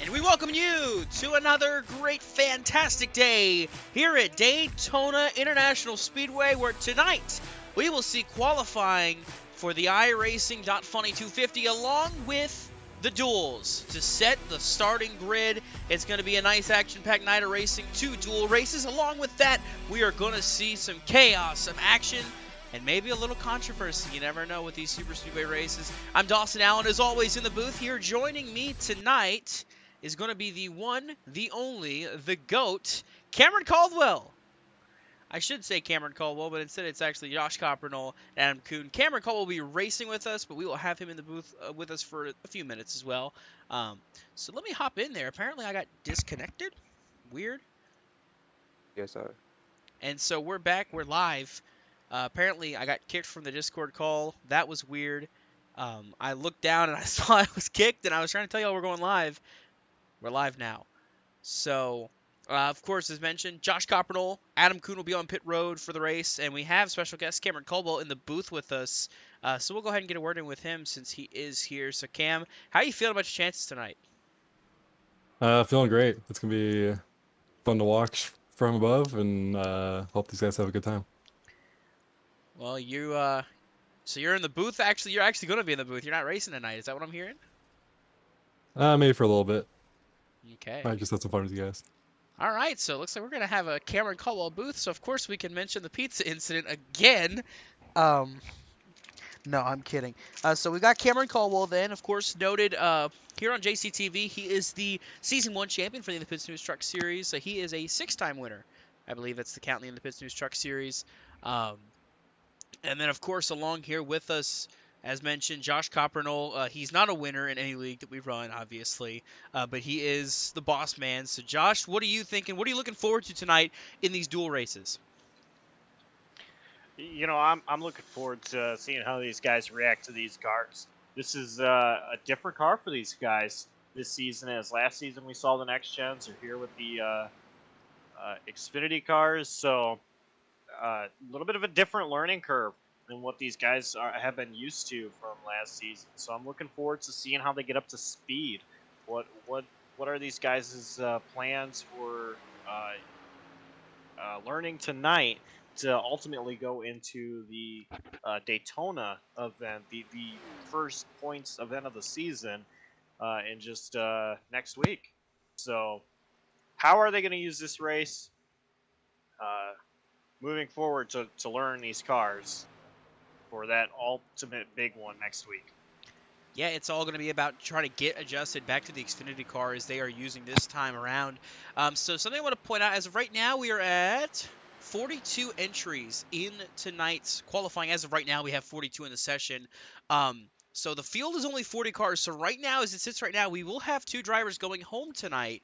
And we welcome you to another great, fantastic day here at Daytona International Speedway, where tonight we will see qualifying for the iRacing.Funny 250 along with the Duels to set the starting grid. It's going to be a nice action-packed night of racing, 2 duel races. Along with that, we are going to see some chaos, some action, and maybe a little controversy. You never know with these Super Speedway races. I'm Dawson Allen, as always, in the booth here. Joining me tonight is going to be the one, the only, the GOAT, Cameron Caldwell. I should say Cameron Caldwell, but instead it's actually Josh Coppernoll and Adam Kuhn. Cameron Caldwell will be racing with us, but we will have him in the booth with us for a few minutes as well. So let me hop in there. Apparently I got disconnected. Weird. Yes, sir. And so we're back. We're live. Apparently I got kicked from the Discord call. That was weird. I looked down and I saw I was kicked, and I was trying to tell y'all we're going live. We're live now. So, of course, as mentioned, Josh Coppernoll, Adam Kuhn will be on pit road for the race, and we have special guest Cameron Caldwell in the booth with us. So we'll go ahead and get a word in with him since he is here. So, Cam, how are you feeling about your chances tonight? Feeling great. It's gonna be fun to watch from above, and hope these guys have a good time. Well, so you're in the booth. Actually, you're actually going to be in the booth. You're not racing tonight. Is that what I'm hearing? Maybe for a little bit. Okay. I just had some fun with you guys. All right, so it looks like we're going to have a Cameron Caldwell booth. So, of course, we can mention the pizza incident again. No, I'm kidding. So we got Cameron Caldwell then, of course, noted here on JCTV. He is the Season 1 champion for the Independence News Truck Series. So he is a 6-time winner. I believe that's the count in the Independence News Truck Series. And then, of course, along here with us, as mentioned, Josh Coppernoll. He's not a winner in any league that we run, obviously, but he is the boss man. So, Josh, what are you thinking? What are you looking forward to tonight in these dual races? You know, I'm looking forward to seeing how these guys react to these cars. This is a different car for these guys this season, as last season we saw the next gens are here with the Xfinity cars. So a little bit of a different learning curve than what these guys have been used to from last season. So I'm looking forward to seeing how they get up to speed. What are these guys' plans for learning tonight to ultimately go into the Daytona event, the first points event of the season in just next week. So how are they going to use this race moving forward to learn these cars for that ultimate big one next week? Yeah, it's all going to be about trying to get adjusted back to the Xfinity cars they are using this time around. So something I want to point out, as of right now, we are at 42 entries in tonight's qualifying. As of right now, we have 42 in the session. So the field is only 40 cars. So right now, as it sits right now, we will have 2 drivers going home tonight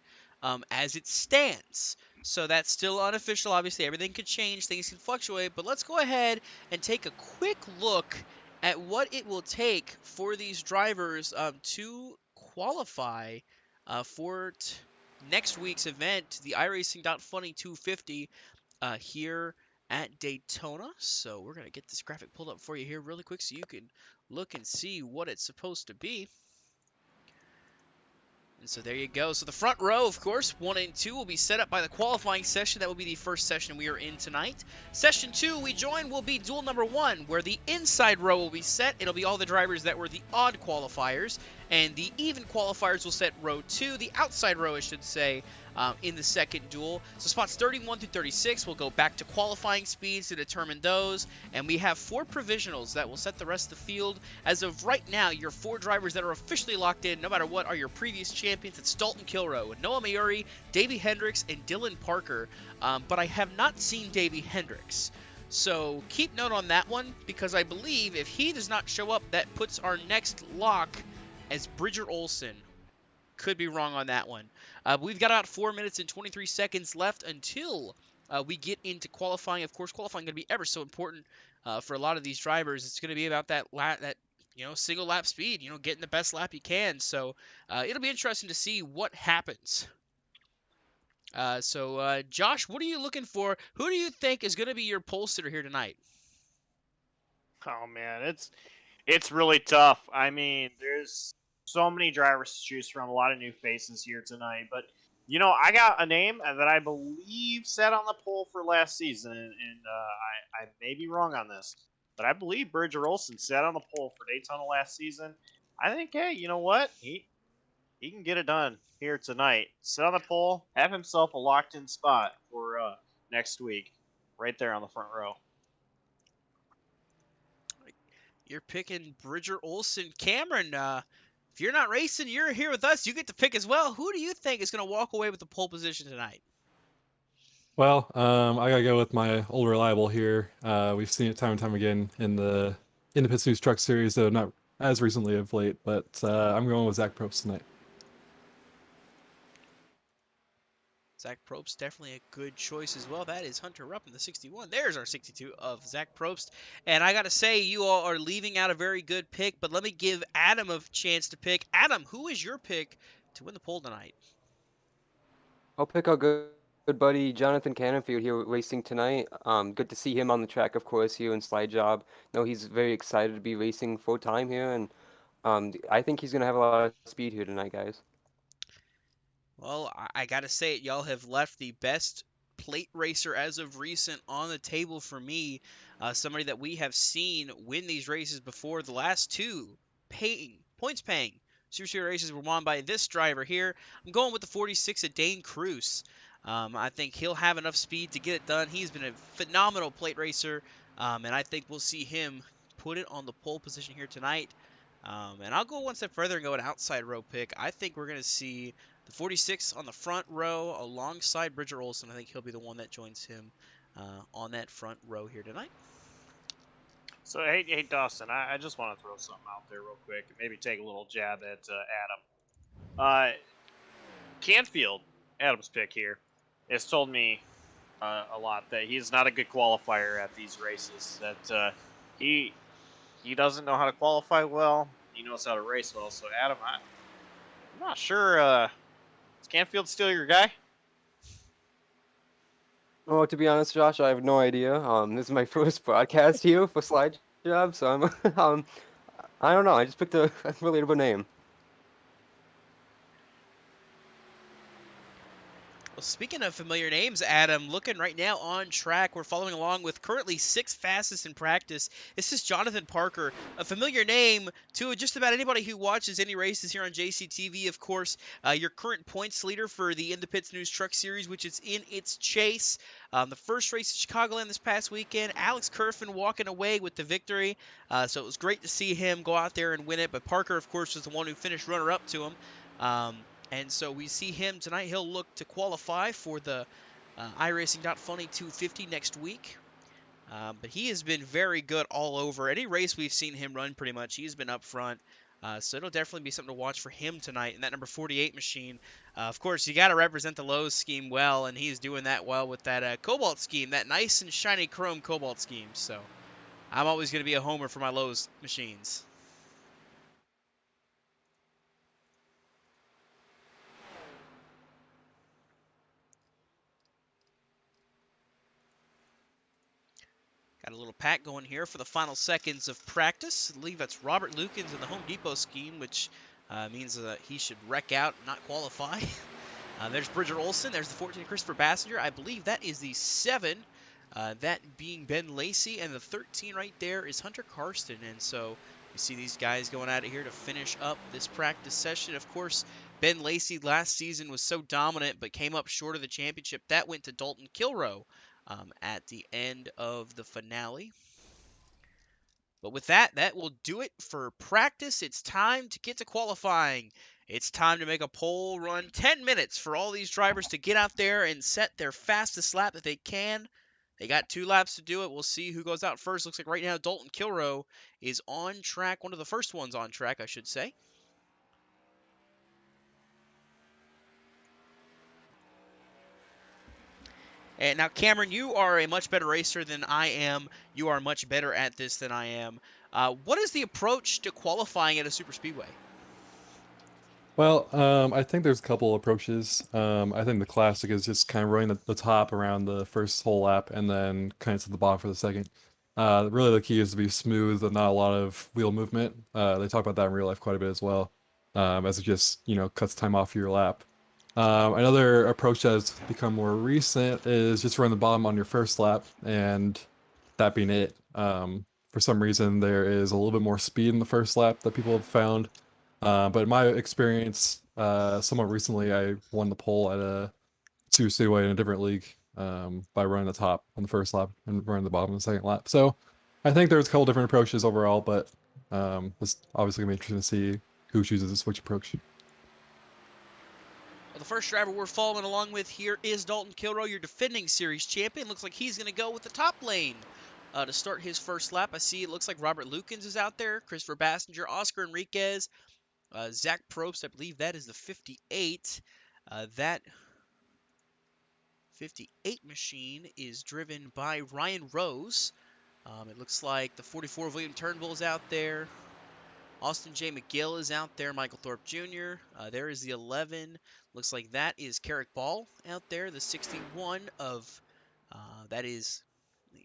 as it stands. So that's still unofficial. Obviously, everything could change. Things can fluctuate. But let's go ahead and take a quick look at what it will take for these drivers to qualify for next week's event, the iRacing.Funny 250 here at Daytona. So we're going to get this graphic pulled up for you here really quick so you can look and see what it's supposed to be. And so there you go. So the front row, of course, 1 and 2 will be set up by the qualifying session. That will be the first session we are in tonight. Session 2 we join will be duel number 1, where the inside row will be set. It'll be all the drivers that were the odd qualifiers. And the even qualifiers will set row 2. The outside row, I should say, in the second duel. So spots 31 through 36 will go back to qualifying speeds to determine those, and we have 4 provisionals that will set the rest of the field. As of right now, your 4 drivers that are officially locked in, no matter what, are your previous champions. It's Dalton Kilroe, Noah Mayuri, Davey Hendricks, and Dylan Parker, but I have not seen Davey Hendricks. So keep note on that one, because I believe if he does not show up, that puts our next lock as Bridger Olson. Could be wrong on that one. We've got about 4 minutes and 23 seconds left until we get into qualifying. Of course, qualifying going to be ever so important for a lot of these drivers. It's going to be about that single lap speed, getting the best lap you can. So it'll be interesting to see what happens. Josh, what are you looking for? Who do you think is going to be your pole sitter here tonight? Oh man, it's really tough. I mean, there's so many drivers to choose from, a lot of new faces here tonight. But I got a name that I believe sat on the pole for last season, and I may be wrong on this, but I believe Bridger Olson sat on the pole for Daytona last season. I think, hey, you know what? He can get it done here tonight. Sit on the pole, have himself a locked-in spot for next week, right there on the front row. You're picking Bridger Olson. Cameron, if you're not racing, you're here with us. You get to pick as well. Who do you think is going to walk away with the pole position tonight? Well, I gotta go with my old reliable here. We've seen it time and time again in the Pits News Truck Series, though not as recently of late. But I'm going with Zach Probst tonight. Zach Probst, definitely a good choice as well. That is Hunter Rupp in the 61. There's our 62 of Zach Probst. And I got to say, you all are leaving out a very good pick, but let me give Adam a chance to pick. Adam, who is your pick to win the pole tonight? I'll pick our good buddy Jonathan Cannonfield here racing tonight. Good to see him on the track, of course, here in Slide Jawb. No, he's very excited to be racing full time here, and I think he's going to have a lot of speed here tonight, guys. Well, I got to say it. Y'all have left the best plate racer as of recent on the table for me. Somebody that we have seen win these races before. The last 2 points-paying Super Series races were won by this driver here. I'm going with the 46 of Dane Cruz. I think he'll have enough speed to get it done. He's been a phenomenal plate racer, and I think we'll see him put it on the pole position here tonight. And I'll go one step further and go an outside row pick. I think we're going to see the 46 on the front row alongside Bridger Olson. I think he'll be the one that joins him on that front row here tonight. So, hey Dawson, I just want to throw something out there real quick and maybe take a little jab at Adam. Canfield, Adam's pick here, has told me a lot that he's not a good qualifier at these races, that he doesn't know how to qualify well, he knows how to race well. So, Adam, I'm not sure, is Canfield still your guy? Oh, to be honest, Josh, I have no idea. This is my first broadcast here for Slide Jawb, so I'm, I don't know. I just picked a relatable name. Well, speaking of familiar names, Adam, looking right now on track, we're following along with currently 6th fastest in practice. This is Jonathan Parker, a familiar name to just about anybody who watches any races here on JCTV. Of course, your current points leader for the In the Pits News Truck Series, which is in its chase. The first race at Chicagoland this past weekend, Alex Kerfin walking away with the victory. So it was great to see him go out there and win it. But Parker, of course, was the one who finished runner-up to him. And so we see him tonight. He'll look to qualify for the iRacing.Funny 250 next week. But he has been very good all over. Any race we've seen him run, pretty much, he's been up front. So it'll definitely be something to watch for him tonight in that number 48 machine. Of course, you got to represent the Lowe's scheme well, and he's doing that well with that Cobalt scheme, that nice and shiny chrome Cobalt scheme. So I'm always going to be a homer for my Lowe's machines. Got a little pack going here for the final seconds of practice. I believe that's Robert Lukens in the Home Depot scheme, which means that he should wreck out and not qualify. There's Bridger Olson. There's the 14, Christopher Bassinger. I believe that is the 7, that being Ben Lacey. And the 13 right there is Hunter Karsten. And so you see these guys going at it here to finish up this practice session. Of course, Ben Lacey last season was so dominant but came up short of the championship. That went to Dalton Kilroe at the end of the finale. But with that, that will do it for practice. It's time to get to qualifying. It's time to make a pole run. 10 minutes for all these drivers to get out there and set their fastest lap that they can. They got 2 laps to do it. We'll see who goes out first. Looks like right now Dalton Kilroe is on track. One of the first ones on track, I should say. And now, Cameron, you are a much better racer than I am. You are much better at this than I am. What is the approach to qualifying at a super speedway? Well, I think there's a couple approaches. I think the classic is just kind of running the top around the first whole lap and then kind of to the bottom for the second. Really, the key is to be smooth and not a lot of wheel movement. They talk about that in real life quite a bit as well, as it just, cuts time off your lap. Another approach that has become more recent is just run the bottom on your first lap and that being it. For some reason, there is a little bit more speed in the first lap that people have found. But in my experience, somewhat recently, I won the pole at a super speedway in a different league by running the top on the first lap and running the bottom on the second lap. So I think there's a couple different approaches overall, but it's obviously going to be interesting to see who chooses which approach. Well, the first driver we're following along with here is Dalton Kilroe, your defending series champion. Looks like he's going to go with the top lane to start his first lap. I see it looks like Robert Lukens is out there, Christopher Bassinger, Oscar Enriquez, Zach Probst, I believe that is the 58. That 58 machine is driven by Ryan Rose. It looks like the 44 William Turnbull is out there. Austin J. McGill is out there. Michael Thorpe Jr. There is the 11. Looks like that is Carrick Ball out there. The 61 of, that is,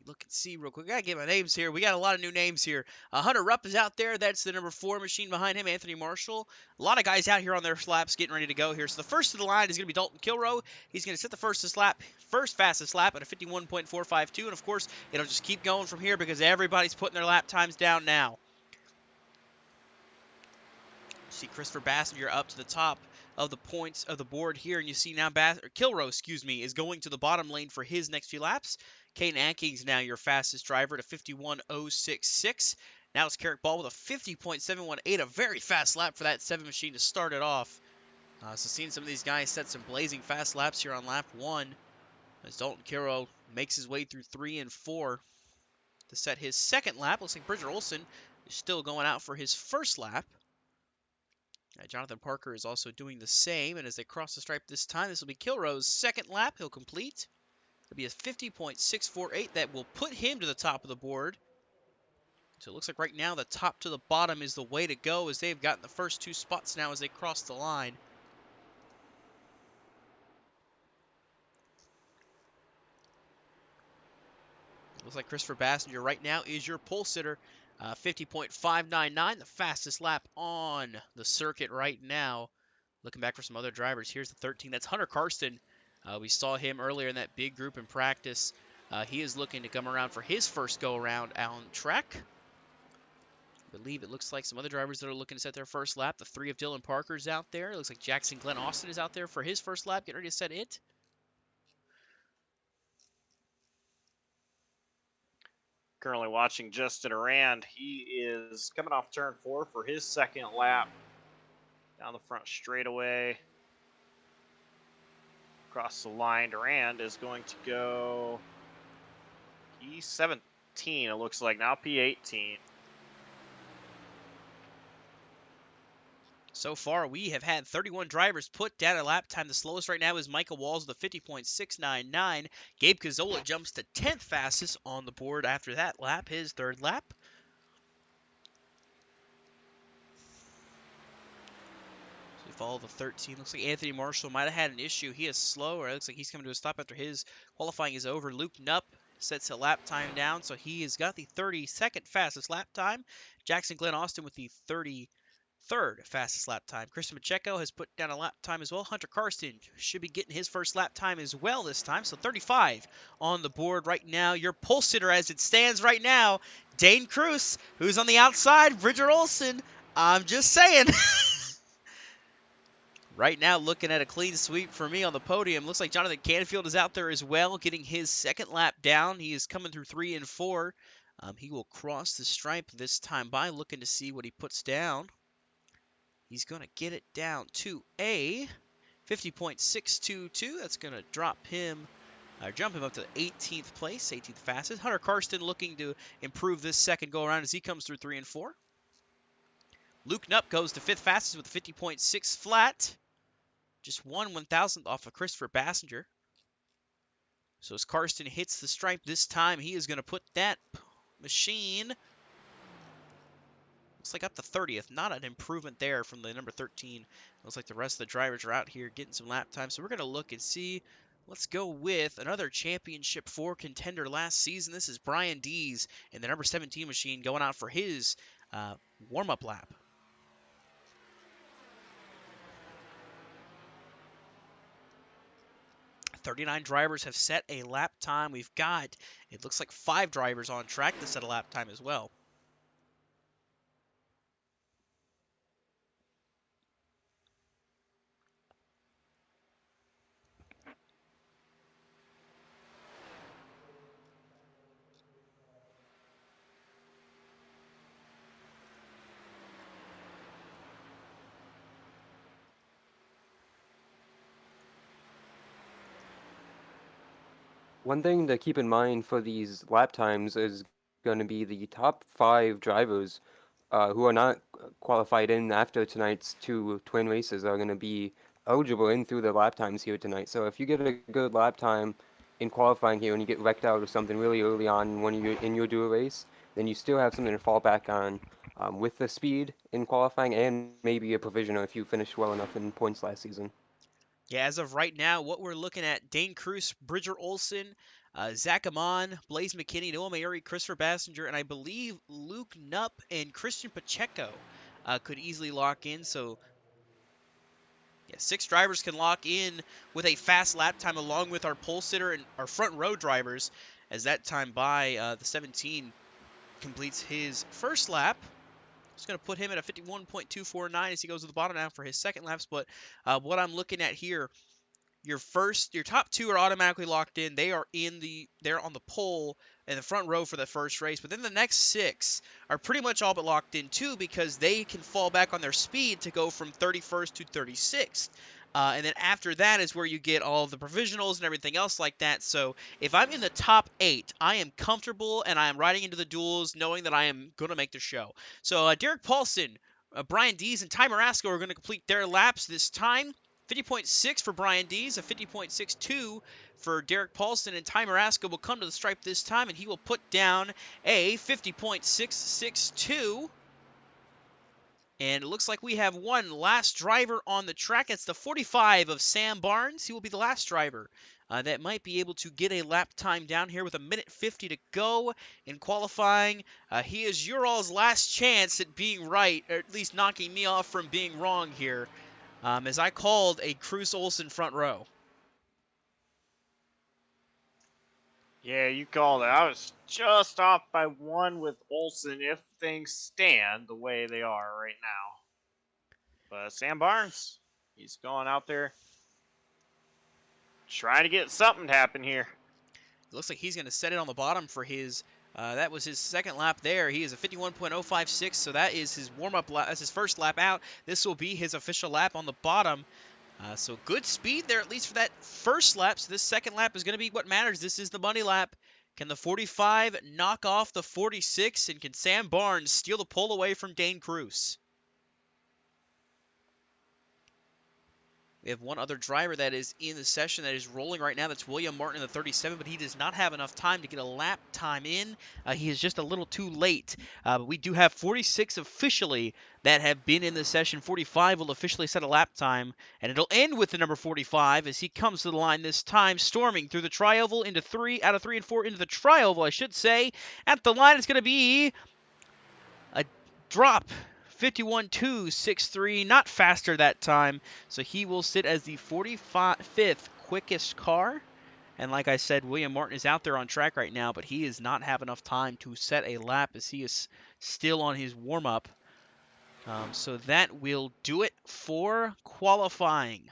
look and see real quick. I gotta get my names here. We got a lot of new names here. Hunter Rupp is out there. That's the number 4 machine behind him, Anthony Marshall. A lot of guys out here on their laps getting ready to go here. So the first of the line is going to be Dalton Kilroe. He's going to set the first fastest lap at a 51.452. And of course, it'll just keep going from here because everybody's putting their lap times down now. See Christopher Bassinger up to the top of the points of the board here, and you see now Kilroe, is going to the bottom lane for his next few laps. Caden Anking's now your fastest driver at a 51.066. Now it's Carrick Ball with a 50.718, a very fast lap for that 7 machine to start it off. So seeing some of these guys set some blazing fast laps here on lap 1 as Dalton Kilroe makes his way through 3 and 4 to set his second lap. Looks like Bridger Olson is still going out for his first lap. Jonathan Parker is also doing the same, and as they cross the stripe this time, this will be Kilroe's second lap. He'll complete. It'll be a 50.648 that will put him to the top of the board. So it looks like right now the top to the bottom is the way to go as they've gotten the first 2 spots now as they cross the line. Looks like Christopher Bassinger right now is your pole sitter. 50.599, the fastest lap on the circuit right now. Looking back for some other drivers. Here's the 13. That's Hunter Karsten. We saw him earlier in that big group in practice. He is looking to come around for his first go-around on track. I believe it looks like some other drivers that are looking to set their first lap. The 3 of Dylan Parker's out there. It looks like Jackson Glenn Austin is out there for his first lap, getting ready to set it. Currently watching Justin Arand. He is coming off turn 4 for his second lap. Down the front straightaway. Across the line, Arand is going to go P17, it looks like. Now P18. So far, we have had 31 drivers put down a lap time. The slowest right now is Michael Walls with a 50.699. Gabe Cazzola jumps to 10th fastest on the board after that lap, his third lap. So we follow the 13. Looks like Anthony Marshall might have had an issue. He is slow, or it looks like he's coming to a stop after his qualifying is over. Luke Nupp sets a lap time down, so he has got the 32nd fastest lap time. Jackson Glenn Austin with the 33rd fastest lap time. Christian Pacheco has put down a lap time as well. Hunter Karsten should be getting his first lap time as well this time. So 35 on the board right now. Your pole sitter as it stands right now, Dane Cruz, who's on the outside. Bridger Olson. I'm just saying. Right now, looking at a clean sweep for me on the podium. Looks like Jonathan Canfield is out there as well, getting his second lap down. He is coming through 3 and 4. He will cross the stripe this time by, looking to see what he puts down. He's going to get it down to a 50.622. That's going to drop him, jump him up to the 18th place, 18th fastest. Hunter Karsten looking to improve this second go around as he comes through 3 and 4. Luke Knupp goes to 5th fastest with 50.6 flat. Just 1/1000th off of Christopher Bassinger. So as Karsten hits the stripe this time, he is going to put that machine, looks like up to 30th. Not an improvement there from the number 13. Looks like the rest of the drivers are out here getting some lap time. So we're going to look and see. Let's go with another Championship 4 contender last season. This is Brian Dees in the number 17 machine going out for his warm-up lap. 39 drivers have set a lap time. We've got, it looks like 5 drivers on track to set a lap time as well. One thing to keep in mind for these lap times is going to be the top 5 drivers who are not qualified in after tonight's 2 twin races are going to be eligible in through the lap times here tonight. So if you get a good lap time in qualifying here and you get wrecked out or something really early on when you're in your dual race, then you still have something to fall back on with the speed in qualifying and maybe a provisional if you finished well enough in points last season. Yeah, as of right now, what we're looking at, Dane Cruz, Bridger Olson, Zach Amon, Blaze McKinney, Noah Mayuri, Christopher Bassinger, and I believe Luke Knupp and Christian Pacheco could easily lock in. So, yeah, 6 drivers can lock in with a fast lap time along with our pole sitter and our front row drivers. As that time by, the 17 completes his first lap. It's going to put him at a 51.249 as he goes to the bottom now for his second laps. But what I'm looking at here, your top 2 are automatically locked in. They're on the pole in the front row for the first race. But then the next 6 are pretty much all but locked in too, because they can fall back on their speed to go from 31st to 36th. And then after that is where you get all of the provisionals and everything else like that. So if I'm in the top 8, I am comfortable and I am riding into the duels knowing that I am going to make the show. So Derek Paulson, Brian Dees, and Ty Marasco are going to complete their laps this time. 50.6 for Brian Dees, a 50.62 for Derek Paulson, and Ty Marasco will come to the stripe this time, and he will put down a 50.662. And it looks like we have one last driver on the track. It's the 45 of Sam Barnes. He will be the last driver that might be able to get a lap time down here with a minute 50 to go in qualifying. He is your all's last chance at being right, or at least knocking me off from being wrong here, as I called a Cruz Olson front row. Yeah, you called it. I was just off by 1 with Olson if things stand the way they are right now. But Sam Barnes, he's going out there trying to get something to happen here. It looks like he's going to set it on the bottom for his, that was his second lap there. He is a 51.056, so that is his warm-up lap. That's his first lap out. This will be his official lap on the bottom. So good speed there, at least for that first lap. So this second lap is going to be what matters. This is the money lap. Can the 45 knock off the 46? And can Sam Barnes steal the pole away from Dane Cruz? We have one other driver that is in the session that is rolling right now. That's William Martin in the 37, but he does not have enough time to get a lap time in. He is just a little too late. But we do have 46 officially that have been in the session. 45 will officially set a lap time, and it'll end with the number 45 as he comes to the line this time, storming through the tri-oval into 3 out of 3 and 4 into the tri-oval, I should say. At the line, it's going to be a drop. 51.263, not faster that time, so he will sit as the 45th quickest car. And like I said, William Martin is out there on track right now, but he does not have enough time to set a lap as he is still on his warm-up. So that will do it for qualifying.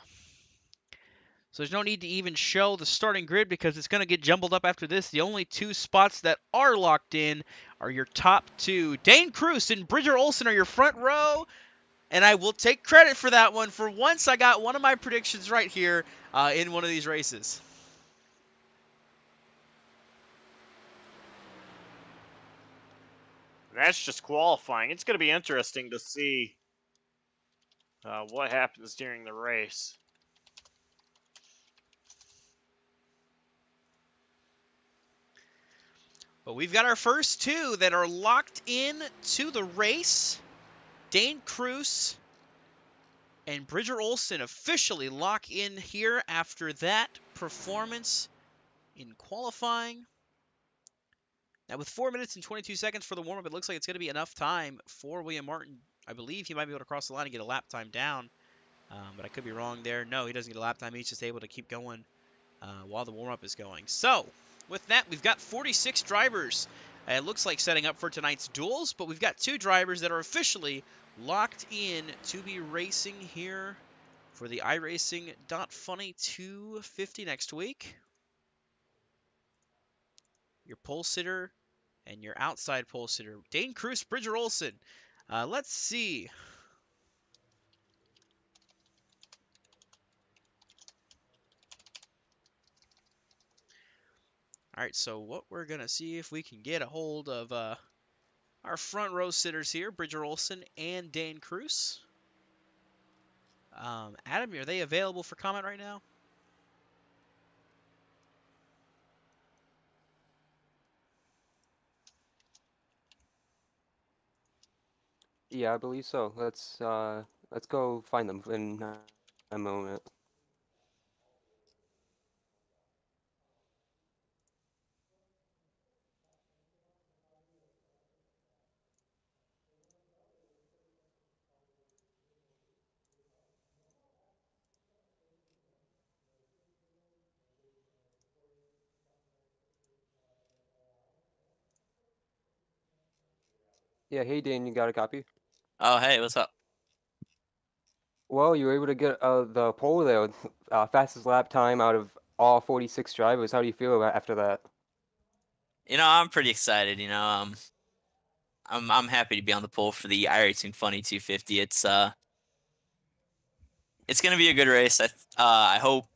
So there's no need to even show the starting grid because it's going to get jumbled up after this. The only two spots that are locked in are your top two. Dane Cruz and Bridger Olson are your front row. And I will take credit for that one. For once, I got one of my predictions right here in one of these races. That's just qualifying. It's going to be interesting to see what happens during the race. But we've got our first two that are locked in to the race. Dane Cruz and Bridger Olson officially lock in here after that performance in qualifying. Now, with 4 minutes and 22 seconds for the warm-up, it looks like it's going to be enough time for William Martin. I believe he might be able to cross the line and get a lap time down, but I could be wrong there. No, he doesn't get a lap time. He's just able to keep going while the warm-up is going. So, with that, we've got 46 drivers. It looks like setting up for tonight's duels, but we've got two drivers that are officially locked in to be racing here for the iRacing.Funny 250 next week. Your pole sitter and your outside pole sitter, Dane Cruz, Bridger Olson. Let's see. All right, so what we're going to see if we can get a hold of our front row sitters here, Bridger Olson and Dane Cruz. Adam, are they available for comment right now? Yeah, I believe so. Let's go find them in a moment. Yeah, hey Dane, you got a copy? Oh, hey, what's up? Well, you were able to get the pole there, with, fastest lap time out of all 46 drivers. How do you feel about after that? I'm pretty excited. I'm happy to be on the pole for the iRacing.Funny 250. It's gonna be a good race. I hope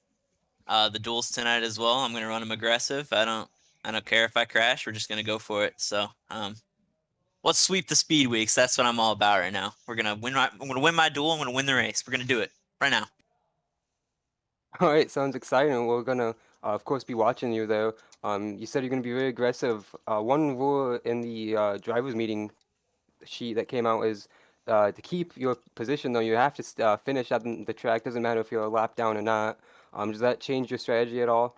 the duels tonight as well. I'm gonna run them aggressive. I don't care if I crash. We're just gonna go for it. So let's sweep the speed weeks. That's what I'm all about right now. I'm gonna win my duel. I'm gonna win the race. We're gonna do it right now. All right, sounds exciting. We're gonna, of course, be watching you though. You said you're gonna be very aggressive. One rule in the drivers meeting sheet that came out is to keep your position though. You have to finish at the track. Doesn't matter if you're a lap down or not. Does that change your strategy at all?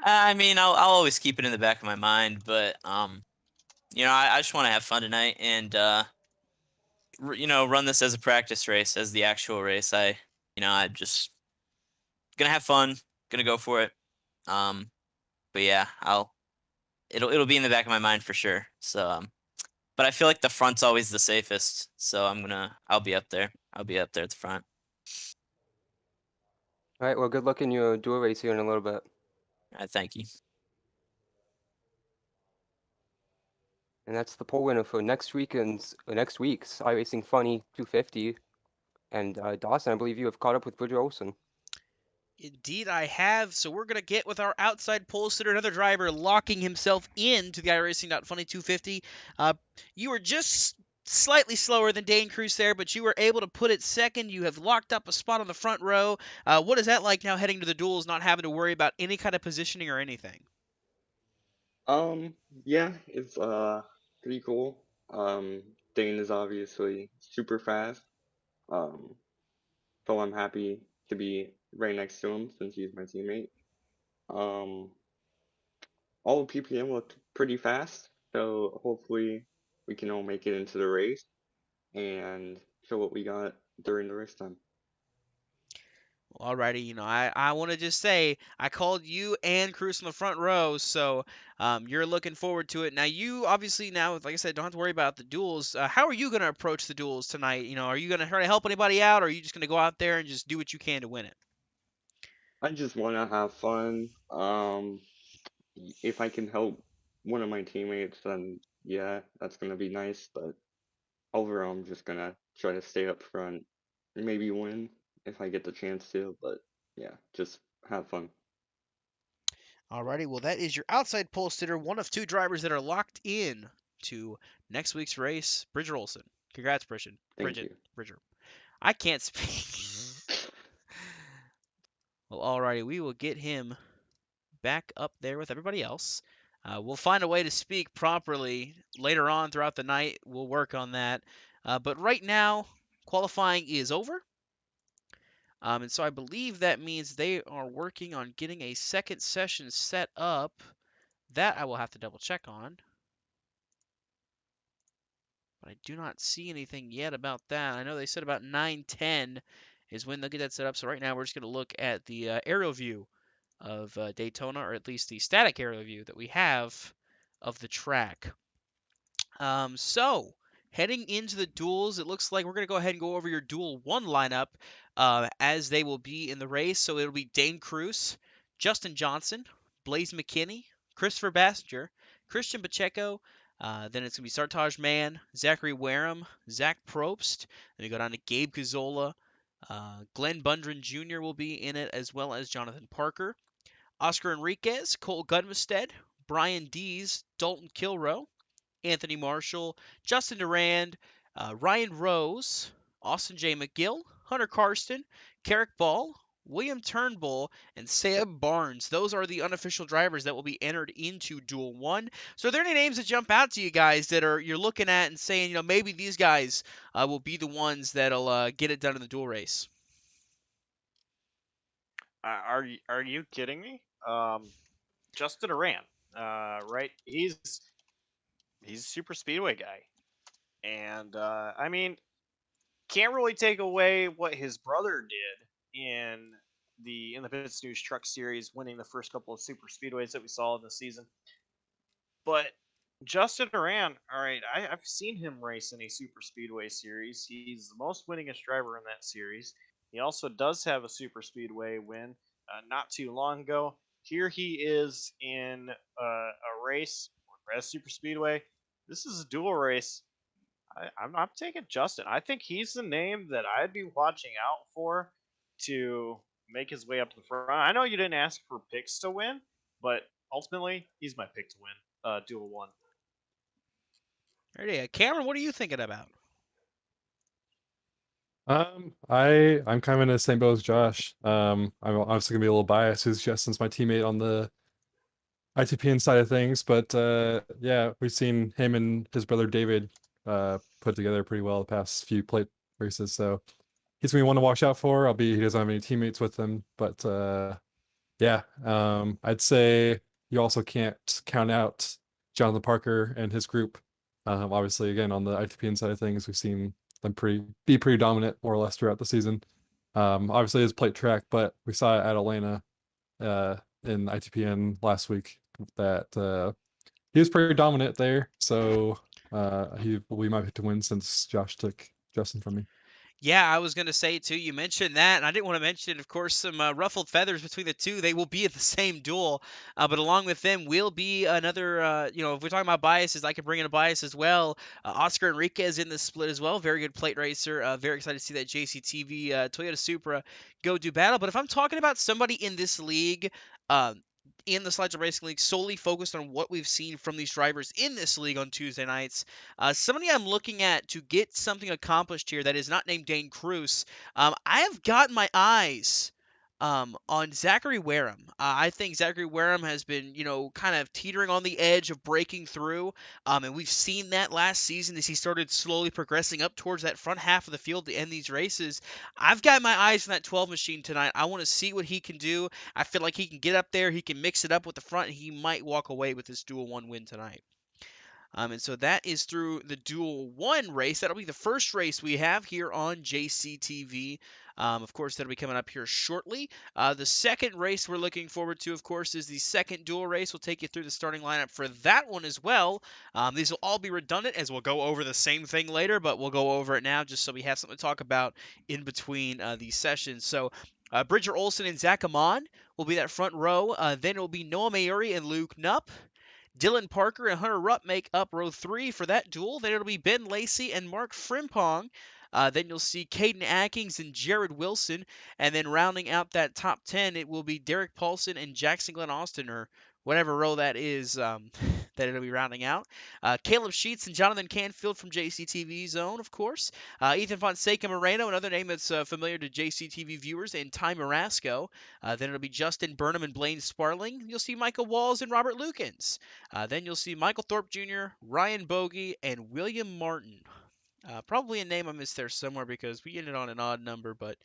I mean, I'll always keep it in the back of my mind, but I just want to have fun tonight and run this as a practice race, as the actual race. I just gonna have fun, gonna go for it. But yeah, it'll be in the back of my mind for sure. So but I feel like the front's always the safest. So I'll be up there. I'll be up there at the front. All right, well, good luck in your duel race here in a little bit. All right, thank you. And that's the pole winner for next week's iRacing.Funny 250. And Dawson, I believe you have caught up with Bridger Olson. Indeed, I have. So we're going to get with our outside pole sitter, another driver locking himself into the iRacing.Funny 250. You were just slightly slower than Dane Cruz there, but you were able to put it second. You have locked up a spot on the front row. What is that like now heading to the duels, not having to worry about any kind of positioning or anything? Yeah, it's pretty cool. Dane is obviously super fast. Um, so I'm happy to be right next to him since he's my teammate. Um, all the PPM looked pretty fast, so hopefully we can all make it into the race and show what we got during the race time. Alrighty, I want to just say I called you and Cruz in the front row, so you're looking forward to it. Now, you obviously now, like I said, don't have to worry about the duels. How are you going to approach the duels tonight? Are you going to try to help anybody out, or are you just going to go out there and just do what you can to win it? I just want to have fun. If I can help one of my teammates, then yeah, that's gonna be nice. But overall, I'm just gonna try to stay up front, maybe win if I get the chance to. But yeah, just have fun. Alrighty, well, that is your outside pole sitter, one of two drivers that are locked in to next week's race, Bridger Olson. Congrats, Thank you. Bridger. I can't speak. Well, alrighty, we will get him back up there with everybody else. We'll find a way to speak properly later on throughout the night. We'll work on that. But right now, qualifying is over. And so I believe that means they are working on getting a second session set up. That I will have to double check on. But I do not see anything yet about that. I know they said about 9:10 is when they'll get that set up. So right now we're just going to look at the aerial view of Daytona, or at least the static aerial view that we have of the track. So heading into the duels, it looks like we're going to go ahead and go over your Duel 1 lineup as they will be in the race. So it'll be Dane Cruz, Justin Johnson, Blaze McKinney, Christopher Bassinger, Christian Pacheco. Then it's going to be Sartaj Mann, Zachary Wareham, Zach Probst. Then you go down to Gabe Gazzola. Glenn Bundren Jr. will be in it, as well as Jonathan Parker. Oscar Enriquez, Cole Gudmestead, Brian Dees, Dalton Kilroe, Anthony Marshall, Justin Durand, Ryan Rose, Austin J. McGill, Hunter Karsten, Carrick Ball, William Turnbull, and Sam Barnes. Those are the unofficial drivers that will be entered into Duel 1. So are there any names that jump out to you guys that you're looking at and saying, maybe these guys will be the ones that'll get it done in the duel race? Are you kidding me? Justin Durant, right? He's a super speedway guy, and I mean, can't really take away what his brother did in the Pits News Truck Series, winning the first couple of super speedways that we saw in the season. But Justin Durant, all right, I've seen him race in a super speedway series. He's the most winningest driver in that series. He also does have a super speedway win not too long ago. Here he is in a race, Res Super Speedway. This is a dual race. I'm taking Justin. I think he's the name that I'd be watching out for to make his way up to the front. I know you didn't ask for picks to win, but ultimately, he's my pick to win Duel 1. Alrighty, Cameron, what are you thinking about? I'm kind of in the same boat as Josh. I'm obviously gonna be a little biased, who's Justin's my teammate on the ITPN side of things, but yeah, we've seen him and his brother David put together pretty well the past few plate races, so he's gonna be one to watch out for. He doesn't have any teammates with him, but yeah, I'd say you also can't count out Jonathan Parker and his group. Obviously, again, on the ITPN side of things, we've seen them be pretty dominant more or less throughout the season. Obviously, it's plate track, but we saw it at Atlanta in ITPN last week that he was pretty dominant there. So we might have to win since Josh took Justin from me. Yeah, I was going to say, too, you mentioned that, and I didn't want to mention, of course, some ruffled feathers between the two. They will be at the same duel, but along with them will be another, if we're talking about biases, I could bring in a bias as well. Oscar Enriquez in the split as well. Very good plate racer. Very excited to see that JCTV Toyota Supra go do battle. But if I'm talking about somebody in this league, in the Slide Jawb Racing League, solely focused on what we've seen from these drivers in this league on Tuesday nights. Somebody I'm looking at to get something accomplished here that is not named Dane Cruz. I have got my eyes on Zachary Wareham. I think Zachary Wareham has been, kind of teetering on the edge of breaking through. And we've seen that last season as he started slowly progressing up towards that front half of the field to end these races. I've got my eyes on that 12 machine tonight. I want to see what he can do. I feel like he can get up there. He can mix it up with the front, and he might walk away with this Duel 1 win tonight. And so that is through the Duel 1 race. That'll be the first race we have here on JCTV. Of course, that'll be coming up here shortly. The second race we're looking forward to, of course, is the second Duel race. We'll take you through the starting lineup for that one as well. These will all be redundant as we'll go over the same thing later, but we'll go over it now just so we have something to talk about in between these sessions. So Bridger Olsen and Zach Amon will be that front row. Then it will be Noah Mayuri and Luke Nupp. Dylan Parker and Hunter Rupp make up row 3 for that duel. Then it'll be Ben Lacey and Mark Frimpong. Then you'll see Caden Atkins and Jared Wilson. And then rounding out that top 10, it will be Derek Paulson and Jackson Glenn Austin, or whatever row that is that it'll be rounding out. Caleb Sheets and Jonathan Canfield from JCTV Zone, of course. Ethan Fonseca Moreno, another name that's familiar to JCTV viewers, and Ty Marasco. Then it'll be Justin Burnham and Blaine Sparling. You'll see Michael Walls and Robert Lukens. Then you'll see Michael Thorpe Jr., Ryan Bogey, and William Martin. Probably a name I missed there somewhere because we ended on an odd number, but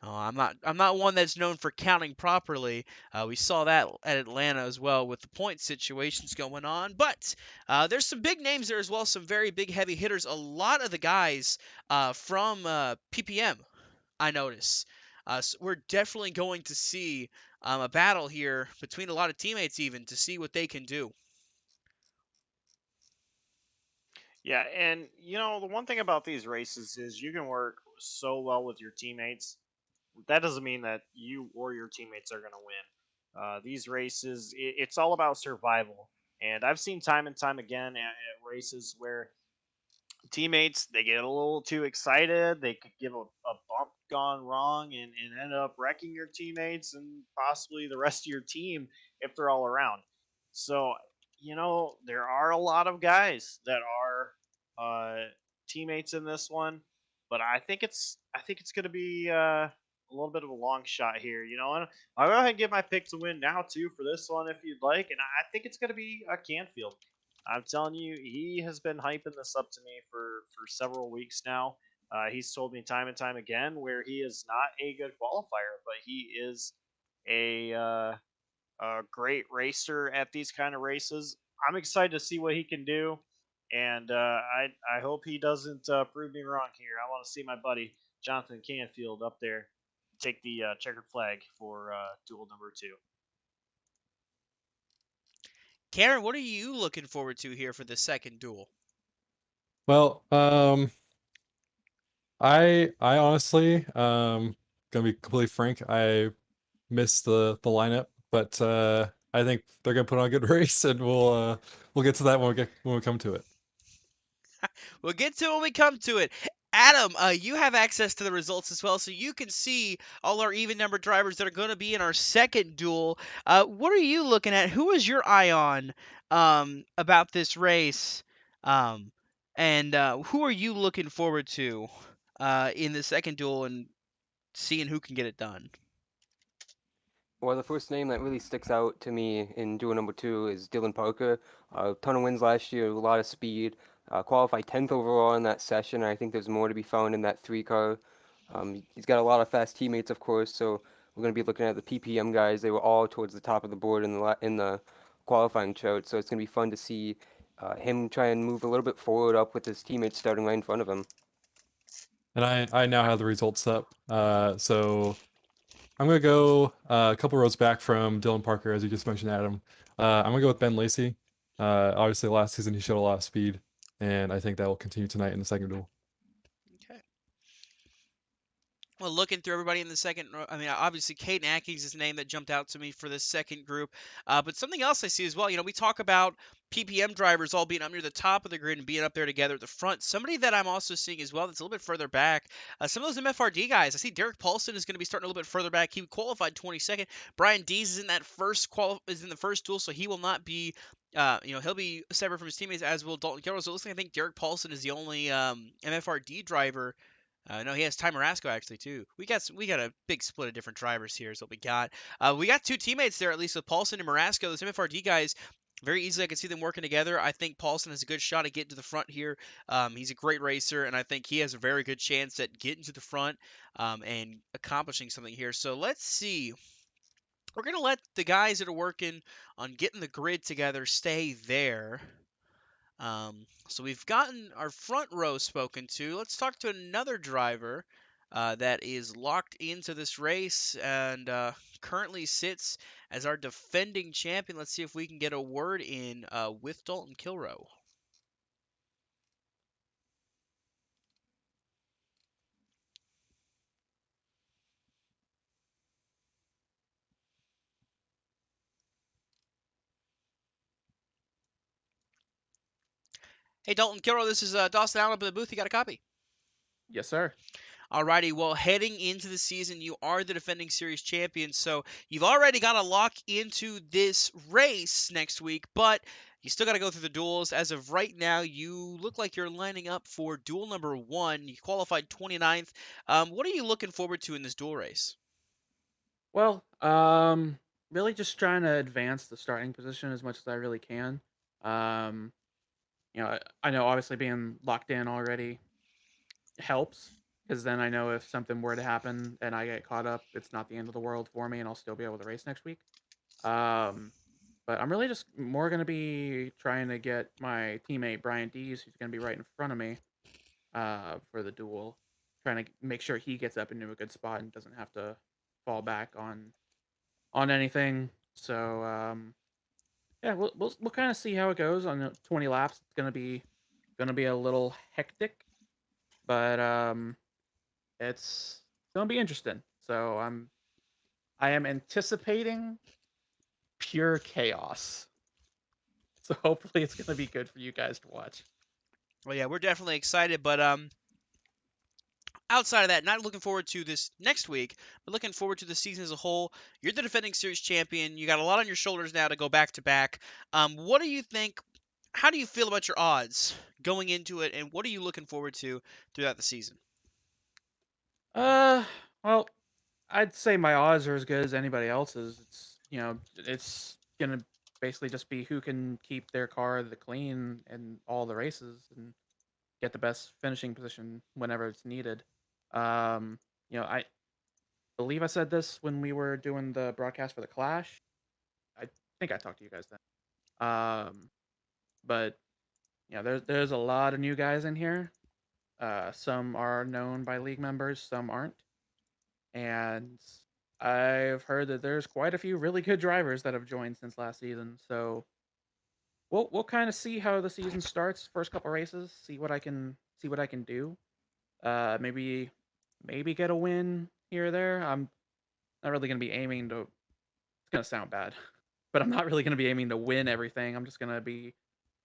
I'm not one that's known for counting properly. We saw that at Atlanta as well with the point situations going on. But there's some big names there as well, some very big heavy hitters. A lot of the guys from PPM, I notice. So we're definitely going to see a battle here between a lot of teammates even to see what they can do. Yeah, and the one thing about these races is you can work so well with your teammates. That doesn't mean that you or your teammates are going to win. These races, it's all about survival. And I've seen time and time again at races where teammates, they get a little too excited, they could give a bump gone wrong and end up wrecking your teammates and possibly the rest of your team if they're all around. So there are a lot of guys that are teammates in this one, but I think it's going to be a little bit of a long shot here, and I'll go ahead and give my pick to win now too for this one if you'd like, and I think it's going to be a Canfield. I'm telling you, he has been hyping this up to me for several weeks now. He's told me time and time again where he is not a good qualifier, but he is a great racer at these kind of races. I'm excited to see what he can do, and I hope he doesn't prove me wrong here. I want to see my buddy Jonathan Canfield up there take the checkered flag for duel number 2. Karen, what are you looking forward to here for the second duel? Well, I honestly, gonna be completely frank, I missed the lineup, but I think they're gonna put on a good race, and we'll get to that when we come to it. We'll get to it when we come to it. Adam, you have access to the results as well, so you can see all our even number drivers that are going to be in our second duel. What are you looking at? Who is your eye on about this race? And who are you looking forward to in the second duel and seeing who can get it done? Well, the first name that really sticks out to me in duel number 2 is Dylan Parker. A ton of wins last year, a lot of speed. Qualified 10th overall in that session. I think there's more to be found in that 3 car. He's got a lot of fast teammates, of course, so we're going to be looking at the PPM guys. They were all towards the top of the board in the qualifying chart, so it's going to be fun to see him try and move a little bit forward up with his teammates starting right in front of him. And I now have the results up, so I'm gonna go a couple rows back from Dylan Parker, as you just mentioned, Adam. I'm gonna go with Ben Lacey. Obviously, last season he showed a lot of speed, and I think that will continue tonight in the second duel. Okay. Well, looking through everybody in the second, I mean, obviously, Caden Atkins is a name that jumped out to me for this second group. But something else I see as well, we talk about PPM drivers all being up near the top of the grid and being up there together at the front. Somebody that I'm also seeing as well that's a little bit further back, some of those MFRD guys. I see Derek Paulson is going to be starting a little bit further back. He qualified 22nd. Brian Dees is in that is in the first duel, so he will not be. He'll be separate from his teammates, as will Dalton Gilroy. So it looks like I think Derek Paulson is the only MFRD driver. No, he has Ty Marasco actually too. We got a big split of different drivers here is what we got. We got 2 teammates there at least with Paulson and Marasco. Those MFRD guys, very easily I can see them working together. I think Paulson has a good shot at getting to the front here. He's a great racer, and I think he has a very good chance at getting to the front and accomplishing something here. So let's see. We're going to let the guys that are working on getting the grid together stay there. So we've gotten our front row spoken to. Let's talk to another driver that is locked into this race and currently sits as our defending champion. Let's see if we can get a word in with Dalton Kilrow. Hey, Dalton Kilrow, this is Dawson Allen up in the booth. You got a copy? Yes, sir. Alrighty, well, heading into the season, you are the defending series champion, so you've already got to lock into this race next week, but you still got to go through the duels. As of right now, you look like you're lining up for duel number 1. You qualified 29th. What are you looking forward to in this duel race? Well, really just trying to advance the starting position as much as I really can. I know obviously being locked in already helps because then I know if something were to happen and I get caught up, it's not the end of the world for me, and I'll still be able to race next week. But I'm really just more going to be trying to get my teammate Brian Dees, who's going to be right in front of me, for the duel, trying to make sure he gets up into a good spot and doesn't have to fall back on anything. So yeah, we'll kind of see how it goes on 20 laps. It's gonna be a little hectic, but it's gonna be interesting. So I am anticipating pure chaos. So hopefully it's gonna be good for you guys to watch. Well, yeah, we're definitely excited, but outside of that, not looking forward to this next week, but looking forward to the season as a whole. You're the defending series champion. You got a lot on your shoulders now to go back to back. What do you think? How do you feel about your odds going into it, and what are you looking forward to throughout the season? Well, I'd say my odds are as good as anybody else's. It's gonna basically just be who can keep their car the clean in all the races and get the best finishing position whenever it's needed. I believe I said this when we were doing the broadcast for the Clash. I think I talked to you guys then. But there's a lot of new guys in here. Some are known by league members, some aren't. And I've heard that there's quite a few really good drivers that have joined since last season. So we'll kind of see how the season starts. First couple races, see what I can do. Maybe get a win here or there. I'm not really gonna be aiming to. It's gonna sound bad, but I'm not really gonna be aiming to win everything. I'm just gonna be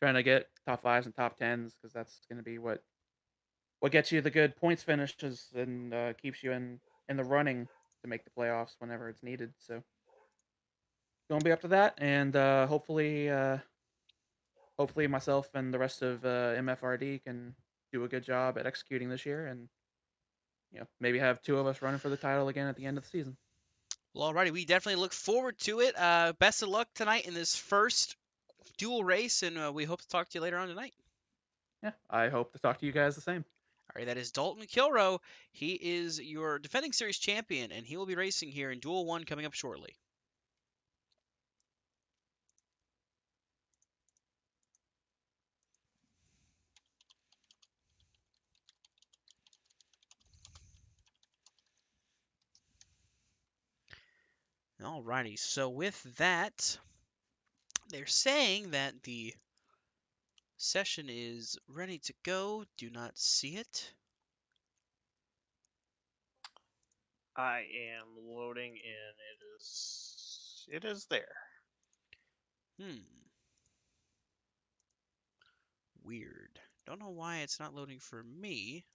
trying to get top 5s and top 10s because that's gonna be what gets you the good points finishes and keeps you in the running to make the playoffs whenever it's needed. So gonna be up to that, and hopefully myself and the rest of MFRD can do a good job at executing this year, and maybe have 2 of us running for the title again at the end of the season. Well, alrighty, we definitely look forward to it. Best of luck tonight in this first duel race, and we hope to talk to you later on tonight. Yeah, I hope to talk to you guys the same. All right, that is Dalton Kilrow. He is your defending series champion, and he will be racing here in Duel 1 coming up shortly. Alrighty, so with that, they're saying that the session is ready to go. Do not see it. I am loading in. It is there. Weird. Don't know why it's not loading for me.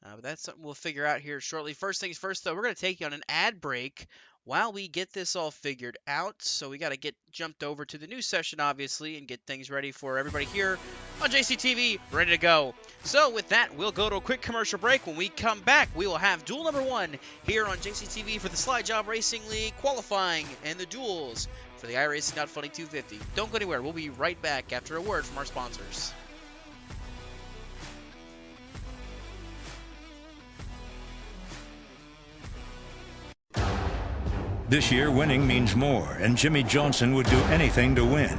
But that's something we'll figure out here shortly. First things first, though, we're going to take you on an ad break while we get this all figured out. So we got to get jumped over to the new session, obviously, and get things ready for everybody here on JCTV, ready to go. So with that, we'll go to a quick commercial break. When we come back, we will have duel number 1 here on JCTV for the Slide Jawb Racing League qualifying and the duels for the iRacing.Funny 250. Don't go anywhere. We'll be right back after a word from our sponsors. This year, winning means more, and Jimmy Johnson would do anything to win.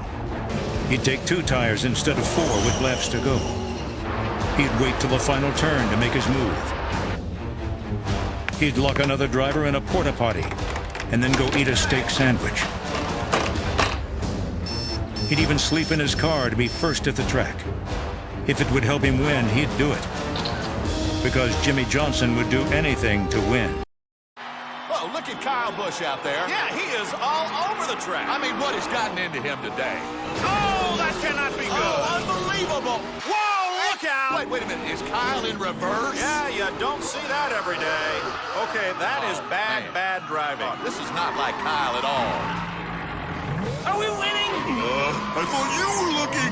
He'd take 2 tires instead of 4 with laps to go. He'd wait till the final turn to make his move. He'd lock another driver in a porta potty and then go eat a steak sandwich. He'd even sleep in his car to be first at the track. If it would help him win, he'd do it. Because Jimmy Johnson would do anything to win. Whoa, look at Kyle Busch out there. Yeah, he is all over the track. I mean, what has gotten into him today? Oh, that cannot be good. Oh, unbelievable. Whoa, look out. Wait a minute. Is Kyle in reverse? Yeah, you don't see that every day. Okay, that is bad, man. bad driving. Oh, this is not like Kyle at all. Are we winning? I thought you were looking.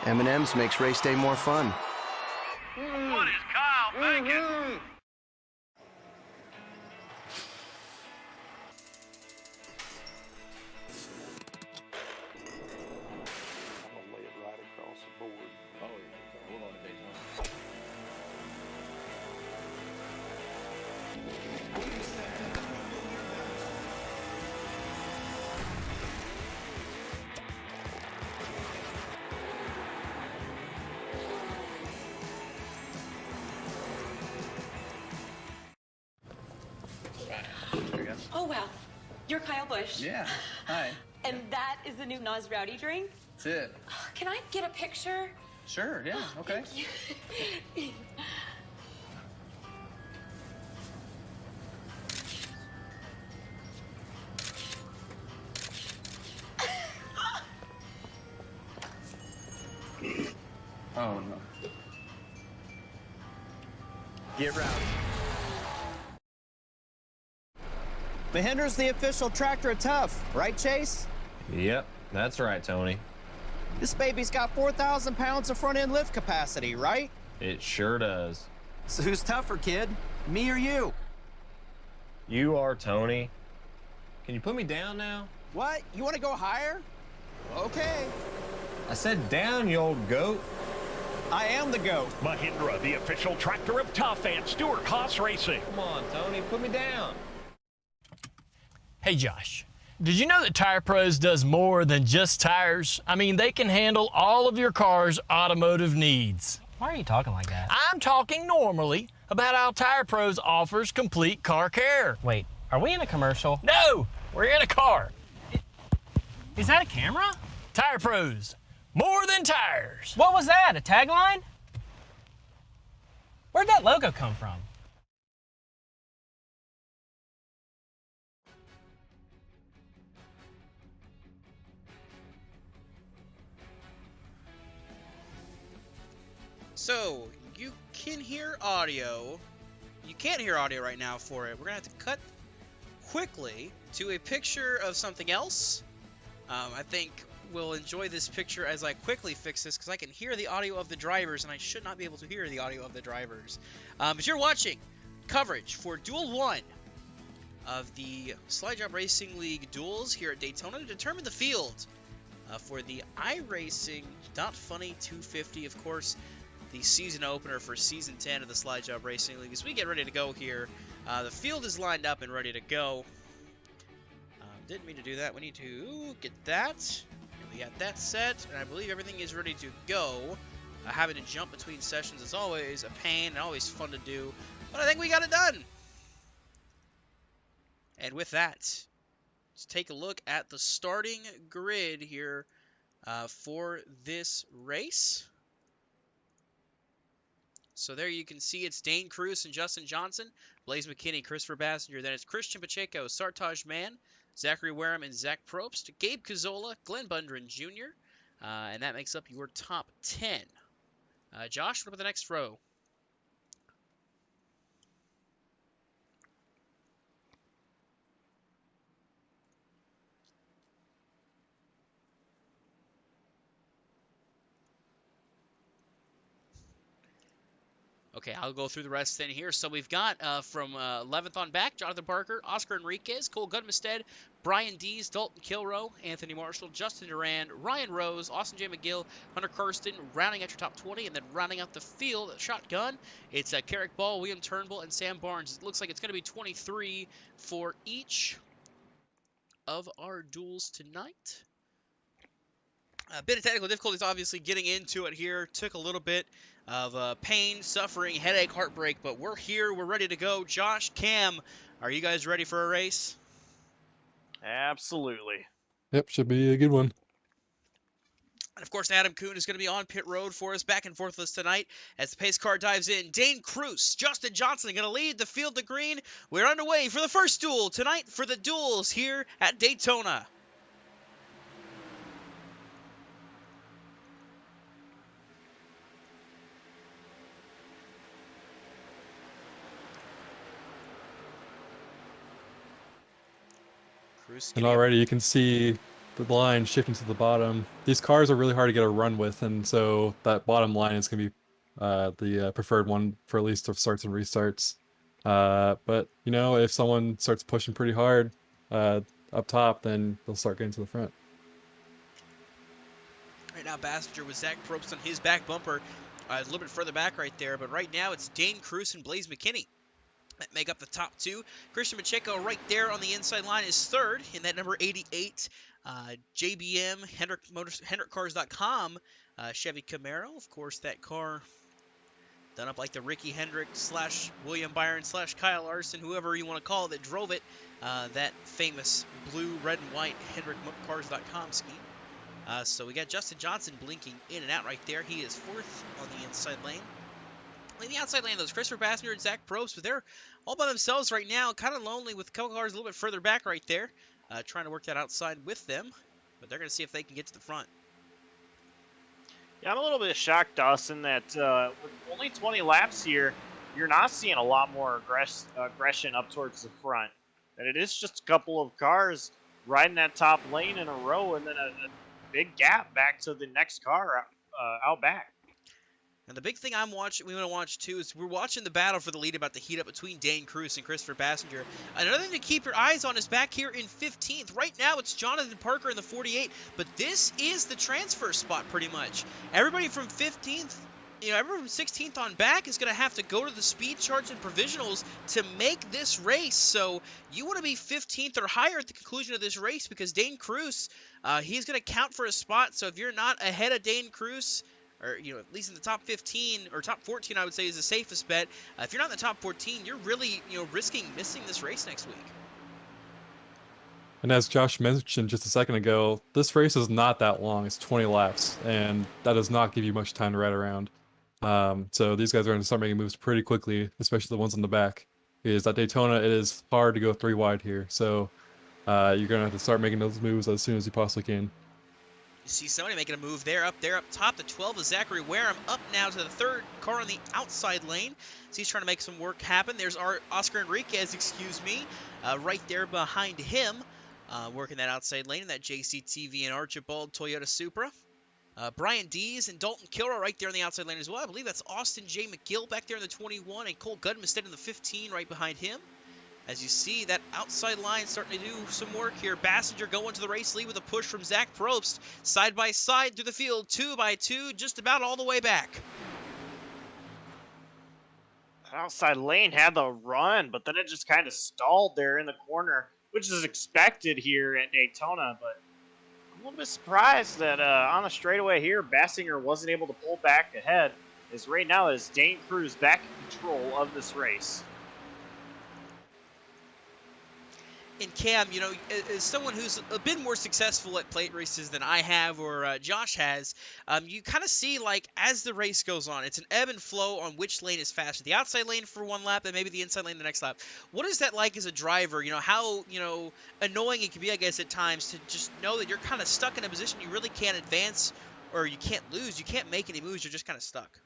M&M's makes race day more fun. What is Kyle thinking? Oh, wow. You're Kyle Busch. Yeah. Hi. And that is the new Nas Rowdy drink? That's it. Can I get a picture? Sure, yeah, okay. Thank you. Oh, no. Get rowdy. Mahindra's the official tractor of Tough, right, Chase? Yep, that's right, Tony. This baby's got 4,000 pounds of front-end lift capacity, right? It sure does. So who's tougher, kid? Me or you? You are, Tony. Can you put me down now? What? You want to go higher? Okay. I said down, you old goat. I am the GOAT. Mahindra, the official tractor of Tough and Stewart Haas Racing. Come on, Tony, put me down. Hey, Josh, did you know that Tire Pros does more than just tires? I mean, they can handle all of your car's automotive needs. Why are you talking like that? I'm talking normally about how Tire Pros offers complete car care. Wait, are we in a commercial? No, we're in a car. Is that a camera? Tire Pros, more than tires. What was that, a tagline? Where'd that logo come from? So, you can hear audio. You can't hear audio right now for it. We're going to have to cut quickly to a picture of something else. I think we'll enjoy this picture as I quickly fix this because I can hear the audio of the drivers and I should not be able to hear the audio of the drivers. But you're watching coverage for Duel 1 of the Slide Jawb Racing League Duels here at Daytona to determine the field for the iRacing.Funny 250. Of course, the season opener for Season 10 of the Slide Jawb Racing League. As we get ready to go here, the field is lined up and ready to go. Didn't mean to do that. We need to get that. And we got that set, and I believe everything is ready to go. Having to jump between sessions is always a pain and always fun to do, but I think we got it done. And with that, let's take a look at the starting grid here for this race. So there you can see it's Dane Cruz and Justin Johnson, Blaze McKinney, Christopher Bassinger. Then it's Christian Pacheco, Sartaj Mann, Zachary Wareham, and Zach Probst, Gabe Cazola, Glenn Bundren Jr., and that makes up your top 10. Josh, what about the next row? Okay, I'll go through the rest then here. So we've got from 11th on back, Jonathan Parker, Oscar Enriquez, Cole Gudmestead, Brian Dees, Dalton Kilroe, Anthony Marshall, Justin Durand, Ryan Rose, Austin J. McGill, Hunter Kirsten, rounding out your top 20, and then rounding out the field, shotgun, it's Carrick Ball, William Turnbull, and Sam Barnes. It looks like it's going to be 23 for each of our duels tonight. A bit of technical difficulties, obviously, getting into it here. Took a little bit of pain, suffering, headache, heartbreak, but we're here. We're ready to go. Josh, Cam, are you guys ready for a race? Absolutely. Yep, should be a good one. And of course, Adam Kuhn is going to be on pit road for us, back and forth with us tonight as the pace car dives in. Dane Cruz, Justin Johnson going to lead the field to green. We're underway for the first duel tonight for the Duels here at Daytona. And already you can see the line shifting to the bottom. These cars are really hard to get a run with, and so that bottom line is going to be the preferred one for at least the starts and restarts. But, you know, if someone starts pushing pretty hard up top, then they'll start getting to the front. Right now, Bassinger with Zach Probst on his back bumper. A little bit further back right there, but right now it's Dane Cruz and Blaze McKinney that make up the top two. Christian Pacheco right there on the inside line is third in that number 88 JBM HendrickCars.com Chevy Camaro. Of course, that car done up like the Ricky Hendrick / William Byron / Kyle Larson, whoever you want to call it, that drove it. That famous blue, red, and white HendrickCars.com scheme. So we got Justin Johnson blinking in and out right there. He is fourth on the inside lane. In the outside lane, those Christopher Bassinger and Zach Probst, but they're all by themselves right now, kind of lonely with a couple cars a little bit further back right there, trying to work that outside with them, but they're going to see if they can get to the front. Yeah, I'm a little bit shocked, Dawson, that with only 20 laps here, you're not seeing a lot more aggression up towards the front. And it is just a couple of cars riding that top lane in a row, and then a big gap back to the next car out back. And the big thing we want to watch too is we're watching the battle for the lead about to heat up between Dane Cruz and Christopher Bassinger. Another thing to keep your eyes on is back here in 15th. Right now it's Jonathan Parker in the 48, but this is the transfer spot pretty much. Everybody from 15th, everyone from 16th on back is going to have to go to the speed charts and provisionals to make this race. So you want to be 15th or higher at the conclusion of this race because Dane Cruz, he's going to count for a spot. So if you're not ahead of Dane Cruz, or at least in the top 15 or top 14, I would say is the safest bet. If you're not in the top 14, you're really risking missing this race next week. And as Josh mentioned just a second ago, this race is not that long. It's 20 laps, and that does not give you much time to ride around. So these guys are going to start making moves pretty quickly, especially the ones in the back. Because at Daytona, it is hard to go 3 wide here. So you're going to have to start making those moves as soon as you possibly can. You see somebody making a move there, up top. The 12 is Zachary Wareham, up now to the third car on the outside lane. So he's trying to make some work happen. There's Oscar Enriquez, right there behind him, working that outside lane in that JCTV and Archibald Toyota Supra. Brian Dees and Dalton Kilroy right there on the outside lane as well. I believe that's Austin J. McGill back there in the 21, and Cole Gudmestead in the 15 right behind him. As you see, that outside line starting to do some work here. Bassinger going to the race lead with a push from Zach Probst. Side by side through the field, 2 by 2, just about all the way back. Outside lane had the run, but then it just kind of stalled there in the corner, which is expected here at Daytona. But I'm a little bit surprised that on the straightaway here, Bassinger wasn't able to pull back ahead. As right now is Dane Cruz back in control of this race. And Cam, as someone who's a bit more successful at plate races than I have or Josh has, you kind of see, as the race goes on, it's an ebb and flow on which lane is faster. The outside lane for one lap and maybe the inside lane the next lap. What is that like as a driver? How, annoying it can be, I guess, at times to just know that you're kind of stuck in a position you really can't advance or you can't lose. You can't make any moves. You're just kind of stuck.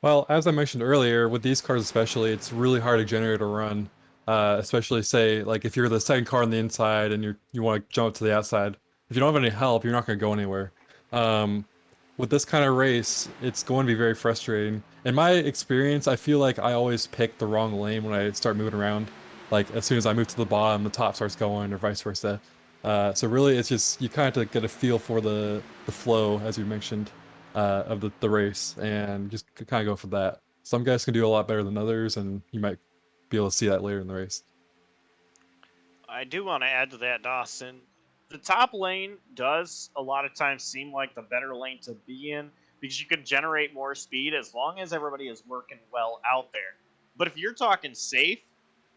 Well, as I mentioned earlier, with these cars especially, it's really hard to generate a run. Especially say if you're the second car on the inside and you want to jump to the outside. If you don't have any help, you're not going to go anywhere. With this kind of race, it's going to be very frustrating. In my experience, I feel like I always pick the wrong lane when I start moving around. As soon as I move to the bottom, the top starts going, or vice versa. So really, it's just you kind of have to get a feel for the flow, as you mentioned, of the race, and just kind of go for that. Some guys can do a lot better than others, and you might be able to see that later in the race. I do want to add to that, Dawson. the top lane does a lot of times seem like the better lane to be in because you can generate more speed as long as everybody is working well out there. But if you're talking safe,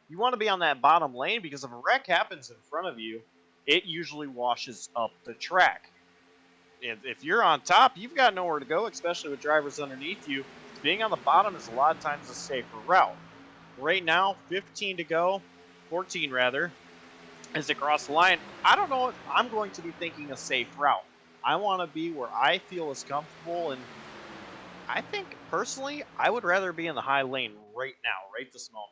you want to be on that bottom lane because if a wreck happens in front of you, it usually washes up the track. If you're on top, you've got nowhere to go, especially with drivers underneath you. Being on the bottom is a lot of times a safer route. Right now, 15 to go, 14 rather, as they cross the line. I don't know if I'm going to be thinking a safe route. I want to be where I feel is comfortable, and I think, personally, I would rather be in the high lane right now, right this moment.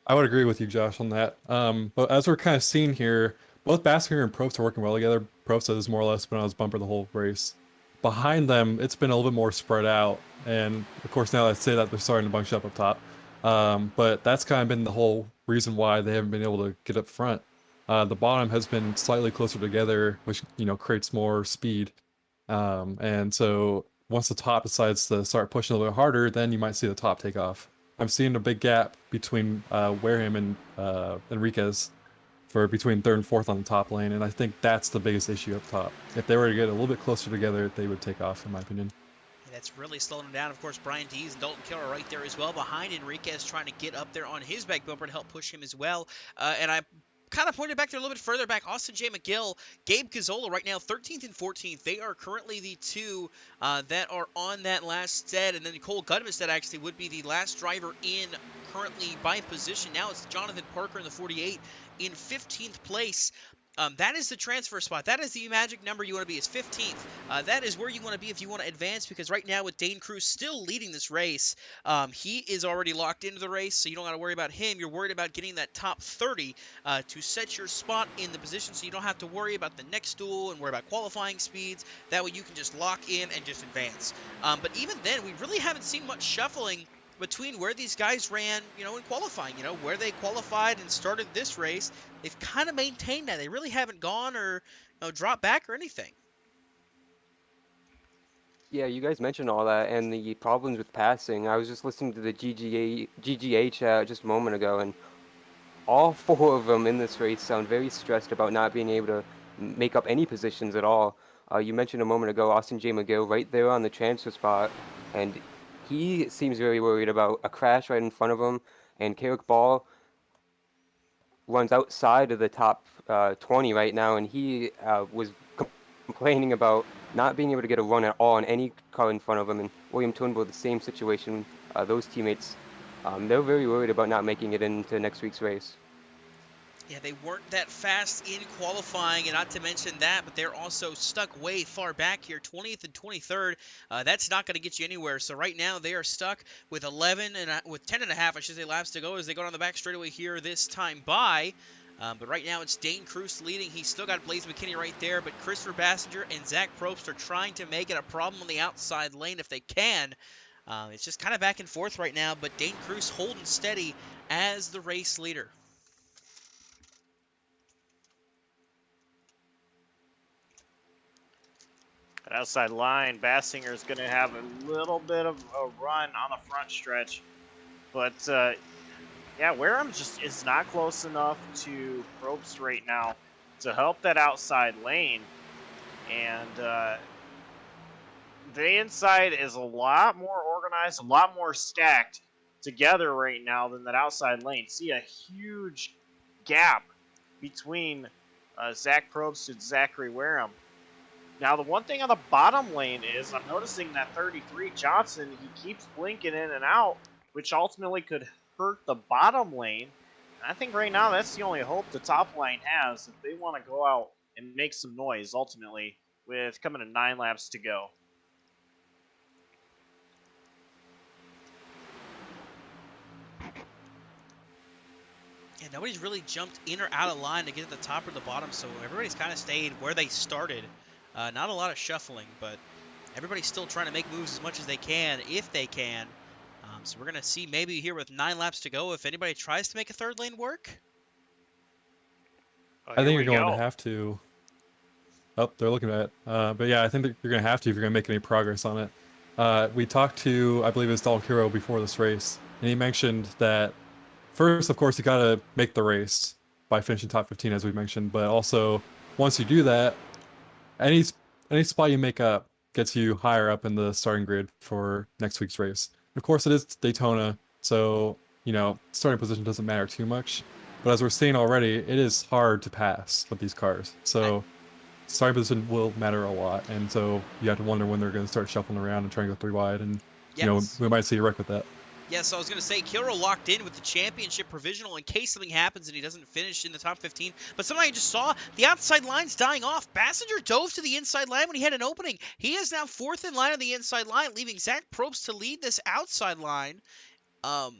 I would agree with you, Josh, on that. But as we're kind of seeing here, both Bassinger and Probst are working well together. Probst has more or less been on his bumper the whole race. Behind them, it's been a little bit more spread out. And of course, now I say that they're starting to bunch up top. But that's kind of been the whole reason why they haven't been able to get up front. The bottom has been slightly closer together, which, creates more speed. And so once the top decides to start pushing a little bit harder, then you might see the top take off. I'm seeing a big gap between Wareham and Enriquez between third and fourth on the top lane, and I think that's the biggest issue up top. If they were to get a little bit closer together, they would take off, in my opinion. And that's really slowing them down. Of course, Brian Dees and Dalton Kill are right there as well, behind Enriquez, trying to get up there on his back bumper to help push him as well. And I kind of pointed back there a little bit further back. Austin J. McGill, Gabe Gazzola right now 13th and 14th. They are currently the two that are on that last set. And then Cole Gudmestad actually would be the last driver in currently by position. Now it's Jonathan Parker in the 48 in 15th place. That is the transfer spot. That is the magic number you want to be, is 15th. That is where you want to be if you want to advance, because right now with Dane Cruz still leading this race, he is already locked into the race, so you don't got to worry about him. You're worried about getting that top 30 to set your spot in the position, so you don't have to worry about the next duel and worry about qualifying speeds. That way you can just lock in and just advance. But even then, we really haven't seen much shuffling between where these guys ran, in qualifying, where they qualified and started this race. They've kind of maintained that. They really haven't gone or dropped back or anything. Yeah, you guys mentioned all that and the problems with passing. I was just listening to the GGA chat just a moment ago, and all four of them in this race sound very stressed about not being able to make up any positions at all. You mentioned a moment ago Austin J. McGill right there on the transfer spot, and he seems very worried about a crash right in front of him, and Carrick Ball runs outside of the top 20 right now, and he was complaining about not being able to get a run at all on any car in front of him, and William Turnbull, the same situation. Those teammates, they're very worried about not making it into next week's race. Yeah, they weren't that fast in qualifying, and not to mention that, but they're also stuck way far back here, 20th and 23rd. That's not going to get you anywhere. So right now they are stuck with 10 and a half, I should say, laps to go as they go down the back straightaway here this time by. But right now it's Dane Cruz leading. He's still got Blaze McKinney right there, but Christopher Bassinger and Zach Probst are trying to make it a problem on the outside lane if they can. It's just kind of back and forth right now, but Dane Cruz holding steady as the race leader. That outside line, Bassinger is going to have a little bit of a run on the front stretch. But, yeah, Wareham just is not close enough to Probst right now to help that outside lane. And the inside is a lot more organized, a lot more stacked together right now than that outside lane. See a huge gap between Zach Probst and Zachary Wareham. Now, the one thing on the bottom lane is I'm noticing that 33 Johnson, he keeps blinking in and out, which ultimately could hurt the bottom lane. And I think right now that's the only hope the top line has if they want to go out and make some noise, ultimately, with coming to 9 laps to go. Yeah, nobody's really jumped in or out of line to get to the top or the bottom, so everybody's kind of stayed where they started. Not a lot of shuffling, but everybody's still trying to make moves as much as they can, if they can. So we're going to see maybe here with 9 laps to go if anybody tries to make a third lane work. I think you're going to have to. Oh, they're looking at it. But yeah, I think that you're going to have to if you're going to make any progress on it. We talked to, I believe it was Dalkiro before this race, and he mentioned that first, of course, you got to make the race by finishing top 15, as we mentioned, but also once you do that, any spot you make up gets you higher up in the starting grid for next week's race. Of course, it is Daytona, so starting position doesn't matter too much. But as we're seeing already, it is hard to pass with these cars. So starting position will matter a lot, and so you have to wonder when they're going to start shuffling around and trying to go 3 wide, and we might see a wreck with that. Yes, I was going to say, Kiro locked in with the championship provisional in case something happens and he doesn't finish in the top 15. But something I just saw, the outside line's dying off. Bassinger dove to the inside line when he had an opening. He is now 4th in line on the inside line, leaving Zach Probst to lead this outside line. And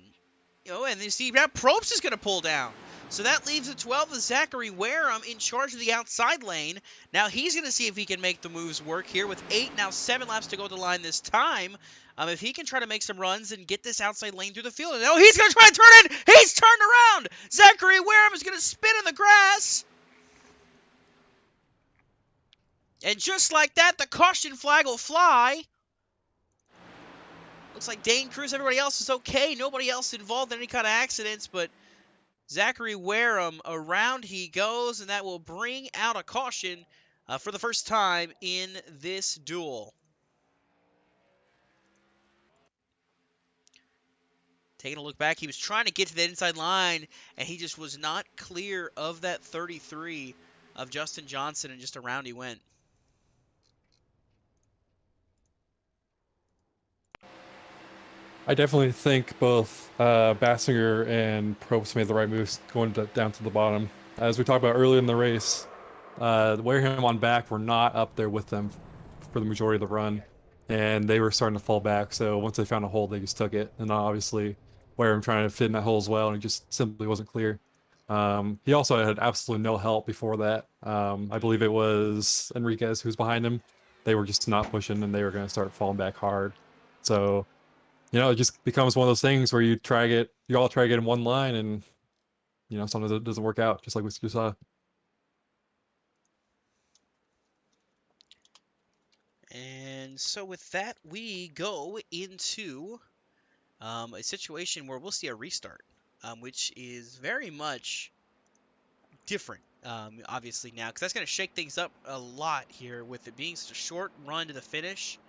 you see now Probst is going to pull down. So that leaves the 12 of Zachary Wareham in charge of the outside lane. Now he's going to see if he can make the moves work here with 7 laps to go to the line this time. If he can try to make some runs and get this outside lane through the field. And he's going to try to turn in. He's turned around. Zachary Wareham is going to spin in the grass. And just like that, the caution flag will fly. Looks like Dane Cruz, everybody else is okay. Nobody else involved in any kind of accidents, but Zachary Wareham, around he goes, and that will bring out a caution for the first time in this duel. Taking a look back, he was trying to get to the inside line, and he just was not clear of that 33 of Justin Johnson, and just around he went. I definitely think both Bassinger and Probst made the right moves going down to the bottom. As we talked about earlier in the race, Wareham on back were not up there with them for the majority of the run, and they were starting to fall back. So once they found a hole, they just took it. And obviously, Wareham trying to fit in that hole as well, and it just simply wasn't clear. He also had absolutely no help before that. I believe it was Enriquez who was behind him. They were just not pushing, and they were going to start falling back hard. So it just becomes one of those things where you all try to get in one line, and sometimes it doesn't work out, just like we just saw. And so with that, we go into a situation where we'll see a restart, which is very much different, obviously, now, because that's going to shake things up a lot here with it being such a short run to the finish.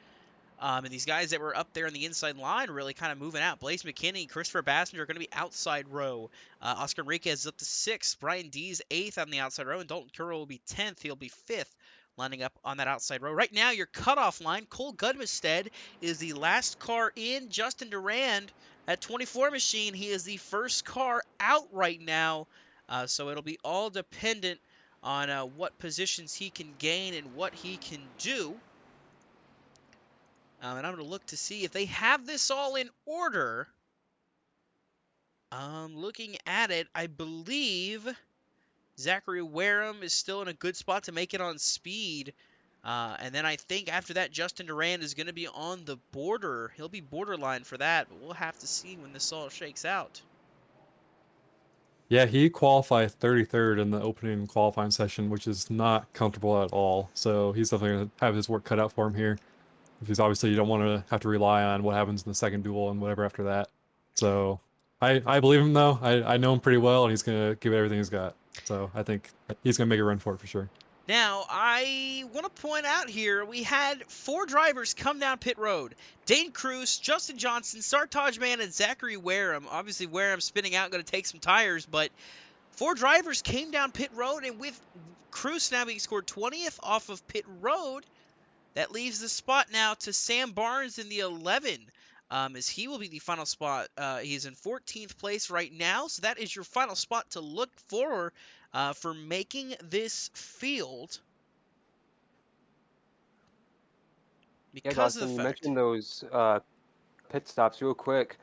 And these guys that were up there on the inside line really kind of moving out. Blaze McKinney, Christopher Bassinger are going to be outside row. Oscar Enriquez is up to 6th. Brian D's 8th on the outside row. And Dalton Kuro will be 10th. He'll be 5th, lining up on that outside row. Right now, your cutoff line, Cole Gudmestead is the last car in. Justin Durand at 24 machine. He is the first car out right now. So it'll be all dependent on what positions he can gain and what he can do. And I'm going to look to see if they have this all in order. Looking at it, I believe Zachary Wareham is still in a good spot to make it on speed. And then I think after that, Justin Durand is going to be on the border. He'll be borderline for that, but we'll have to see when this all shakes out. Yeah, he qualified 33rd in the opening qualifying session, which is not comfortable at all. So he's definitely going to have his work cut out for him here. Because obviously you don't want to have to rely on what happens in the second duel and whatever after that. So I believe him, though. I know him pretty well, and he's going to give it everything he's got. So I think he's going to make a run for it for sure. Now, I want to point out here, we had 4 drivers come down pit road. Dane Cruz, Justin Johnson, Sartaj Mann, and Zachary Wareham. Obviously, Wareham spinning out, going to take some tires, but 4 drivers came down pit road, and with Cruz now being scored 20th off of pit road, that leaves the spot now to Sam Barnes in the 11, as he will be the final spot. He's in 14th place right now, so that is your final spot to look for making this field. Yeah, Dawson, you mentioned those pit stops real quick.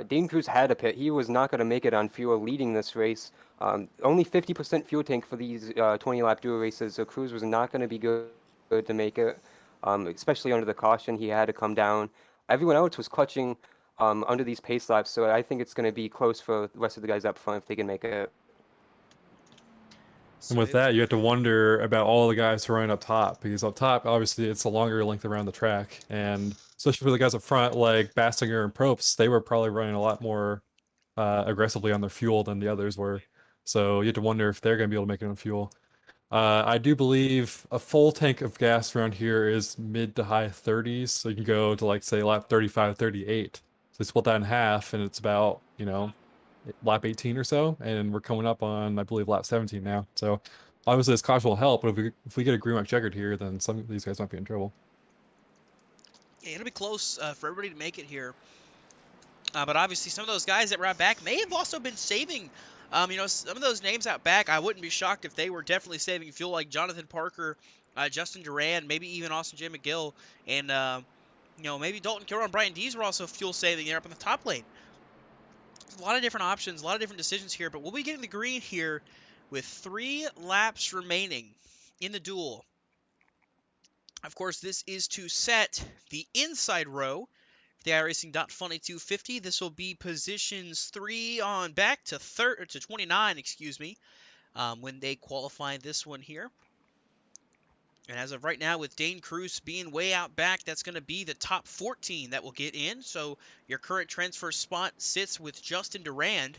Dane Cruz had a pit. He was not going to make it on fuel leading this race. Only 50% fuel tank for these 20-lap duel races, so Cruz was not going to be good to make it. Especially under the caution, he had to come down. Everyone else was clutching under these pace laps, so I think it's going to be close for the rest of the guys up front if they can make it. And with that, you have to wonder about all the guys who are running up top, because up top, obviously, it's a longer length around the track, and especially for the guys up front, like Bassinger and Probst, they were probably running a lot more aggressively on their fuel than the others were. So you have to wonder if they're going to be able to make it on fuel. I do believe a full tank of gas around here is mid to high 30s, so you can go to like say lap 35, 38. So they split that in half, and it's about, you know, lap 18 or so, and we're coming up on, I believe, lap 17 now. So obviously this caution will help, but if we get a green mark checkered here, then some of these guys might be in trouble. Yeah, it'll be close for everybody to make it here. But obviously some of those guys that were out back may have also been saving, you know, some of those names out back. I wouldn't be shocked if they were definitely saving fuel, like Jonathan Parker, Justin Duran, maybe even Austin J. McGill, and, you know, maybe Dalton Kilroy and Brian Dees were also fuel saving there up in the top lane. A lot of different options, a lot of different decisions here, but we'll be getting the green here with 3 laps remaining in the duel. Of course, this is to set the inside row for the iRacing.Funny 250. This will be positions 3 on back to 29, excuse me, when they qualify this one here. And as of right now, with Dane Cruz being way out back, that's going to be the top 14 that will get in. So your current transfer spot sits with Justin Durand.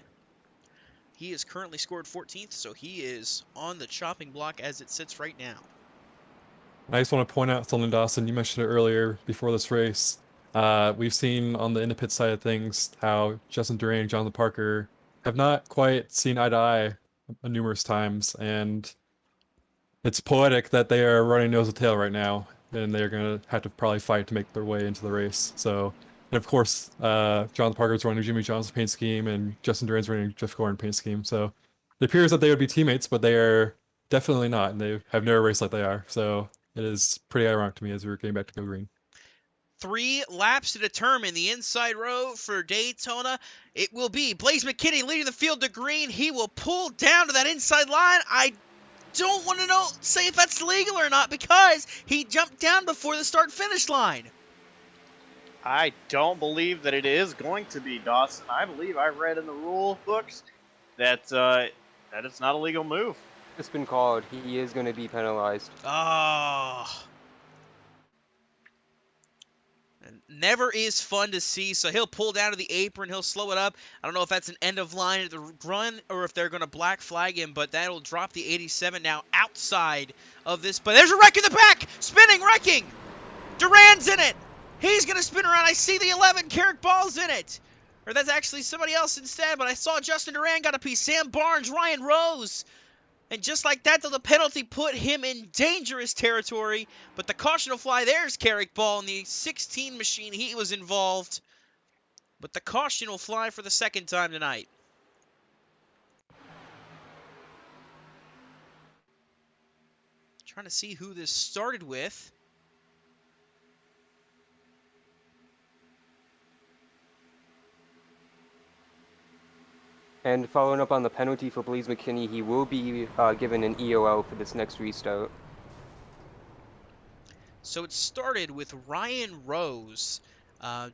He is currently scored 14th, so he is on the chopping block as it sits right now. I just want to point out something, Dawson. You mentioned it earlier before this race. We've seen on the in-the-pit side of things how Justin Duran and Jonathan Parker have not quite seen eye to eye numerous times, and it's poetic that they are running nose to tail right now, and they're going to have to probably fight to make their way into the race. So, and of course, Jonathan Parker's running Jimmy Johnson's paint scheme, and Justin Duran's running Jeff Gordon paint scheme. So it appears that they would be teammates, but they are definitely not, and they have never raced like they are. So it is pretty ironic to me as we're getting back to go green. 3 laps to determine the inside row for Daytona. It will be Blaze McKinney leading the field to green. He will pull down to that inside line. I don't want to say if that's legal or not because he jumped down before the start-finish line. I don't believe that it is going to be, Dawson. I believe I read in the rule books that that it's not a legal move. It's been called. He is going to be penalized. Oh. Never is fun to see, so he'll pull down to the apron, he'll slow it up. I don't know if that's an end of line at the run or if they're going to black flag him, but that'll drop the 87 now outside of this. But there's a wreck in the back! Spinning, wrecking! Duran's in it! He's going to spin around. I see the 11, Carrick Ball's in it. Or that's actually somebody else instead, but I saw Justin Duran got a piece. Sam Barnes, Ryan Rose. And just like that, though, the penalty put him in dangerous territory. But the caution will fly. There's Carrick Ball in the 16 machine. He was involved. But the caution will fly for the second time tonight. Trying to see who this started with. And following up on the penalty for Blaze McKinney, he will be given an EOL for this next restart. So it started with Ryan Rose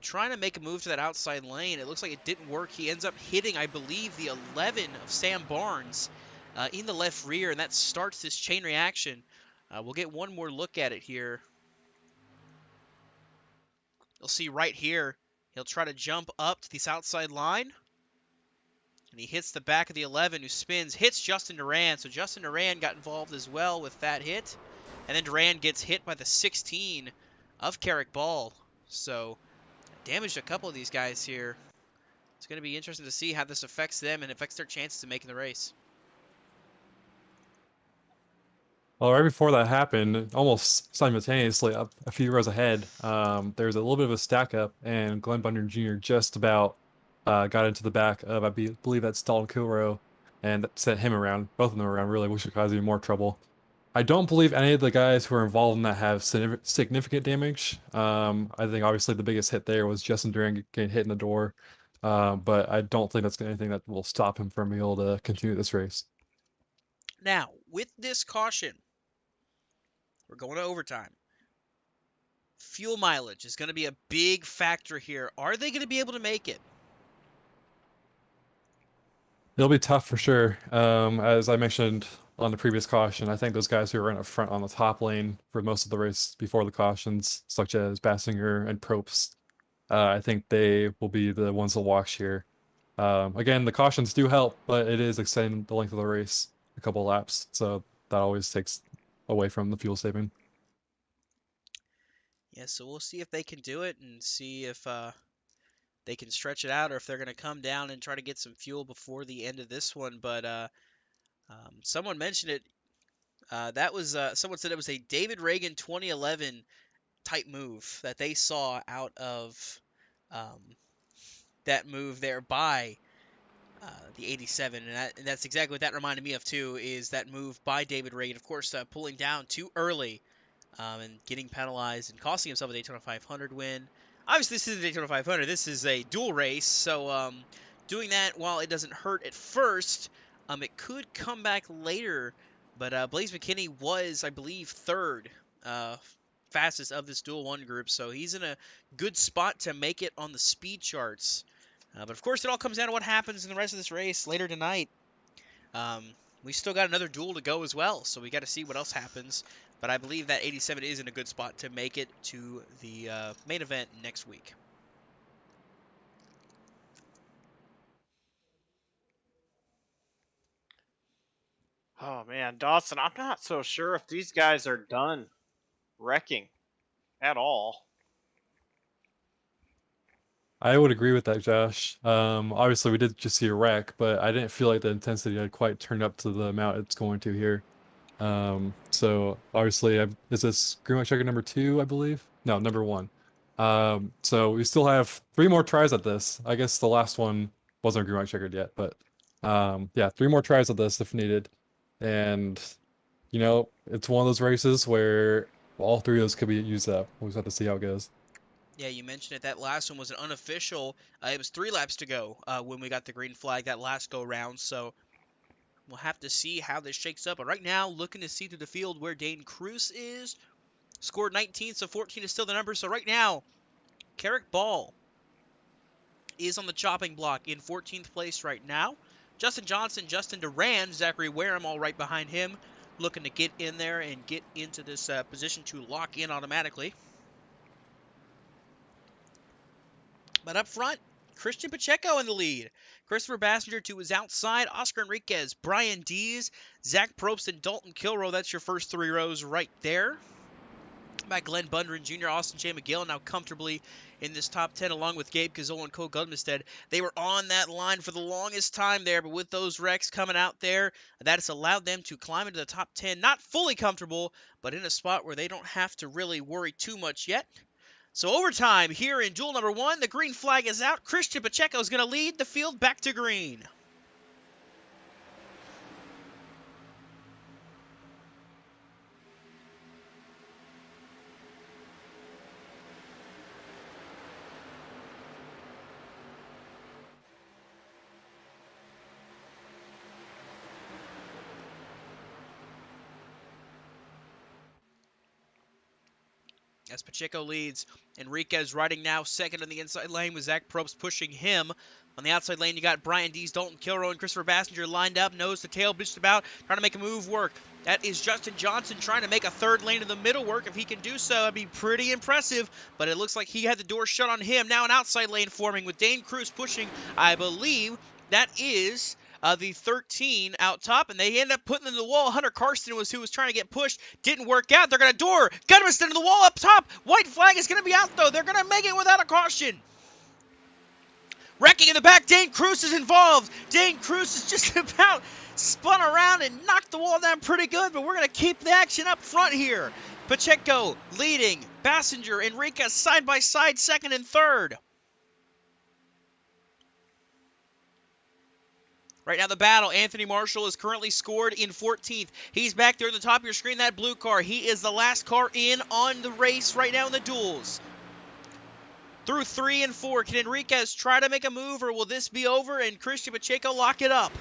trying to make a move to that outside lane. It looks like it didn't work. He ends up hitting, I believe, the 11 of Sam Barnes in the left rear, and that starts this chain reaction. We'll get one more look at it here. You'll see right here, he'll try to jump up to this outside line. And he hits the back of the 11 who spins, hits Justin Duran. So Justin Duran got involved as well with that hit. And then Duran gets hit by the 16 of Carrick Ball. So damaged a couple of these guys here. It's going to be interesting to see how this affects them and affects their chances of making the race. Well, right before that happened, almost simultaneously, up a few rows ahead, there's a little bit of a stack up, and Glenn Bunner Jr. just about got into the back of, I believe that's Dalton Kilroy, and that sent him around, both of them around, really, which would cause even more trouble. I don't believe any of the guys who are involved in that have significant damage. I think obviously the biggest hit there was Justin Duran getting hit in the door, but I don't think that's anything that will stop him from being able to continue this race. Now, with this caution, we're going to overtime. Fuel mileage is going to be a big factor here. Are they going to be able to make it? It'll be tough for sure. As I mentioned on the previous caution, I think those guys who are in up front on the top lane for most of the race before the cautions, such as Bassinger and Probst, I think they will be the ones to watch here. Again, the cautions do help, but it is extending the length of the race a couple laps. So that always takes away from the fuel saving. Yeah, so we'll see if they can do it and see if they can stretch it out or if they're going to come down and try to get some fuel before the end of this one. But someone mentioned it. Someone said it was a David Reagan 2011 type move that they saw out of that move there by the 87, and that's exactly what that reminded me of too. Is that move by David Reagan, of course, pulling down too early and getting penalized and costing himself a Daytona 500 win. Obviously, this is a Daytona 500. This is a dual race, so doing that, while it doesn't hurt at first, it could come back later. But Blaze McKinney was, I believe, third fastest of this Duel 1 group, so he's in a good spot to make it on the speed charts. But of course, it all comes down to what happens in the rest of this race later tonight. We still got another duel to go as well, so we got to see what else happens. But I believe that 87 is in a good spot to make it to the main event next week. Oh man, Dawson, I'm not so sure if these guys are done wrecking at all. I would agree with that, Josh. Obviously, we did just see a wreck, but I didn't feel like the intensity had quite turned up to the amount it's going to here. So obviously, is this green white checker number 2, I believe? No, number 1. So we still have 3 more tries at this. I guess the last one wasn't green white checkered yet, but yeah, 3 more tries at this if needed. And you know, it's one of those races where all 3 of those could be used up. We'll just have to see how it goes. Yeah, you mentioned it. That last one was an unofficial. It was 3 laps to go when we got the green flag that last go round. So we'll have to see how this shakes up. But right now, looking to see through the field where Dane Cruz is. Scored 19, so 14 is still the number. So right now, Carrick Ball is on the chopping block in 14th place right now. Justin Johnson, Justin Duran, Zachary Wareham all right behind him. Looking to get in there and get into this position to lock in automatically. But up front, Christian Pacheco in the lead. Christopher Bassinger to his outside. Oscar Enriquez, Brian Dees, Zach Probst, and Dalton Kilrow. That's your first 3 rows right there. By Glenn Bundren Jr., Austin J. McGill now comfortably in this top 10 along with Gabe Cazole and Cole Gudmestead. They were on that line for the longest time there, but with those wrecks coming out there, that has allowed them to climb into the top 10. Not fully comfortable, but in a spot where they don't have to really worry too much yet. So overtime here in duel number 1. The green flag is out. Christian Pacheco is going to lead the field back to green. As Pacheco leads, Enriquez riding now second on the inside lane with Zach Probst pushing him. On the outside lane, you got Brian Dees, Dalton Kilrow, and Christopher Bassinger lined up, nose to tail, just about, trying to make a move work. That is Justin Johnson trying to make a third lane in the middle work. If he can do so, that'd be pretty impressive, but it looks like he had the door shut on him. Now an outside lane forming with Dane Cruz pushing, I believe that is the 13 out top, and they end up putting them to the wall. Hunter Karsten was who was trying to get pushed. Didn't work out. They're going to door. Gudmeston into the wall up top. White flag is going to be out, though. They're going to make it without a caution. Wrecking in the back. Dane Cruz is involved. Dane Cruz is just about spun around and knocked the wall down pretty good, but we're going to keep the action up front here. Pacheco leading. Bassinger, Enriquez side by side, second and third. Right now the battle, Anthony Marshall is currently scored in 14th. He's back there at the top of your screen, that blue car. He is the last car in on the race right now in the duels. Through 3 and 4, can Enriquez try to make a move, or will this be over and Christian Pacheco lock it up?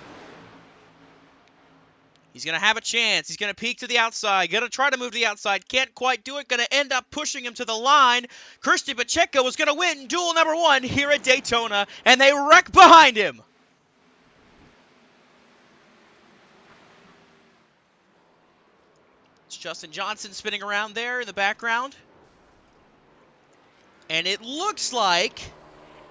He's going to have a chance. He's going to peek to the outside. Going to try to move to the outside. Can't quite do it. Going to end up pushing him to the line. Christian Pacheco is going to win duel number 1 here at Daytona, and they wreck behind him. It's Justin Johnson spinning around there in the background. And it looks like,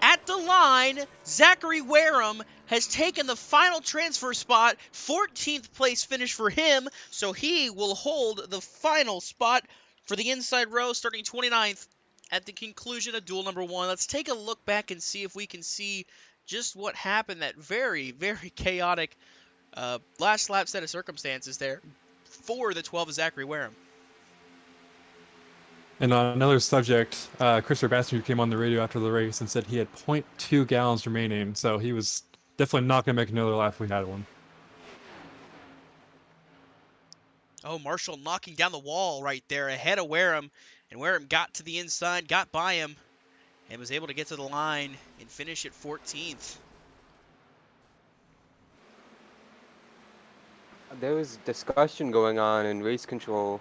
at the line. Zachary Wareham has taken the final transfer spot. 14th place finish for him, so he will hold the final spot for the inside row, starting 29th at the conclusion of duel number 1. Let's take a look back and see if we can see just what happened. That very, very chaotic last lap set of circumstances there for the 12 of Zachary Wareham. And on another subject, Christopher Bassinger came on the radio after the race and said he had 0.2 gallons remaining, so he was definitely not going to make another lap if we had one. Oh, Marshall knocking down the wall right there ahead of Wareham, and Wareham got to the inside, got by him, and was able to get to the line and finish at 14th. There was discussion going on in race control,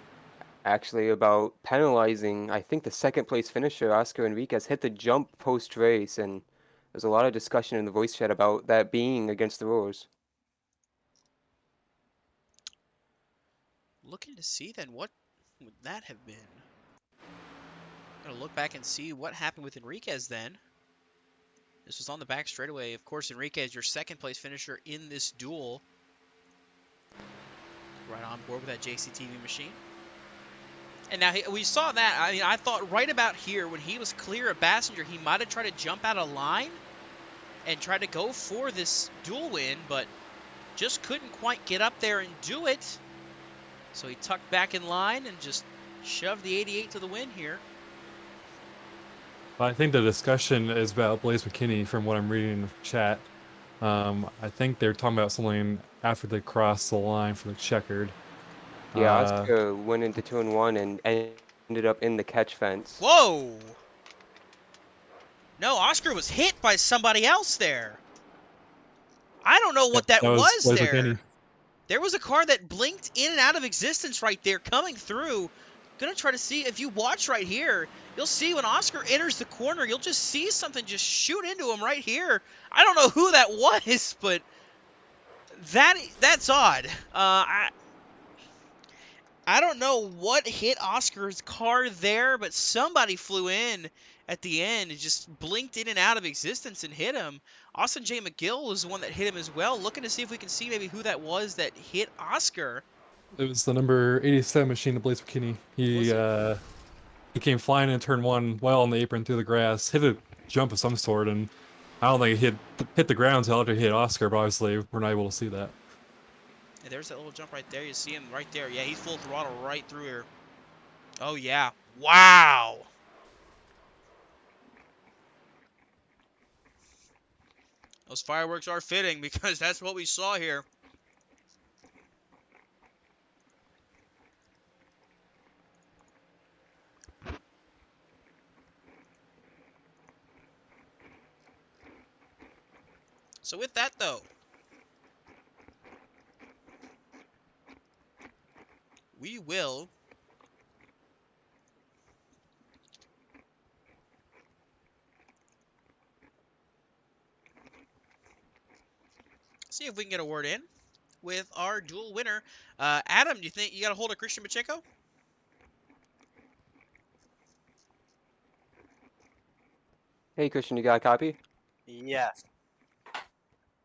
actually, about penalizing, I think, the second place finisher, Oscar Enriquez, hit the jump post-race, and there's a lot of discussion in the voice chat about that being against the rules. Looking to see then, what would that have been? Gonna look back and see what happened with Enriquez then. This was on the back straightaway. Of course, Enriquez, your second place finisher in this duel. Right on board with that JCTV machine. And now we saw that. I mean, I thought right about here when he was clear of Bassinger, he might have tried to jump out of line and try to go for this duel win, but just couldn't quite get up there and do it. So he tucked back in line and just shoved the 88 to the win here. I think the discussion is about Blaze McKinney from what I'm reading in the chat. I think they're talking about something after they crossed the line for the checkered. Yeah, Oscar went into turn 1 and ended up in the catch fence. Whoa! No, Oscar was hit by somebody else there. I don't know what that was Blaze there. McKinney. There was a car that blinked in and out of existence right there coming through. Gonna try to see, if you watch right here, you'll see when Oscar enters the corner, you'll just see something just shoot into him right here. I don't know who that was, but that's odd. I don't know what hit Oscar's car there, but somebody flew in at the end and just blinked in and out of existence and hit him. Austin J. McGill was the one that hit him as well. Looking to see if we can see maybe who that was that hit Oscar. It was the number 87 machine of Blaze McKinney. He came flying in turn 1, well on the apron through the grass, hit a jump of some sort, and I don't think he hit the ground until after he hit Oscar, but obviously we're not able to see that. Yeah, there's that little jump right there. You see him right there. Yeah, he's full throttle right through here. Oh, yeah. Wow. Those fireworks are fitting because that's what we saw here. So with that, though, we will see if we can get a word in with our duel winner. Adam, do you think you got a hold of Christian Pacheco? Hey, Christian, you got a copy? Yes.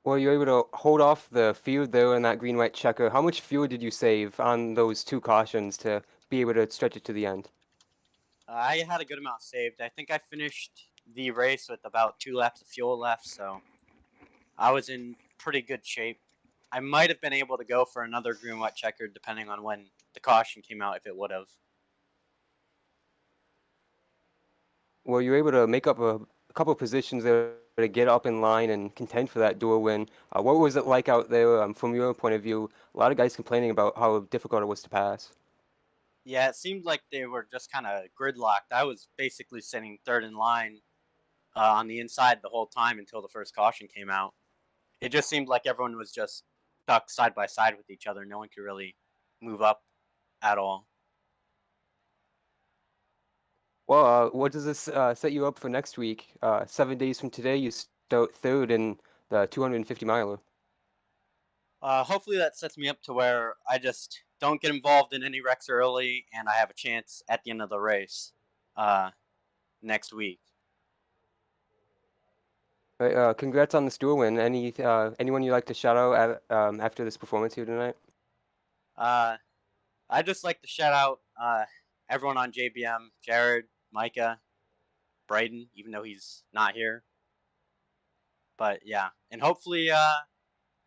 Well, you were able to hold off the field there in that green-white checker. How much fuel did you save on those 2 cautions to be able to stretch it to the end? I had a good amount saved. I think I finished the race with about 2 laps of fuel left, so I was in pretty good shape. I might have been able to go for another green-white checker depending on when the caution came out, if it would have. Well, you were able to make up a couple of positions there to get up in line and contend for that duel win. What was it like out there from your point of view? A lot of guys complaining about how difficult it was to pass. Yeah, it seemed like they were just kind of gridlocked. I was basically sitting third in line on the inside the whole time until the first caution came out. It just seemed like everyone was just stuck side by side with each other. No one could really move up at all. Well, what does this set you up for next week? 7 days from today, you start third in the 250 miler. Hopefully that sets me up to where I just don't get involved in any wrecks early and I have a chance at the end of the race next week. All right, congrats on this duel win. Anyone you'd like to shout out at, after this performance here tonight? I'd just like to shout out everyone on JBM, Jared, Micah, Brayden, even though he's not here. But yeah, and hopefully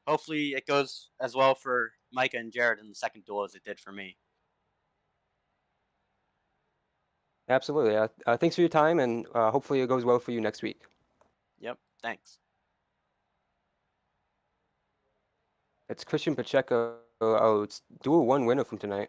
it goes as well for Micah and Jared in the second duel as it did for me. Absolutely. Thanks for your time, and hopefully it goes well for you next week. Yep, thanks. It's Christian Pacheco. Oh, it's Duel 1 winner from tonight.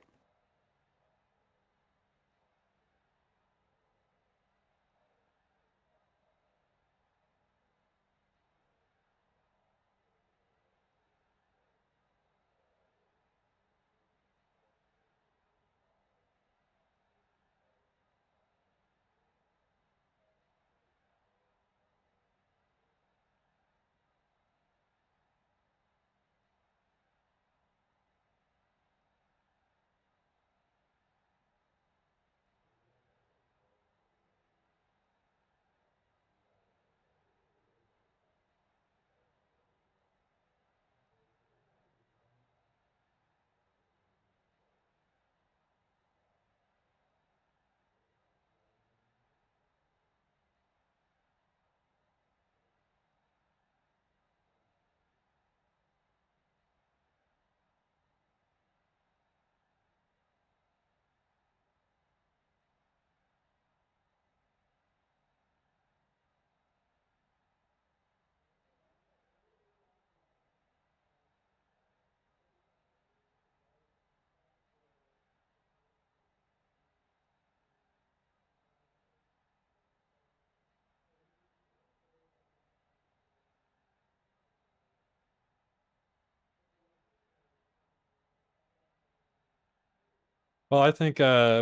Well, I think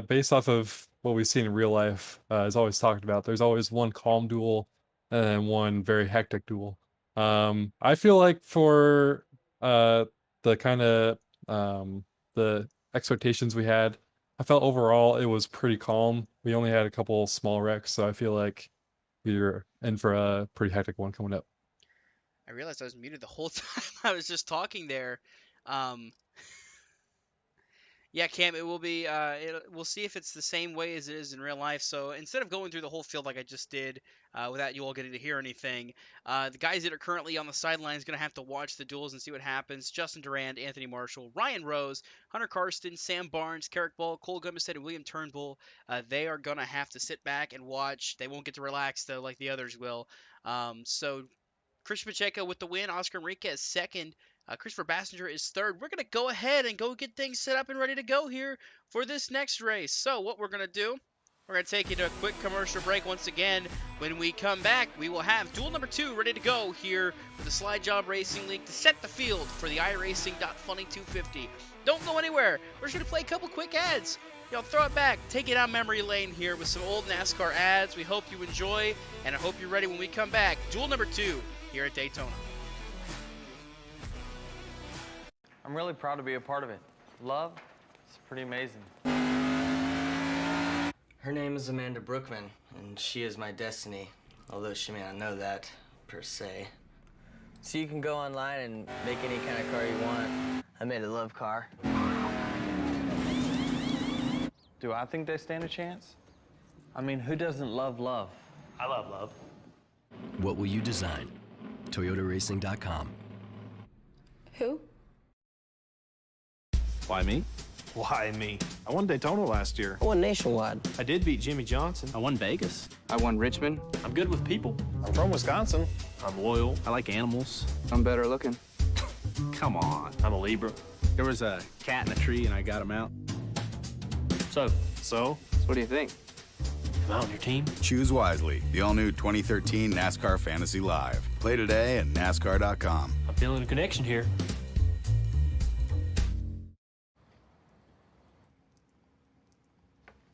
based off of what we've seen in real life, is always talked about, there's always one calm duel and then one very hectic duel. I feel like for the kind of the expectations we had, I felt overall it was pretty calm. We only had a couple small wrecks, so I feel like we were in for a pretty hectic one coming up. I realized I was muted the whole time. I was just talking there. Yeah, Cam, it will be. We'll see if it's the same way as it is in real life. So instead of going through the whole field like I just did, without you all getting to hear anything, the guys that are currently on the sidelines going to have to watch the duels and see what happens. Justin Durand, Anthony Marshall, Ryan Rose, Hunter Karsten, Sam Barnes, Carrick Ball, Cole Gumstead, and William Turnbull. They are going to have to sit back and watch. They won't get to relax though, like the others will. So Christian Pacheco with the win. Oscar Enriquez second. Christopher Bassinger is third. We're going to go ahead and go get things set up and ready to go here for this next race. So what we're going to do, we're going to take you to a quick commercial break once again. When we come back, we will have duel number 2 ready to go here with the Slide Jawb Racing League to set the field for the iRacing.Funny 250. Don't go anywhere. We're just going to play a couple quick ads. You know, throw it back, take it down memory lane here with some old NASCAR ads. We hope you enjoy, and I hope you're ready when we come back. Duel number 2 here at Daytona. I'm really proud to be a part of it. Love, it's pretty amazing. Her name is Amanda Brookman, and she is my destiny, although she may not know that, per se. So you can go online and make any kind of car you want. I made a love car. Do I think they stand a chance? I mean, who doesn't love love? I love love. What will you design? ToyotaRacing.com. Who? Why me? Why me? I won Daytona last year. I won nationwide. I did beat Jimmy Johnson. I won Vegas. I won Richmond. I'm good with people. I'm from Wisconsin. I'm loyal. I like animals. I'm better looking. Come on. I'm a Libra. There was a cat in a tree and I got him out. So? So what do you think? Am I on your team? Choose wisely. The all-new 2013 NASCAR Fantasy Live. Play today at NASCAR.com. I'm feeling a connection here.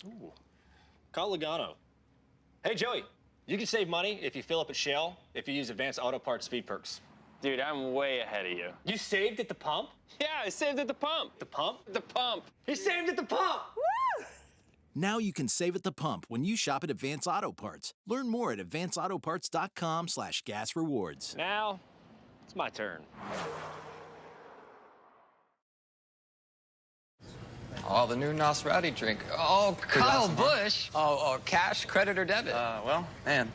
Ooh. Call Logano. Hey, Joey, you can save money if you fill up at Shell if you use Advanced Auto Parts Speed Perks. Dude, I'm way ahead of you. You saved at the pump? Yeah, I saved at the pump. The pump? The pump. He saved at the pump! Woo! Now you can save at the pump when you shop at Advance Auto Parts. Learn more at advanceautoparts.com/gas rewards. Now, it's my turn. Oh, the new Nosferatu drink. Oh, Kyle Busch. Oh, cash, credit, or debit? Well, man,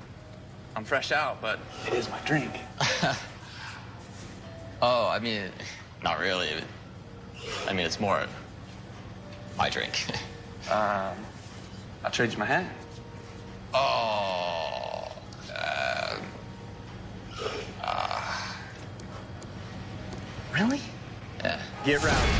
I'm fresh out, but it is my drink. Oh, I mean, not really. I mean, it's more my drink. I'll trade you my hat. Oh. Really? Yeah. Get rowdy.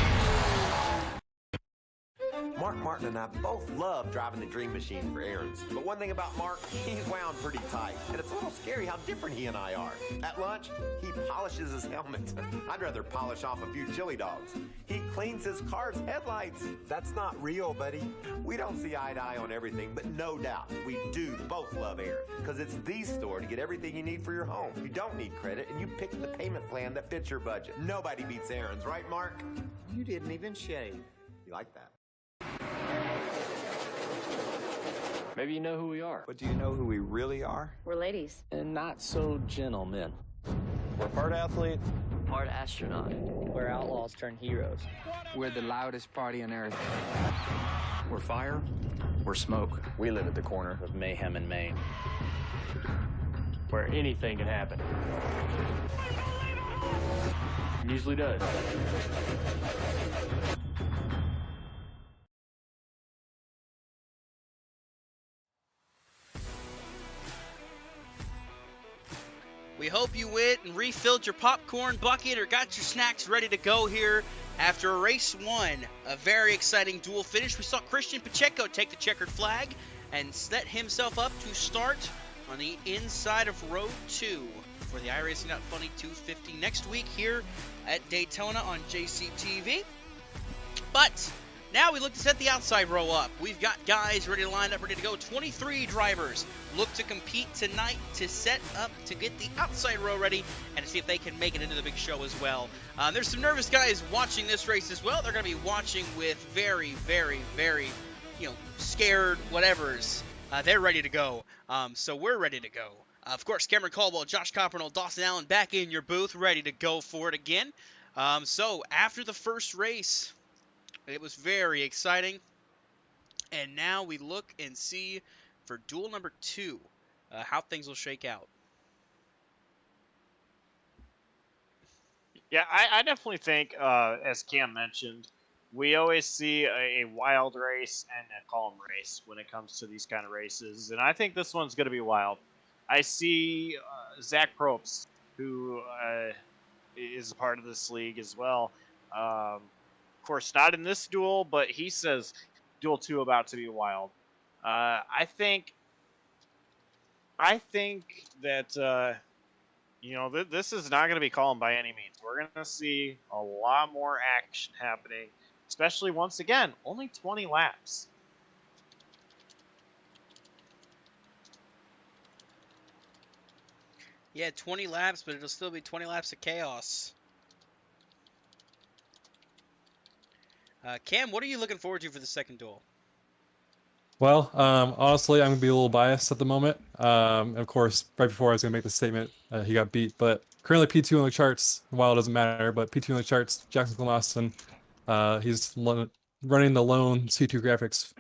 Mark Martin and I both love driving the Dream Machine for errands. But one thing about Mark, he's wound pretty tight. And it's a little scary how different he and I are. At lunch, he polishes his helmet. I'd rather polish off a few chili dogs. He cleans his car's headlights. That's not real, buddy. We don't see eye to eye on everything, but no doubt, we do both love Aaron. Because it's the store to get everything you need for your home. You don't need credit, and you pick the payment plan that fits your budget. Nobody beats Aaron's, right, Mark? You didn't even shave. You like that? Maybe you know who we are. But do you know who we really are? We're ladies. And not so gentle men. We're part athlete. Part astronaut. Where outlaws turn heroes. We're the loudest party on earth. We're fire. We're smoke. We live at the corner of Mayhem and Maine, where anything can happen. It usually does. We hope you went and refilled your popcorn bucket or got your snacks ready to go here after race one. A very exciting duel finish. We saw Christian Pacheco take the checkered flag and set himself up to start on the inside of row 2 for the iRacing.Funny 250 next week here at Daytona on JCTV. But now we look to set the outside row up. We've got guys ready to line up, ready to go. 23 drivers look to compete tonight to set up to get the outside row ready and to see if they can make it into the big show as well. There's some nervous guys watching this race as well. They're going to be watching with very, very, very, scared whatevers. They're ready to go. So we're ready to go. Of course, Cameron Caldwell, Josh Coppernoll, Dawson Allen back in your booth, ready to go for it again. So after the first race, it was very exciting, and now we look and see for duel number 2 how things will shake out. Yeah, I definitely think, as Cam mentioned, we always see a wild race and a calm race when it comes to these kind of races, and I think this one's going to be wild. I see Zach Probst, who is a part of this league as well. Of course, not in this duel, but he says duel 2 about to be wild. I think that this is not going to be calm by any means. We're going to see a lot more action happening, especially once again, only 20 laps. Yeah, 20 laps, but it'll still be 20 laps of chaos. Cam, what are you looking forward to for the second duel? Well, honestly, I'm going to be a little biased at the moment. Of course, right before I was going to make the statement, he got beat. But currently P2 on the charts, while it doesn't matter, but P2 on the charts, Jackson Glaston, he's running the lone C2 graphics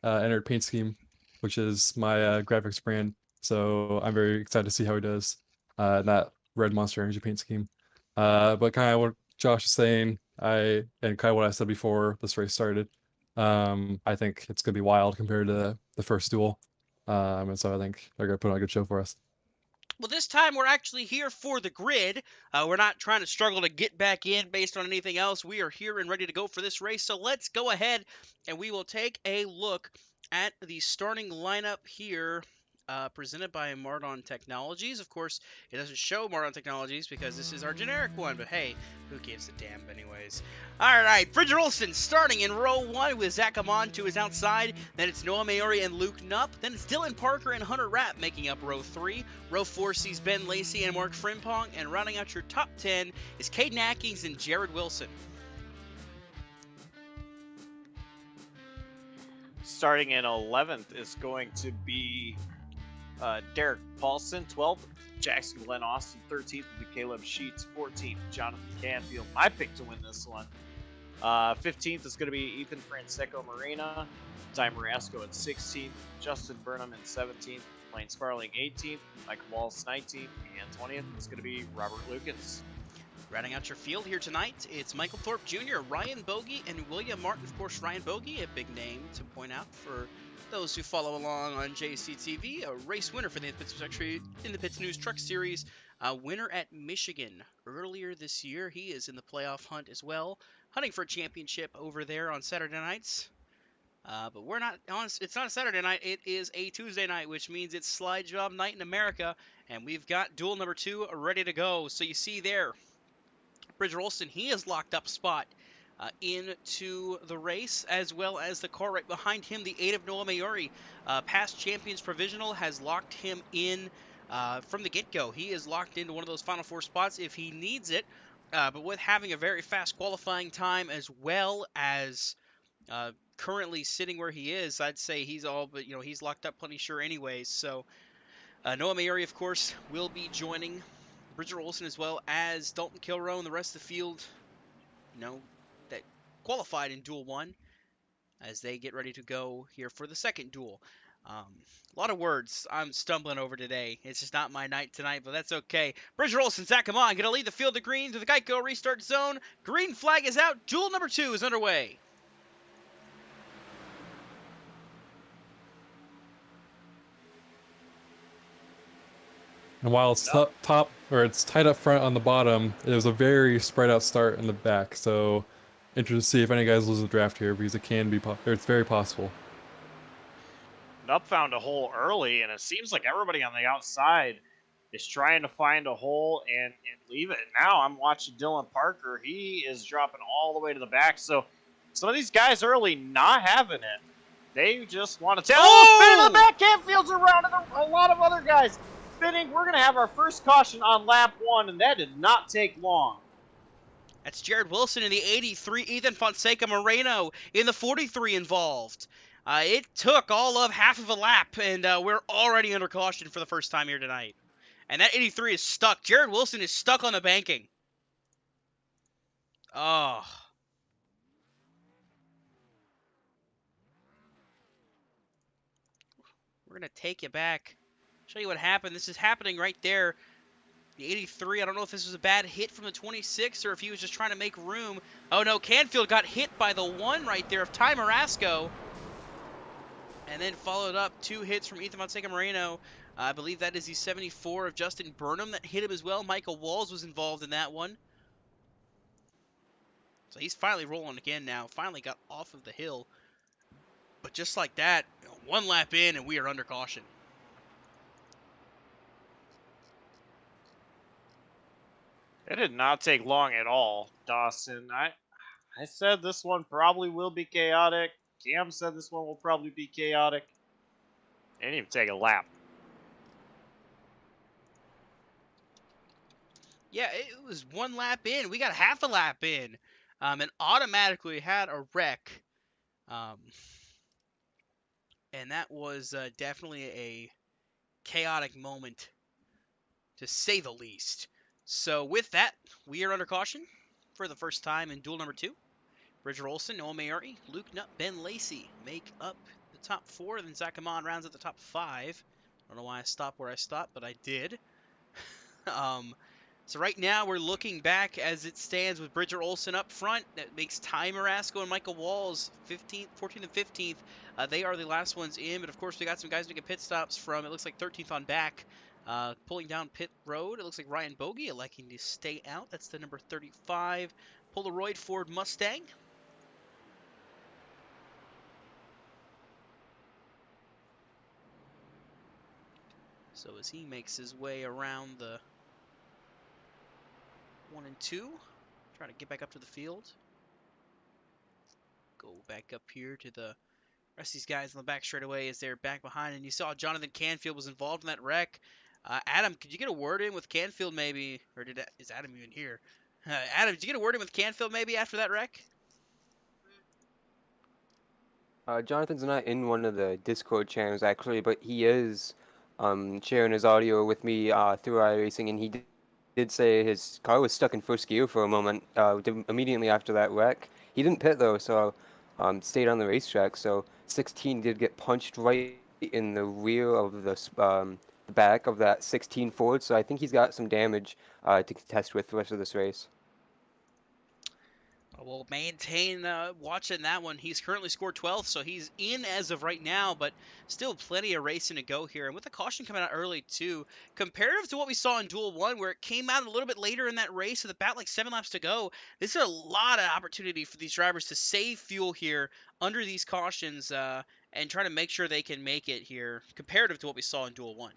entered paint scheme, which is my graphics brand. So I'm very excited to see how he does in that red Monster Energy paint scheme. But kind of what Josh is saying, and kind of what I said before this race started, I think it's going to be wild compared to the first duel. And so I think they're going to put on a good show for us. Well, this time we're actually here for the grid. We're not trying to struggle to get back in based on anything else. We are here and ready to go for this race. So let's go ahead and we will take a look at the starting lineup here. Presented by Mardon Technologies. Of course, it doesn't show Mardon Technologies because this is our generic one, but hey, who gives a damn anyways? Alright, Bridger Olsen starting in row 1 with Zach Amon to his outside. Then it's Noah Maori and Luke Nupp. Then it's Dylan Parker and Hunter Rapp making up row 3. Row 4 sees Ben Lacey and Mark Frimpong. And rounding out your top 10 is Caden Atkins and Jared Wilson. starting in 11th is going to be Derek Paulson. 12th, Jackson Glenn Austin. 13th will be Caleb Sheets. 14th, Jonathan Canfield. My pick to win this one. 15th is going to be Ethan Francisco Marina. Ty Marasco at 16th. Justin Burnham in 17th. Lane Sparling 18th. Michael Walls 19th. And 20th is going to be Robert Lucas. Rounding out your field here tonight, it's Michael Thorpe Jr., Ryan Bogey, and William Martin. Of course, Ryan Bogey, a big name to point out for those who follow along on JCTV, a race winner for the In the Pits News Truck Series, winner at Michigan earlier this year. He is in the playoff hunt as well, hunting for a championship over there on Saturday nights. But we're not on. It's not a Saturday night. It is a Tuesday night, which means it's Slide Jawb night in America, and we've got duel number 2 ready to go. So you see there, Bridger Olson, he has locked up a spot into the race, as well as the car right behind him, the 8 of Noah Mayuri. Past Champions Provisional has locked him in from the get-go. He is locked into one of those Final 4 spots if he needs it, but with having a very fast qualifying time, as well as currently sitting where he is, I'd say he's all but, he's locked up plenty sure anyways. So Noah Mayuri, of course, will be joining Bridger Olson, as well as Dalton Kilroe and the rest of the field, that qualified in Duel 1 as they get ready to go here for the second duel. A lot of words I'm stumbling over today. It's just not my night tonight, but that's okay. Bridger Olson, Zach, come on, going to lead the field to green to the Geico restart zone. Green flag is out. Duel number 2 is underway. And while it's it's tight up front on the bottom, it was a very spread out start in the back. So interested to see if any guys lose the draft here, because it can be, it's very possible. Nup found a hole early, and it seems like everybody on the outside is trying to find a hole and leave it. Now I'm watching Dylan Parker. He is dropping all the way to the back. So some of these guys early not having it. They just want to tell. Oh, spin in the back. Canfield's around, and a lot of other guys spinning. We're going to have our first caution on lap 1, and that did not take long. That's Jared Wilson in the 83, Ethan Fonseca Moreno in the 43 involved. It took all of half of a lap, and we're already under caution for the first time here tonight. And that 83 is stuck. Jared Wilson is stuck on the banking. Oh. We're going to take you back. Show you what happened. This is happening right there. The 83, I don't know if this was a bad hit from the 26 or if he was just trying to make room. Oh no, Canfield got hit by the 1 right there of Ty Marasco. And then followed up 2 hits from Ethan Fonseca Moreno. I believe that is the 74 of Justin Burnham that hit him as well. Michael Walls was involved in that one. So he's finally rolling again now. Finally got off of the hill. But just like that, 1 lap in and we are under caution. It did not take long at all, Dawson. I said this one probably will be chaotic. Cam said this one will probably be chaotic. It didn't even take a lap. Yeah, it was 1 lap in. We got half a lap in. And automatically had a wreck. And that was definitely a chaotic moment, to say the least. So with that, we are under caution for the first time in duel number 2. Bridger Olson, Noah Mayuri, Luke Nutt, Ben Lacey make up the top 4. Then Zach Amon rounds at the top 5. I don't know why I stopped where I stopped, but I did. So right now we're looking back as it stands with Bridger Olson up front. That makes Ty Marasco and Michael Walls 14th and 15th. They are the last ones in, but of course we got some guys making pit stops from, it looks like 13th on back. Pulling down pit road, it looks like Ryan Bogey electing to stay out. That's the number 35 Polaroid Ford Mustang. So as he makes his way around the 1 and 2, trying to get back up to the field. Go back up here to the rest of these guys in the back straight away as they're back behind. And you saw Jonathan Canfield was involved in that wreck. Adam, could you get a word in with Canfield maybe? Or is Adam even here? Adam, did you get a word in with Canfield maybe after that wreck? Jonathan's not in one of the Discord channels actually, but he is sharing his audio with me through iRacing, and he did say his car was stuck in first gear for a moment immediately after that wreck. He didn't pit though, so stayed on the racetrack. So 16 did get punched right in the rear of the back of that 16 Ford, so I think he's got some damage to contest with the rest of this race. We'll maintain watching that one. He's currently scored 12th, so he's in as of right now, but still plenty of racing to go here. And with the caution coming out early, too, comparative to what we saw in Duel 1, where it came out a little bit later in that race with about like 7 laps to go, this is a lot of opportunity for these drivers to save fuel here under these cautions and try to make sure they can make it here, comparative to what we saw in Duel 1.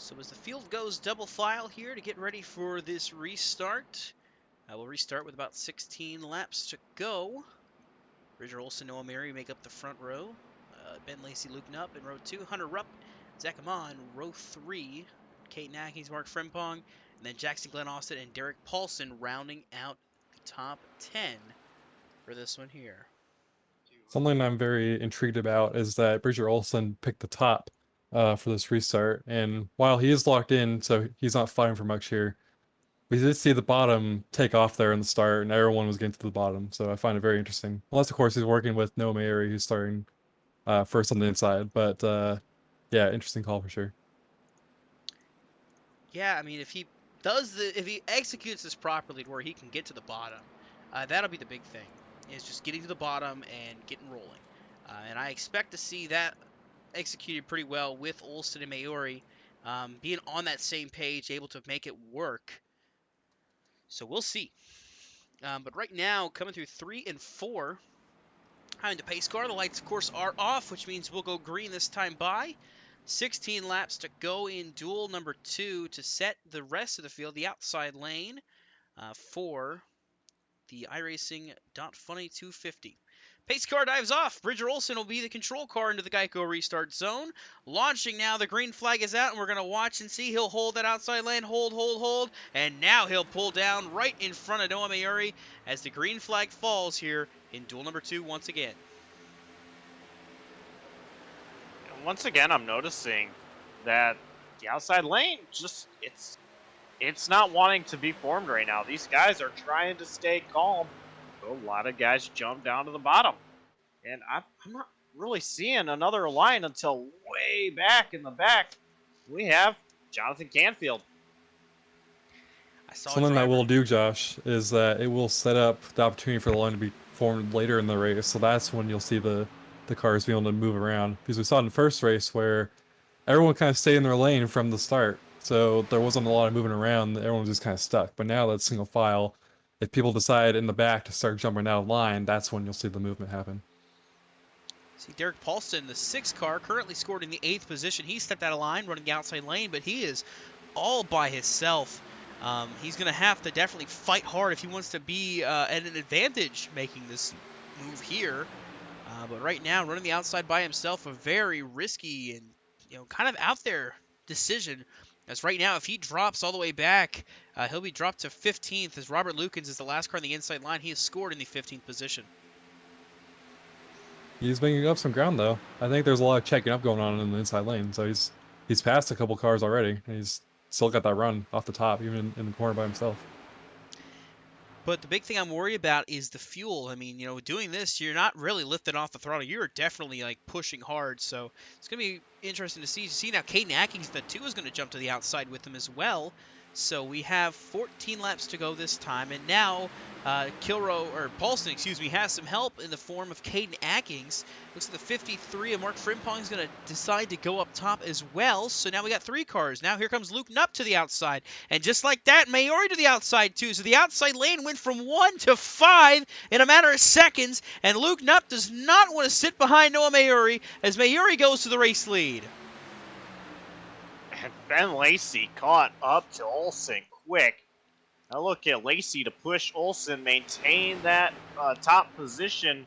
So as the field goes double file here to get ready for this restart, we'll restart with about 16 laps to go. Bridger Olsen, Noah Mary make up the front row. Ben Lacey, Luke Nupp in row 2. Hunter Rupp, Zach Amon, row 3. Kate Nackings, Mark Frimpong, and then Jackson Glenn Austin and Derek Paulson rounding out the top 10 for this one here. Something I'm very intrigued about is that Bridger Olsen picked the top for this restart, and while he is locked in, so he's not fighting for much here, we did see the bottom take off there in the start, and everyone was getting to the bottom, so I find it very interesting. Unless, of course, he's working with Noah Mayeri, who's starting first on the inside, but yeah, interesting call for sure. Yeah, I mean, if he executes this properly to where he can get to the bottom, that'll be the big thing, is just getting to the bottom and getting rolling. And I expect to see that executed pretty well with Olsen and Mayori being on that same page, able to make it work. So we'll see. But right now, coming through 3 and 4, behind the pace car, the lights, of course, are off, which means we'll go green this time by. 16 laps to go in duel number 2 to set the rest of the field, the outside lane, for the iRacing.Funny 250. Pace car dives off. Bridger Olsen will be the control car into the Geico restart zone. Launching now. The green flag is out, and we're going to watch and see. He'll hold that outside lane. Hold. And now he'll pull down right in front of Noah Mayuri as the green flag falls here in duel number 2 once again. And once again, I'm noticing that the outside lane just, it's not wanting to be formed right now. These guys are trying to stay calm. A lot of guys jump down to the bottom. And I'm not really seeing another line until way back in the back. We have Jonathan Canfield. Something that will do, Josh, is that it will set up the opportunity for the line to be formed later in the race. So that's when you'll see the cars be able to move around. Because we saw in the first race where everyone kind of stayed in their lane from the start. So there wasn't a lot of moving around. Everyone was just kind of stuck. But now that's single file. If people decide in the back to start jumping out of line, that's when you'll see the movement happen. See Derek Paulson, the 6th car, currently scored in the 8th position. He stepped out of line, running the outside lane, but he is all by himself. He's going to have to definitely fight hard if he wants to be at an advantage making this move here. But right now, running the outside by himself, a very risky and kind of out there decision. As right now, if he drops all the way back, he'll be dropped to 15th as Robert Lukens is the last car on the inside line. He has scored in the 15th position. He's making up some ground, though. I think there's a lot of checking up going on in the inside lane. So he's passed a couple cars already. And he's still got that run off the top, even in the corner by himself. But the big thing I'm worried about is the fuel. I mean, doing this, you're not really lifting off the throttle. You're definitely, pushing hard. So it's going to be interesting to see. Now, Caden Atkins, the 2, is going to jump to the outside with him as well. So we have 14 laps to go this time. And now Paulson, has some help in the form of Caden Atkins. Looks like the 53 of Mark Frimpong is going to decide to go up top as well. So now we got 3 cars. Now here comes Luke Nupp to the outside. And just like that, Mayori to the outside too. So the outside lane went from 1 to 5 in a matter of seconds. And Luke Nupp does not want to sit behind Noah Mayori as Mayori goes to the race lead. And Ben Lacey caught up to Olsen quick. Now look at Lacey to push Olsen, maintain that top position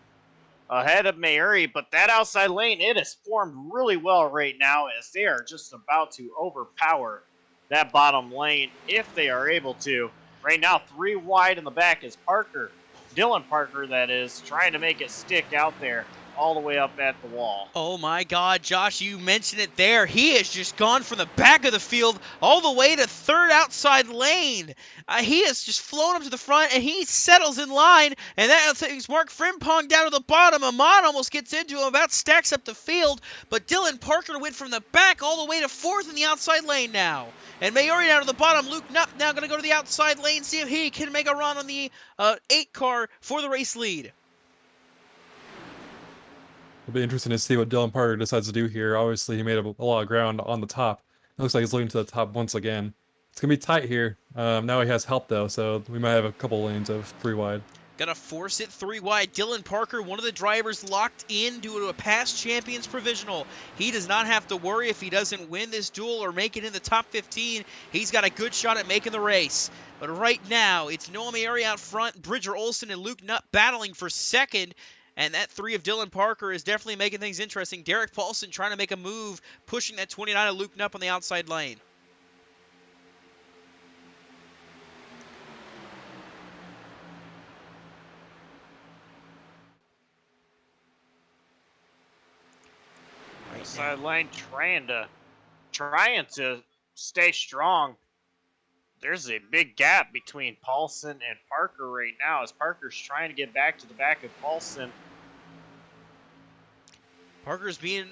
ahead of Mayuri, but that outside lane, it has formed really well right now as they are just about to overpower that bottom lane if they are able to. Right now, 3 wide in the back is Parker. Dylan Parker, that is, trying to make it stick out there all the way up at the wall. Oh my God, Josh, you mentioned it there. He has just gone from the back of the field all the way to 3rd outside lane. He has just flown up to the front, and he settles in line, and that takes Mark Frimpong down to the bottom. Amon almost gets into him, about stacks up the field, but Dylan Parker went from the back all the way to 4th in the outside lane now. And Mayuri down to the bottom. Luke Knupp now going to go to the outside lane, see if he can make a run on the 8 car for the race lead. It'll be interesting to see what Dylan Parker decides to do here. Obviously, he made a lot of ground on the top. It looks like he's looking to the top once again. It's going to be tight here. Now he has help, though, so we might have a couple lanes of 3 wide. Gonna force it 3 wide. Dylan Parker, one of the drivers locked in due to a past champions provisional. He does not have to worry if he doesn't win this duel or make it in the top 15. He's got a good shot at making the race. But right now, it's Noah Mayuri out front, Bridger Olsen and Luke Knupp battling for 2nd. And that 3 of Dylan Parker is definitely making things interesting. Derek Paulson trying to make a move, pushing that 29 of Luke Knupp on the outside lane. Outside lane trying to stay strong. There's a big gap between Paulson and Parker right now as Parker's trying to get back to the back of Paulson.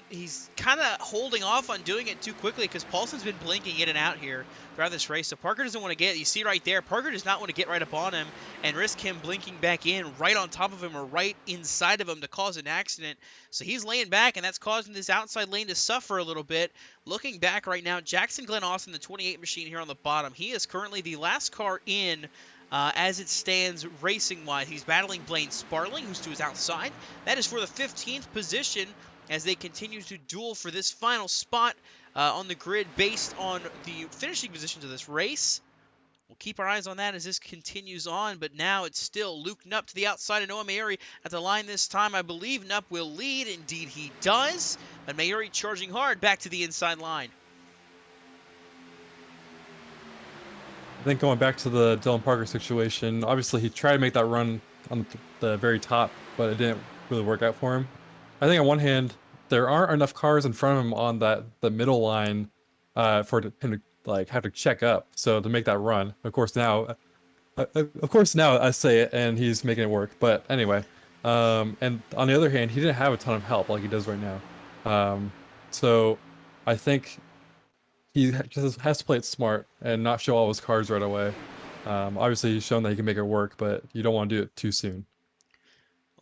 He's kind of holding off on doing it too quickly because Paulson's been blinking in and out here throughout this race. So Parker doesn't want to you see right there, Parker does not want to get right up on him and risk him blinking back in right on top of him or right inside of him to cause an accident. So he's laying back, and that's causing this outside lane to suffer a little bit. Looking back right now, Jackson Glenn Austin, the 28 machine here on the bottom, he is currently the last car in as it stands racing-wise. He's battling Blaine Sparling, who's to his outside. That is for the 15th position, as they continue to duel for this final spot on the grid based on the finishing positions of this race. We'll keep our eyes on that as this continues on, but now it's still Luke Knupp to the outside and Noah Mayuri at the line this time. I believe Knupp will lead. Indeed he does. And Mayuri charging hard back to the inside line. I think going back to the Dylan Parker situation, obviously he tried to make that run on the very top, but it didn't really work out for him. I think on one hand, there aren't enough cars in front of him on the middle line for him to like have to check up. So to make that run, of course now I say it and he's making it work. But anyway, and on the other hand, he didn't have a ton of help like he does right now. So I think he just has to play it smart and not show all his cards right away. Obviously, he's shown that he can make it work, but you don't want to do it too soon.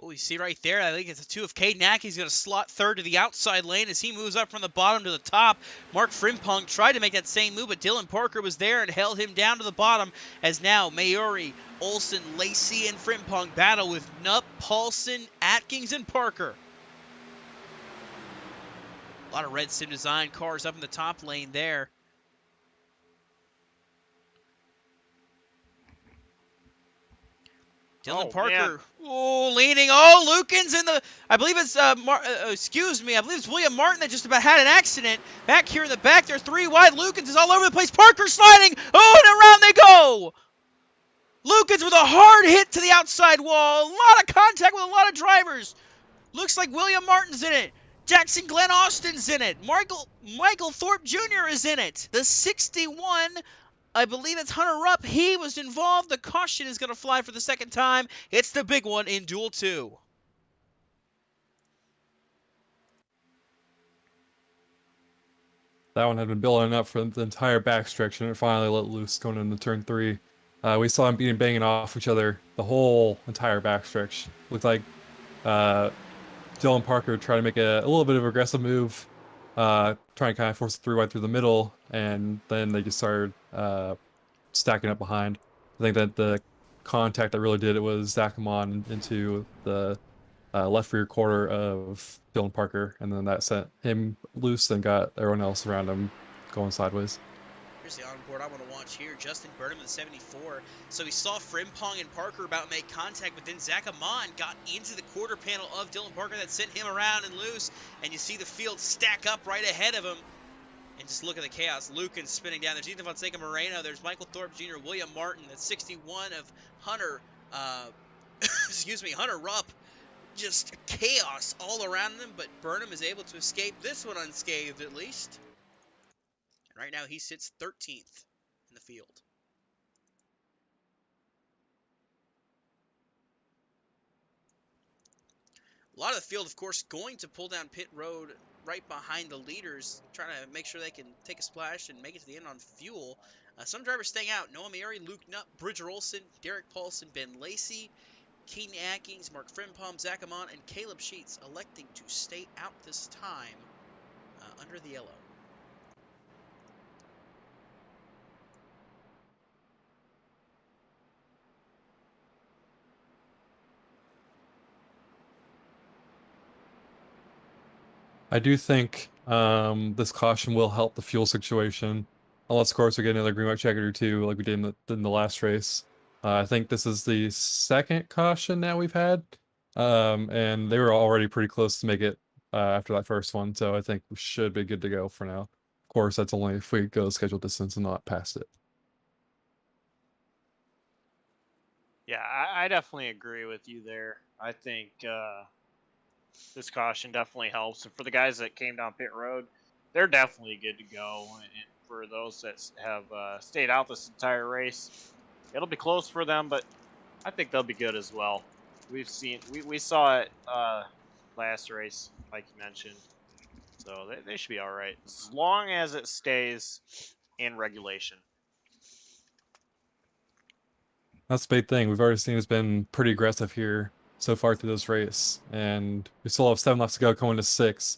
Oh, you see right there, I think it's a 2 of Caden Ack. He's going to slot 3rd to the outside lane as he moves up from the bottom to the top. Mark Frimpong tried to make that same move, but Dylan Parker was there and held him down to the bottom, as now Mayuri, Olsen, Lacey, and Frimpong battle with Knupp, Paulson, Atkins, and Parker. A lot of red sim design cars up in the top lane there. Dylan Parker, leaning. Oh, Lukens in the, I believe it's, excuse me, I believe it's William Martin that just about had an accident. Back here in the back, they're 3 wide. Lukens is all over the place. Parker sliding. Oh, and around they go. Lukens with a hard hit to the outside wall. A lot of contact with a lot of drivers. Looks like William Martin's in it. Jackson Glenn Austin's in it. Michael Thorpe Jr. is in it. The 61, I believe it's Hunter Rupp. He was involved. The caution is going to fly for the 2nd time. It's the big one in Duel 2. That one had been building up for the entire backstretch, and it finally let loose going into turn 3. We saw them banging off each other the whole entire backstretch. Looked like Dylan Parker tried to make a little bit of an aggressive move, trying to kind of force the 3 wide through the middle, and then they just started stacking up behind. I think that the contact that really did it was Zach Amon into the left rear quarter of Dylan Parker, and then that sent him loose and got everyone else around him going sideways. Here's the onboard I want to watch here. Justin Burnham in the 74. So we saw Frimpong and Parker about to make contact, but then Zach Amon got into the quarter panel of Dylan Parker that sent him around and loose. And you see the field stack up right ahead of him. And just look at the chaos. Lucan spinning down. There's Ethan Fonseca Moreno. There's Michael Thorpe Jr., William Martin. That's 61 of Hunter, excuse me, Hunter Rupp. Just chaos all around them, but Burnham is able to escape this one unscathed at least. And right now he sits 13th in the field. A lot of the field, of course, going to pull down pit road right behind the leaders, trying to make sure they can take a splash and make it to the end on fuel. Some drivers staying out. Noah Mieri, Luke Nutt, Bridger Olson, Derek Paulson, Ben Lacey, Keaton Atkins, Mark Frimpong, Zach Amon, and Caleb Sheets electing to stay out this time under the yellow. I do think this caution will help the fuel situation. Unless, of course, we get another green white jacket or two like we did in the last race. I think this is the second caution that we've had. And they were already pretty close to make it after that first one. So I think we should be good to go for now. Of course, that's only if we go scheduled distance and not past it. Yeah, I definitely agree with you there. I think this caution definitely helps. And for the guys that came down pit road, they're definitely good to go. And for those that have stayed out this entire race, it'll be close for them, but I think they'll be good as well. We saw it last race, like you mentioned, so they should be all right as long as it stays in regulation. That's the big thing. We've already seen it's been pretty aggressive here so far through this race, and we still have 7 laps to go, going to 6.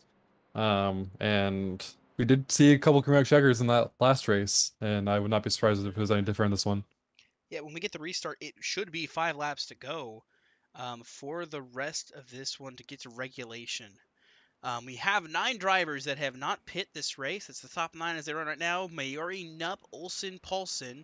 And we did see a couple correct checkers in that last race, and I would not be surprised if it was any different in this one. Yeah, when we get the restart, it should be 5 laps to go for the rest of this one to get to regulation. We have 9 drivers that have not pit this race. It's the top 9 as they run right now. Mayuri, Nupp, Olson, Paulson,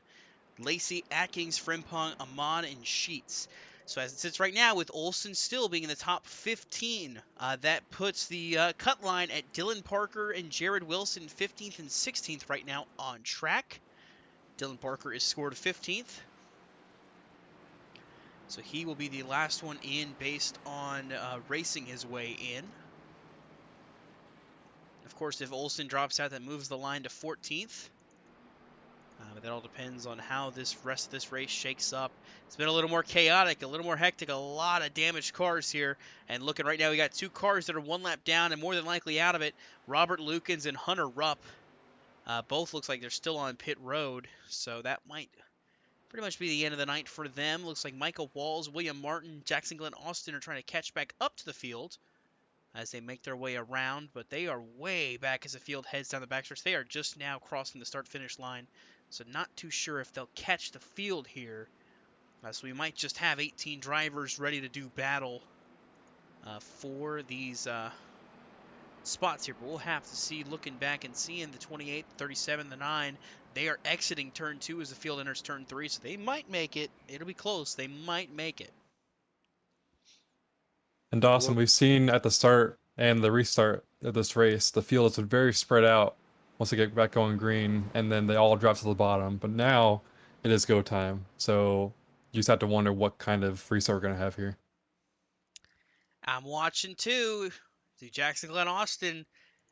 Lacey, Atkins, Frimpong, Amon, and Sheets. So as it sits right now, with Olson still being in the top 15, that puts the cut line at Dylan Parker and Jared Wilson 15th and 16th right now on track. Dylan Parker is scored 15th. So he will be the last one in based on racing his way in. Of course, if Olson drops out, that moves the line to 14th. But that all depends on how this rest of this race shakes up. It's been a little more chaotic, a little more hectic, a lot of damaged cars here. And looking right now, we got 2 cars that are 1 lap down and more than likely out of it. Robert Lukens and Hunter Rupp. Both looks like they're still on pit road. So that might pretty much be the end of the night for them. Looks like Michael Walls, William Martin, Jackson Glenn Austin are trying to catch back up to the field as they make their way around. But they are way back as the field heads down the backstretch. They are just now crossing the start-finish line. So not too sure if they'll catch the field here. So we might just have 18 drivers ready to do battle for these spots here. But we'll have to see, looking back and seeing the 28, 37, the 9. They are exiting turn 2 as the field enters turn 3. So they might make it. It'll be close. They might make it. And Dawson, we've seen at the start and the restart of this race, the field has been very spread out once they get back going green, and then they all drop to the bottom. But now it is go time. So you just have to wonder what kind of restart we're going to have here. I'm watching too. Do Jackson Glenn Austin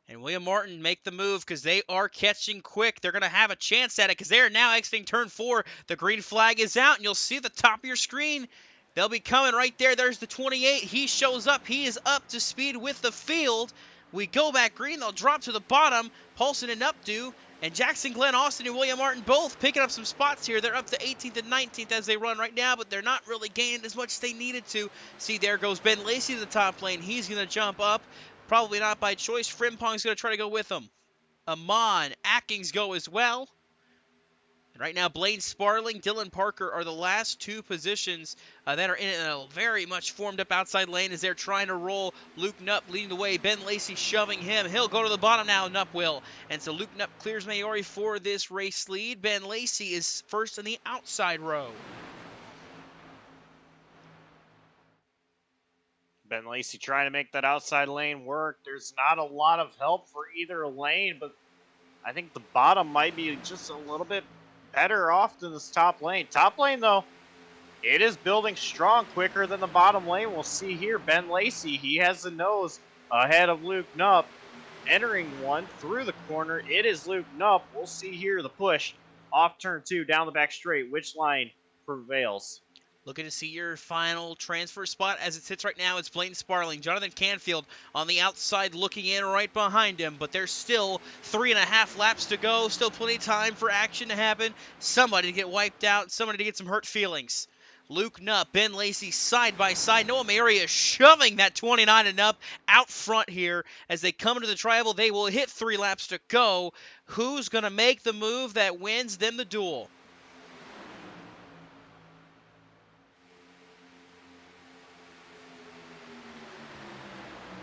and William Martin make the move, because they are catching quick. They're going to have a chance at it because they are now exiting turn 4. The green flag is out, and you'll see the top of your screen. They'll be coming right there. There's the 28. He shows up. He is up to speed with the field. We go back green. They'll drop to the bottom. Paulson and Updo, and Jackson Glenn Austin and William Martin both picking up some spots here. They're up to 18th and 19th as they run right now, but they're not really gaining as much as they needed to. See, there goes Ben Lacey to the top lane. He's going to jump up. Probably not by choice. Frimpong's going to try to go with him. Amon, Atkins go as well. Right now, Blaine Sparling, Dylan Parker are the last two positions that are in a very much formed up outside lane as they're trying to roll. Luke Knupp leading the way. Ben Lacey shoving him. He'll go to the bottom now. Knupp will. And so Luke Knupp clears Maori for this race lead. Ben Lacey is first in the outside row. Ben Lacey trying to make that outside lane work. There's not a lot of help for either lane, but I think the bottom might be just a little bit better off than this top lane. Top lane, though, it is building strong quicker than the bottom lane. We'll see here. Ben Lacey, he has the nose ahead of Luke Knupp. Entering one through the corner, it is Luke Knupp. We'll see here the push off turn 2 down the back straight. Which line prevails? Looking to see your final transfer spot as it sits right now. It's Blaine Sparling. Jonathan Canfield on the outside looking in right behind him, but there's still 3.5 laps to go. Still plenty of time for action to happen. Somebody to get wiped out. Somebody to get some hurt feelings. Luke Knupp, Ben Lacey side by side. Noah Mary is shoving that 29 and up out front here as they come into the tribal. They will hit 3 laps to go. Who's going to make the move that wins them the duel?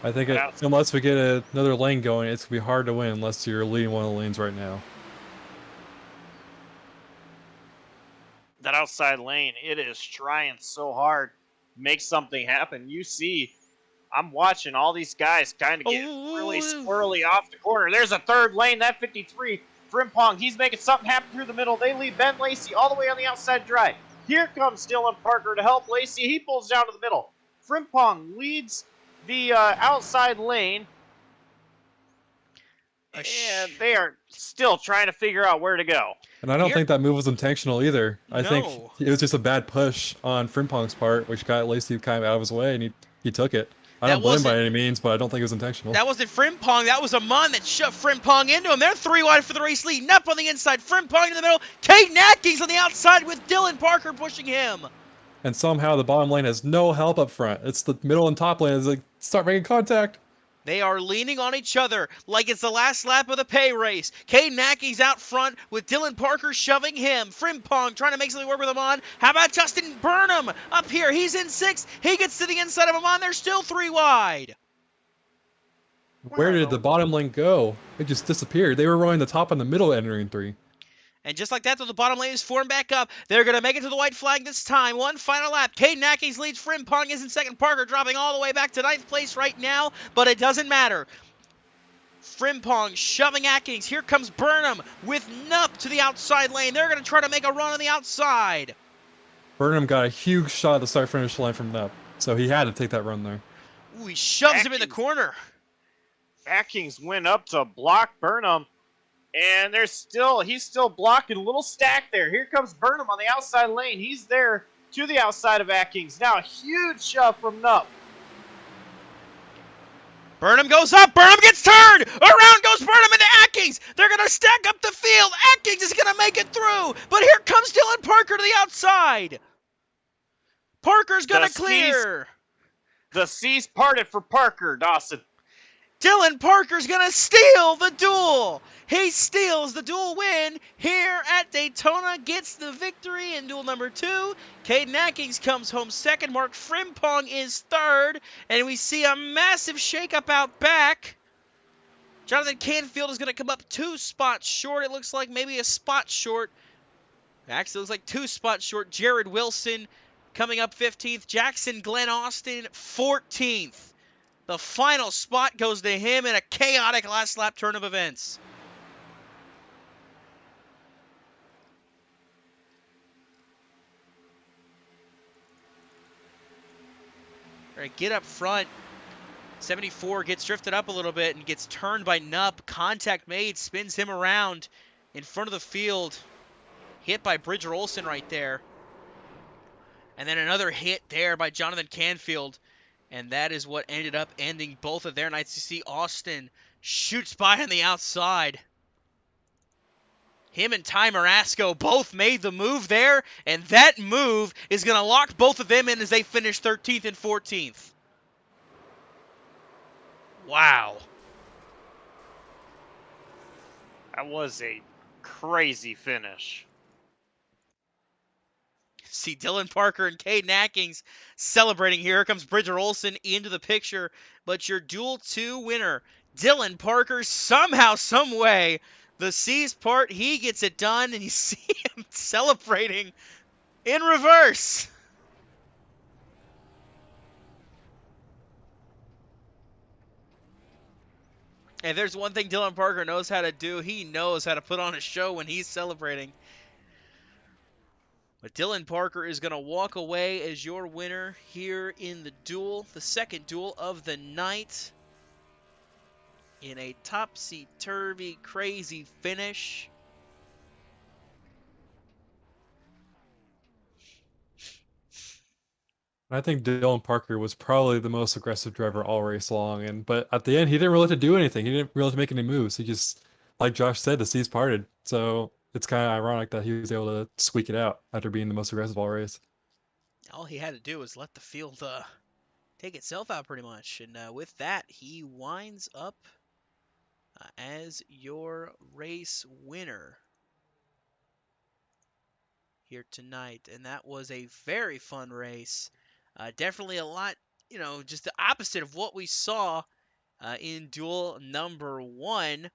I think unless we get another lane going, it's going to be hard to win unless you're leading one of the lanes right now. That outside lane, it is trying so hard to make something happen. You see, I'm watching all these guys kind of get really squirrely off the corner. There's a third lane, that 53. Frimpong, he's making something happen through the middle. They lead Ben Lacey all the way on the outside drive. Here comes Dylan Parker to help Lacey. He pulls down to the middle. Frimpong leads the outside lane, and they are still trying to figure out where to go. And I don't think that move was intentional either. I think it was just a bad push on Frimpong's part, which got Lacey kind of out of his way, and he took it. I don't blame him by any means, but I don't think it was intentional. That wasn't Frimpong. That was Amon that shoved Frimpong into him. They're 3 wide for the race lead. Knupp on the inside. Frimpong in the middle. Caden Atkins on the outside with Dylan Parker pushing him. And somehow the bottom lane has no help up front. It's the middle and top lane. It's like, start making contact. They are leaning on each other like it's the last lap of the pay race. Caden Atkins out front with Dylan Parker shoving him. Frimpong trying to make something work with him on. How about Justin Burnham up here? He's in 6th. He gets to the inside of him on. They're still 3 wide. Where did the bottom lane go? It just disappeared. They were rolling the top and the middle entering 3. And just like that, though, the bottom lane is formed back up. They're going to make it to the white flag this time. One final lap. Caden Atkins leads. Frimpong is in 2nd. Parker dropping all the way back to 9th place right now, but it doesn't matter. Frimpong shoving Atkins. Here comes Burnham with Knupp to the outside lane. They're going to try to make a run on the outside. Burnham got a huge shot at the start-finish line from Knupp, so he had to take that run there. Ooh, he shoves him in the corner. Atkins went up to block Burnham. And he's still blocking. A little stack there. Here comes Burnham on the outside lane. He's there to the outside of Atkins. Now a huge shove from Knupp. Burnham goes up. Burnham gets turned. Around goes Burnham into Atkins. They're going to stack up the field. Atkins is going to make it through. But here comes Dylan Parker to the outside. Parker's going to clear. The seas parted for Parker, Dawson. Dylan Parker's going to steal the duel. He steals the duel win here at Daytona, gets the victory in duel number 2. Caden Atkins comes home 2nd. Mark Frimpong is 3rd. And we see a massive shakeup out back. Jonathan Canfield is going to come up 2 spots short. It looks like maybe a spot short. Actually, it looks like 2 spots short. Jared Wilson coming up 15th. Jackson Glenn Austin 14th. The final spot goes to him in a chaotic last lap turn of events. All right, get up front. 74 gets drifted up a little bit and gets turned by Knupp. Contact made, spins him around in front of the field. Hit by Bridger Olsen right there. And then another hit there by Jonathan Canfield. And that is what ended up ending both of their nights. You see Austin shoots by on the outside. Him and Ty Marasco both made the move there, and that move is going to lock both of them in as they finish 13th and 14th. Wow. That was a crazy finish. see Dylan Parker and Cade Nackings celebrating. Here comes Bridger Olson into the picture. But your Duel 2 winner, Dylan Parker, somehow, some way, the C's part, he gets it done, and you see him celebrating in reverse. And there's one thing Dylan Parker knows how to do. He knows how to put on a show when he's celebrating. But Dylan Parker is going to walk away as your winner here in the duel, the second duel of the night, in a topsy-turvy, crazy finish. I think Dylan Parker was probably the most aggressive driver all race long, but at the end he didn't really have to do anything. He didn't really have to make any moves. He just, like Josh said, the seas parted. So it's kind of ironic that he was able to squeak it out after being the most aggressive all race. All he had to do was let the field take itself out pretty much. And with that, he winds up as your race winner here tonight. And that was a very fun race. Definitely a lot, just the opposite of what we saw in duel number 1.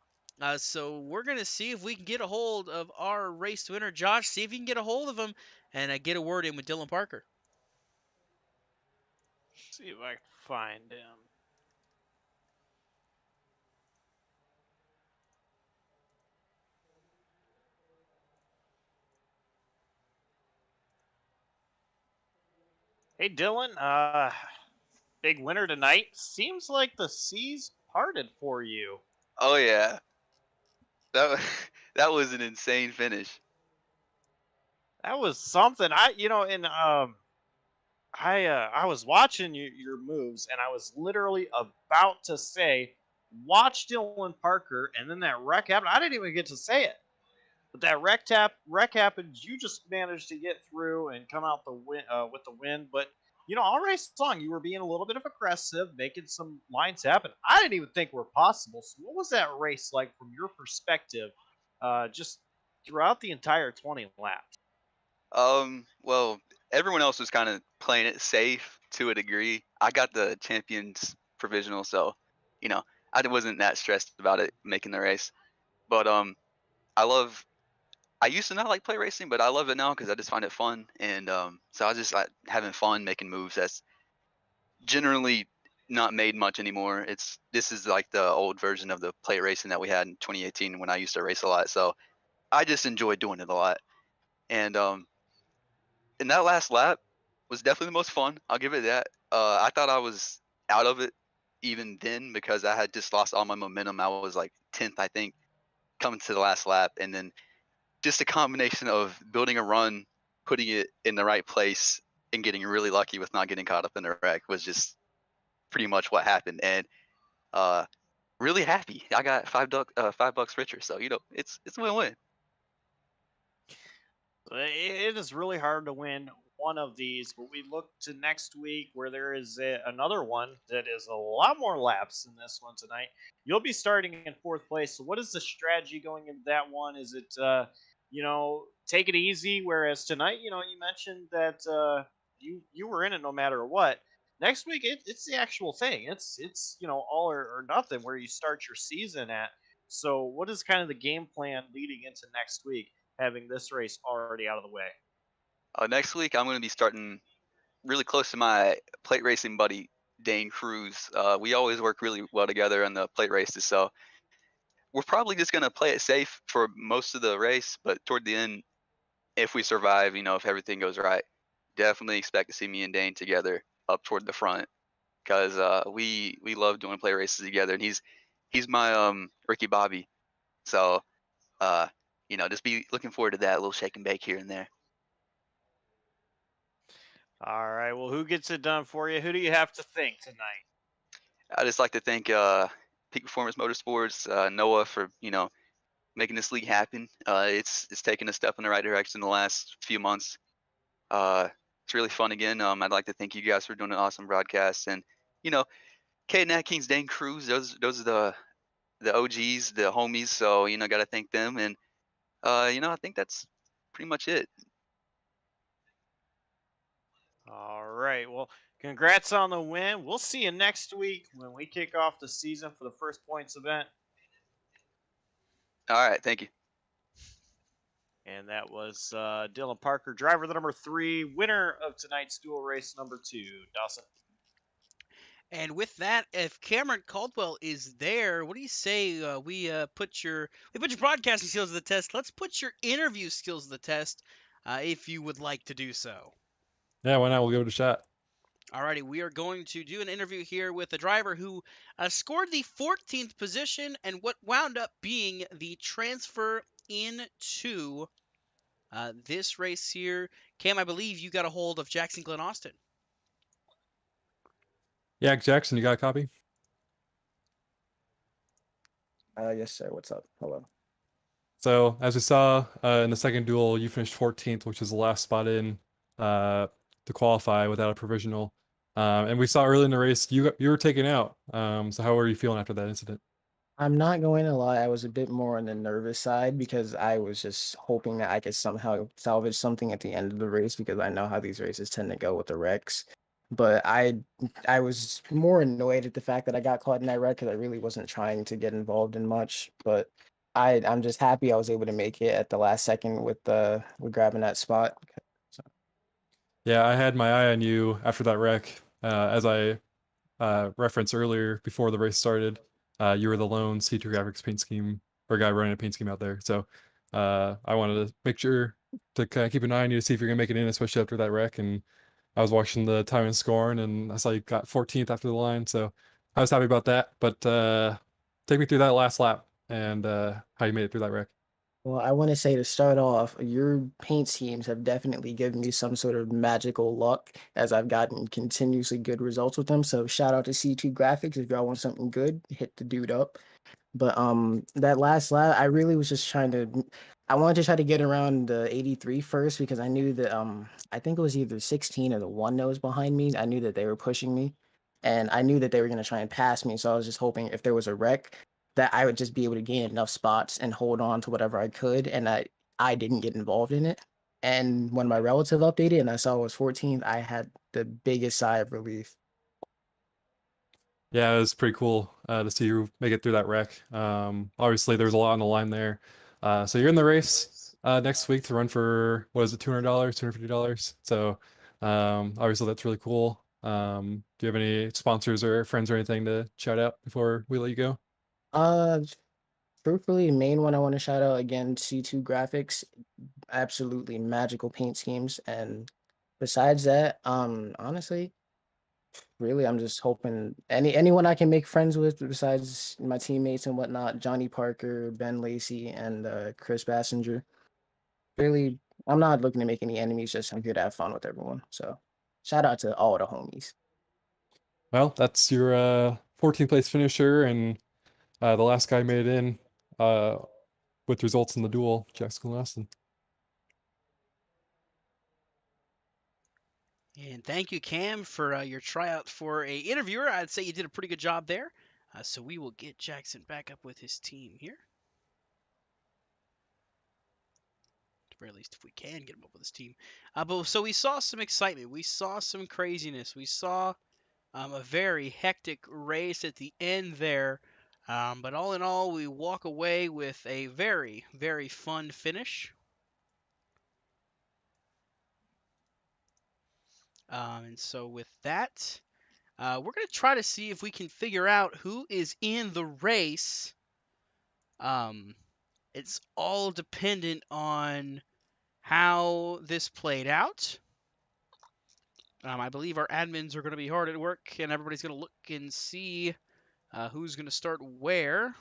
So we're going to see if we can get a hold of our race winner, Josh. See if you can get a hold of him and get a word in with Dylan Parker. See if I can find him. Hey, Dylan. Big winner tonight. Seems like the seas parted for you. Oh yeah, that was an insane finish. That was something. I was watching your moves, and I was literally about to say, "Watch Dylan Parker," and then that wreck happened. I didn't even get to say it, but that wreck happened. You just managed to get through and come out with the win. But all race long, you were being a little bit of aggressive, making some lines happen. I didn't even think were possible. So, what was that race like from your perspective, just throughout the entire 20 laps? Well, everyone else was kind of playing it safe to a degree. I got the champions provisional, so I wasn't that stressed about it making the race. But I used to not like play racing, but I love it now because I just find it fun, and so I was just like having fun making moves. That's generally not made much anymore. This is like the old version of the play racing that we had in 2018 when I used to race a lot. So I just enjoy doing it a lot, and that last lap was definitely the most fun. I'll give it that. I thought I was out of it even then because I had just lost all my momentum. I was like 10th, I think, coming to the last lap, and then just a combination of building a run, putting it in the right place, and getting really lucky with not getting caught up in the wreck was just pretty much what happened. And really happy. I got $5 richer, so it's a win-win. It is really hard to win one of these, but we look to next week where there is another one that is a lot more laps than this one tonight. You'll be starting in 4th place. So what is the strategy going into that one? Is it, take it easy? Whereas tonight, you mentioned that you were in it no matter what. Next week, it's the actual thing. It's all or nothing where you start your season at. So what is kind of the game plan leading into next week, having this race already out of the way? Next week, I'm going to be starting really close to my plate racing buddy, Dane Cruz. We always work really well together on the plate races, so we're probably just going to play it safe for most of the race, but toward the end, if we survive, if everything goes right, definitely expect to see me and Dane together up toward the front because we love doing play races together, and he's my Ricky Bobby. So, just be looking forward to that, a little shake and bake here and there. All right. Well, who gets it done for you? Who do you have to thank tonight? I just like to thank Peak Performance Motorsports, Noah, for making this league happen. It's taken a step in the right direction in the last few months. It's really fun again. I'd like to thank you guys for doing an awesome broadcast, and Cade Nackings, Dane Cruz, those are the OGs, the homies. So got to thank them, and I think that's pretty much it. All right. Well, congrats on the win. We'll see you next week when we kick off the season for the first points event. All right, thank you. And that was Dylan Parker, driver the number 3, winner of tonight's dual race number 2. Dawson. And with that, if Cameron Caldwell is there, what do you say we put your broadcasting skills to the test? Let's put your interview skills to the test, if you would like to do so. Yeah, why not? We'll give it a shot. Alrighty, we are going to do an interview here with a driver who scored the 14th position and what wound up being the transfer into this race here. Cam, I believe you got a hold of Jackson Glenn Austin. Yeah, Jackson, you got a copy? Yes, sir. What's up? Hello. So, as we saw in the second duel, you finished 14th, which is the last spot in to qualify without a provisional. And we saw early in the race, you were taken out. So how were you feeling after that incident? I'm not going to lie, I was a bit more on the nervous side because I was just hoping that I could somehow salvage something at the end of the race because I know how these races tend to go with the wrecks. But I was more annoyed at the fact that I got caught in that wreck because I really wasn't trying to get involved in much. But I'm just happy I was able to make it at the last second with grabbing that spot. So. Yeah, I had my eye on you after that wreck. As I referenced earlier before the race started, you were the lone C2 graphics paint scheme or guy running a paint scheme out there. So I wanted to make sure to kind of keep an eye on you to see if you're gonna make it in, especially after that wreck. And I was watching the time and scoring, and I saw you got 14th after the line, so I was happy about that. But take me through that last lap and how you made it through that wreck. Well, I want to say to start off, your paint schemes have definitely given me some sort of magical luck as I've gotten continuously good results with them. So shout out to C2 Graphics. If y'all want something good, hit the dude up. But that last lap, I really was just I wanted to try to get around the 83 first because I knew that I think it was either 16 or the one that was behind me. I knew that they were pushing me, and I knew that they were gonna try and pass me. So I was just hoping if there was a wreck, that I would just be able to gain enough spots and hold on to whatever I could, and that I didn't get involved in it. And when my relative updated and I saw it was 14th, I had the biggest sigh of relief. Yeah, it was pretty cool to see you make it through that wreck. Obviously, there's a lot on the line there. So you're in the race next week to run for, what is it, $200, $250? So obviously that's really cool. Do you have any sponsors or friends or anything to shout out before we let you go? Truthfully, main one I want to shout out again, C2 Graphics, absolutely magical paint schemes. And besides that, honestly, really, I'm just hoping anyone I can make friends with besides my teammates and whatnot, Johnny Parker, Ben Lacey, and Chris Bassinger. Really, I'm not looking to make any enemies, just I'm here to have fun with everyone. So shout out to all the homies. Well, that's your 14th place finisher, and the last guy made it in with results in the duel, Jackson Austin. And thank you, Cam, for your tryout for a interviewer. I'd say you did a pretty good job there. So we will get Jackson back up with his team here. At the very least, if we can get him up with his team. But so we saw some excitement. We saw some craziness. We saw a very hectic race at the end there. But all in all, we walk away with a very, very fun finish. And so with that, we're going to try to see if we can figure out who is in the race. It's all dependent on how this played out. I believe our admins are going to be hard at work, and everybody's going to look and see who's going to start where.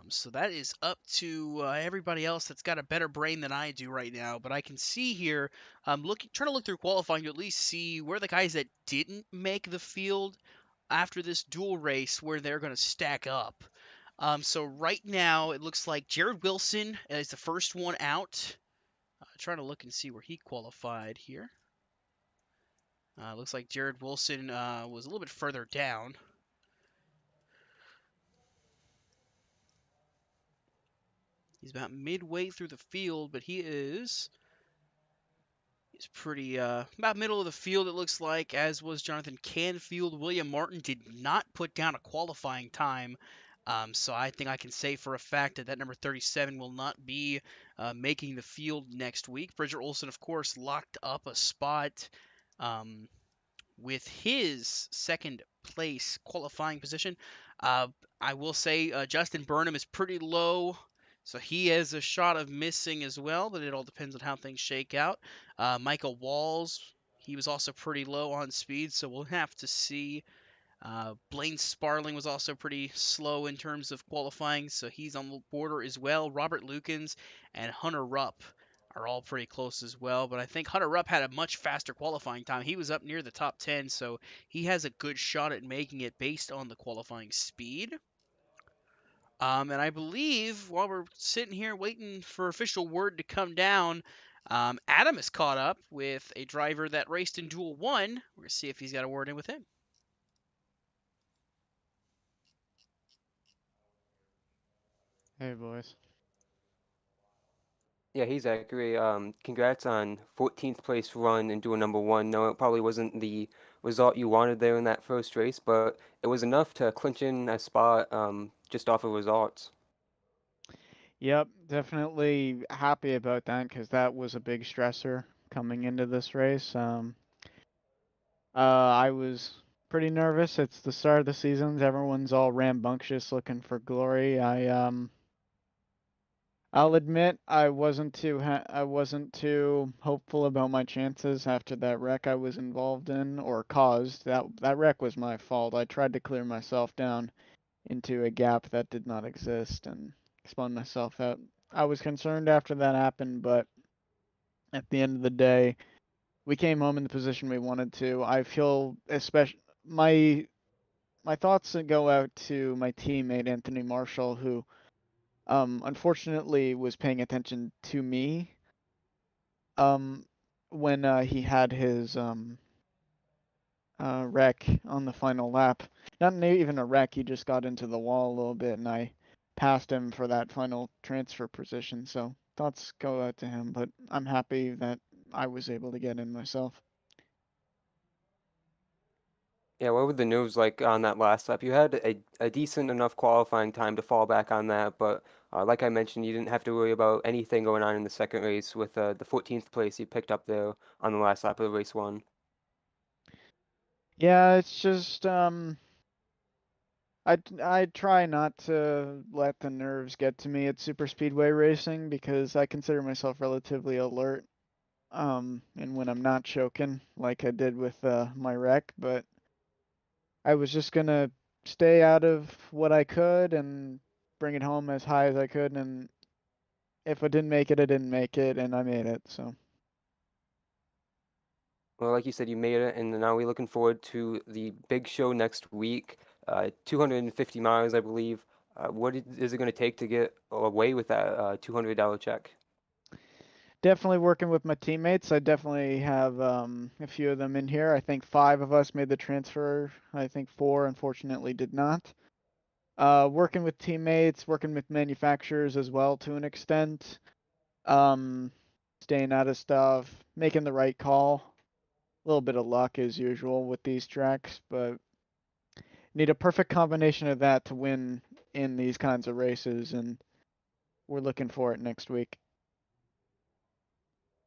So that is up to everybody else that's got a better brain than I do right now. But I can see here, trying to look through qualifying to at least see where the guys that didn't make the field after this dual race, where they're going to stack up. So right now, it looks like Jared Wilson is the first one out. Trying to look and see where he qualified here. Looks like Jared Wilson was a little bit further down. He's about midway through the field, but he is He's pretty about middle of the field, it looks like, as was Jonathan Canfield. William Martin did not put down a qualifying time, so I think I can say for a fact that number 37 will not be making the field next week. Bridger Olson, of course, locked up a spot with his second place qualifying position. I will say Justin Burnham is pretty low, so he has a shot of missing as well, but it all depends on how things shake out. Michael Walls, he was also pretty low on speed, so we'll have to see. Blaine Sparling was also pretty slow in terms of qualifying, so he's on the border as well. Robert Lukens and Hunter Rupp are all pretty close as well, but I think Hunter Rupp had a much faster qualifying time. He was up near the top 10, so he has a good shot at making it based on the qualifying speed. And I believe while we're sitting here waiting for official word to come down, Adam is caught up with a driver that raced in Duel 1. We're going to see if he's got a word in with him. Hey, boys. Yeah, he's accurate. Congrats on 14th place run and doing number one. No, it probably wasn't the result you wanted there in that first race, but it was enough to clinch in a spot just off of results. Yep, definitely happy about that because that was a big stressor coming into this race. I was pretty nervous. It's the start of the season. Everyone's all rambunctious looking for glory. I'll admit I wasn't too hopeful about my chances after that wreck I was involved in or caused. That wreck was my fault. I tried to clear myself down into a gap that did not exist and spun myself out. I was concerned after that happened, but at the end of the day, we came home in the position we wanted to. I feel especially my thoughts go out to my teammate Anthony Marshall, who unfortunately was paying attention to me when he had his wreck on the final lap. Not even a wreck, he just got into the wall a little bit, and I passed him for that final transfer position. So thoughts go out to him, but I'm happy that I was able to get in myself. Yeah, what were the nerves like on that last lap? You had a decent enough qualifying time to fall back on that, but like I mentioned, you didn't have to worry about anything going on in the second race with the 14th place you picked up there on the last lap of race one. Yeah, it's just I try not to let the nerves get to me at super speedway racing because I consider myself relatively alert. And when I'm not choking like I did with my wreck, but I was just gonna stay out of what I could and bring it home as high as I could, and if I didn't make it, I didn't make it, and I made it, so. Well, like you said, you made it, and now we're looking forward to the big show next week. 250 miles, I believe. What is it going to take to get away with that $200 check? Definitely working with my teammates. I definitely have a few of them in here. I think 5 of us made the transfer. I think 4, unfortunately, did not. Working with teammates, working with manufacturers as well to an extent. Staying out of stuff, making the right call. A little bit of luck as usual with these tracks, but need a perfect combination of that to win in these kinds of races, and we're looking for it next week.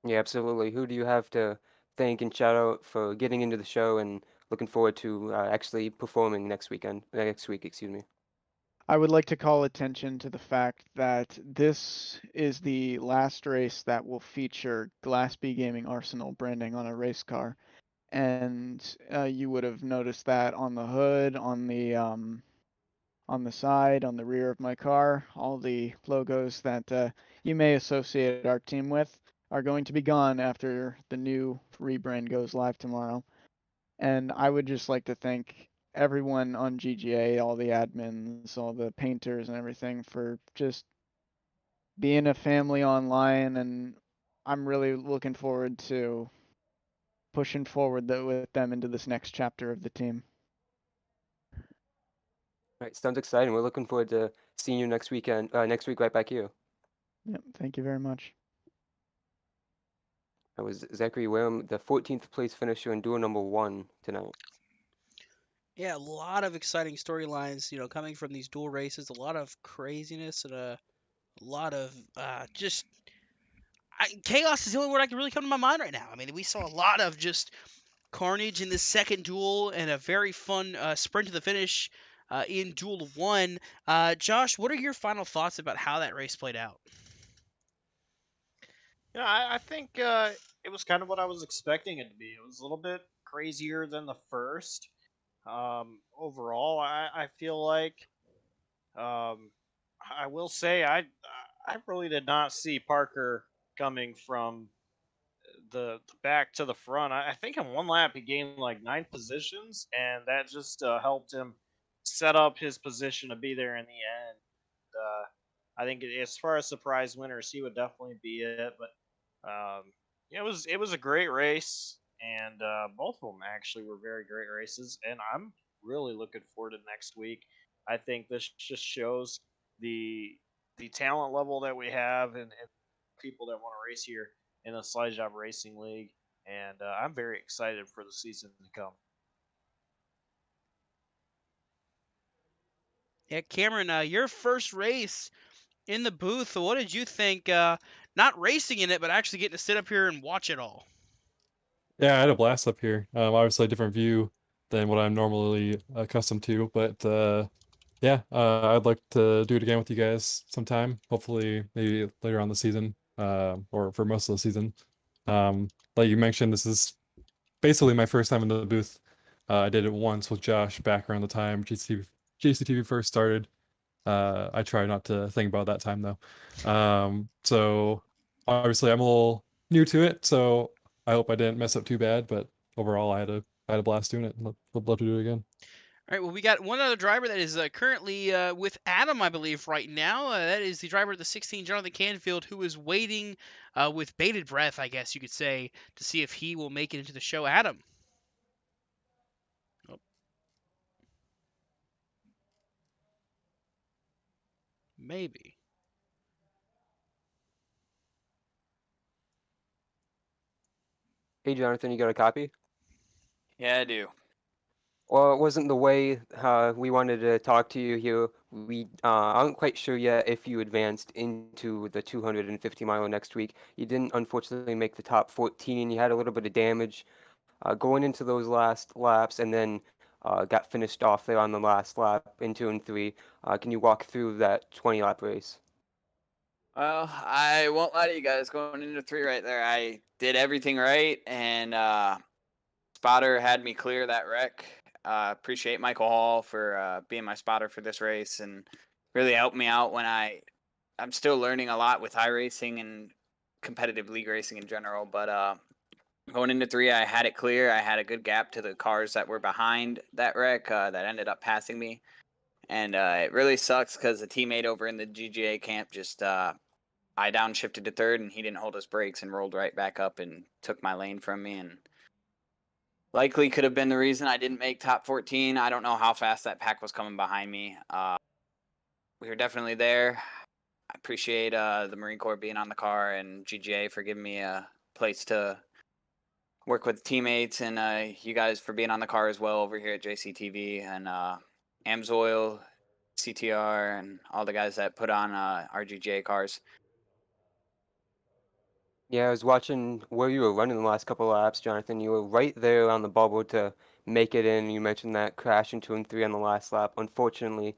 Yeah, absolutely. Who do you have to thank and shout out for getting into the show and looking forward to actually performing next week, excuse me. I would like to call attention to the fact that this is the last race that will feature Glassby Gaming Arsenal branding on a race car. And you would have noticed that on the hood, on the side, on the rear of my car. All the logos that you may associate our team with are going to be gone after the new rebrand goes live tomorrow. And I would just like to thank everyone on GGA, all the admins, all the painters and everything for just being a family online, and I'm really looking forward to pushing forward with them into this next chapter of the team. All right, sounds exciting. We're looking forward to seeing you next week right back here. Yep, thank you very much. That was Zachary Wareham, the 14th place finisher in duel number 1 tonight. Yeah, a lot of exciting storylines, coming from these dual races. A lot of craziness and a lot of just chaos is the only word I can really come to my mind right now. I mean, we saw a lot of just carnage in this second duel and a very fun sprint to the finish in Duel 1. Josh, what are your final thoughts about how that race played out? Yeah, I think it was kind of what I was expecting it to be. It was a little bit crazier than the first. Overall, I feel like I will say I really did not see Parker coming from the back to the front. I think in one lap he gained like 9 positions, and that just helped him set up his position to be there in the end. I think as far as surprise winners, he would definitely be it. But yeah, it was a great race, and both of them actually were very great races. And I'm really looking forward to next week. I think this just shows the the talent level that we have and people that want to race here in the Slide Jawb Racing League, and I'm very excited for the season to come. Yeah, Cameron, your first race in the booth. What did you think? Not racing in it, but actually getting to sit up here and watch it all. Yeah, I had a blast up here. Obviously a different view than what I'm normally accustomed to, but yeah, I'd like to do it again with you guys sometime. Hopefully, maybe later on the season, or for most of the season. Like you mentioned, this is basically my first time in the booth. I did it once with Josh back around the time JCTV first started. I try not to think about that time though. So obviously I'm a little new to it, so I hope I didn't mess up too bad. But overall, I had a blast doing it. Would love to do it again. All right, well, we got one other driver that is currently with Adam, I believe, right now. That is the driver of the 16, Jonathan Canfield, who is waiting with bated breath, I guess you could say, to see if he will make it into the show. Adam. Oh. Maybe. Hey, Jonathan, you got a copy? Yeah, I do. Well, it wasn't the way we wanted to talk to you here. We aren't quite sure yet if you advanced into the 250-mile next week. You didn't, unfortunately, make the top 14. You had a little bit of damage going into those last laps, and then got finished off there on the last lap in 2 and 3. Can you walk through that 20-lap race? Well, I won't lie to you guys. Going into 3 right there, I did everything right, and spotter had me clear that wreck. Appreciate Michael Hall for being my spotter for this race and really helped me out when I'm still learning a lot with iRacing and competitive league racing in general. But going into 3, I had it clear. I had a good gap to the cars that were behind that wreck that ended up passing me. And it really sucks because the teammate over in the GGA camp just I downshifted to 3rd, and he didn't hold his brakes and rolled right back up and took my lane from me, and likely could have been the reason I didn't make top 14. I don't know how fast that pack was coming behind me. We were definitely there. I appreciate the Marine Corps being on the car and GGA for giving me a place to work with teammates, and you guys for being on the car as well over here at JCTV, and Amsoil, CTR, and all the guys that put on our GGA cars. Yeah, I was watching where you were running the last couple of laps, Jonathan. You were right there on the bubble to make it in. You mentioned that crash in 2 and 3 on the last lap. Unfortunately,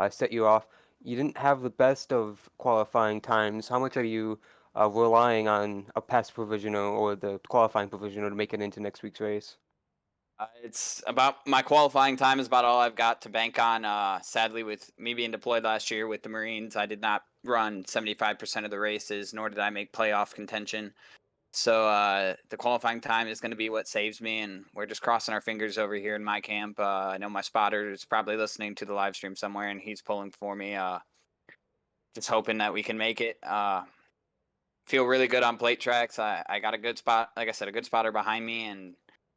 set you off. You didn't have the best of qualifying times. How much are you relying on a pass provisional or the qualifying provisional to make it into next week's race? It's about my qualifying time is about all I've got to bank on. Sadly, with me being deployed last year with the Marines, I did not run 75% of the races, nor did I make playoff contention. So the qualifying time is going to be what saves me, and we're just crossing our fingers over here in my camp. I know my spotter is probably listening to the live stream somewhere, and he's pulling for me. Just hoping that we can make it. Feel really good on plate tracks. I got a good spot, like I said, a good spotter behind me, and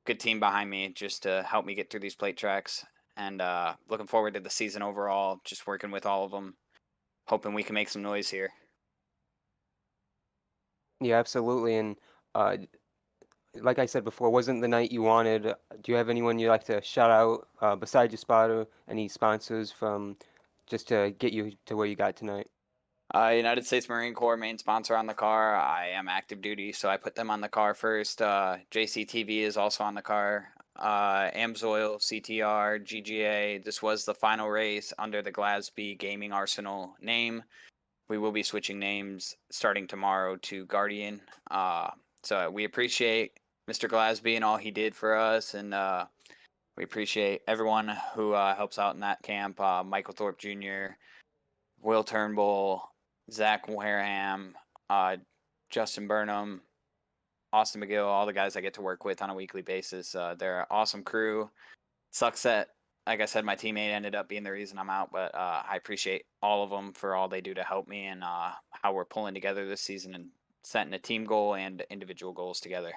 good team behind me just to help me get through these plate tracks, and looking forward to the season overall, just working with all of them, hoping we can make some noise here. Yeah, absolutely. And like I said before, wasn't the night you wanted. Do you have anyone you'd like to shout out besides your spotter? Any sponsors from just to get you to where you got tonight? United States Marine Corps, main sponsor on the car. I am active duty, so I put them on the car first. JCTV is also on the car. Amsoil, CTR, GGA. This was the final race under the Glasby Gaming Arsenal name. We will be switching names starting tomorrow to Guardian. So we appreciate Mr. Glasby and all he did for us, and we appreciate everyone who helps out in that camp. Michael Thorpe Jr., Will Turnbull, Zach Wareham, Justin Burnham, Austin McGill, all the guys I get to work with on a weekly basis. They're an awesome crew. Sucks that, like I said, my teammate ended up being the reason I'm out, but I appreciate all of them for all they do to help me and how we're pulling together this season and setting a team goal and individual goals together.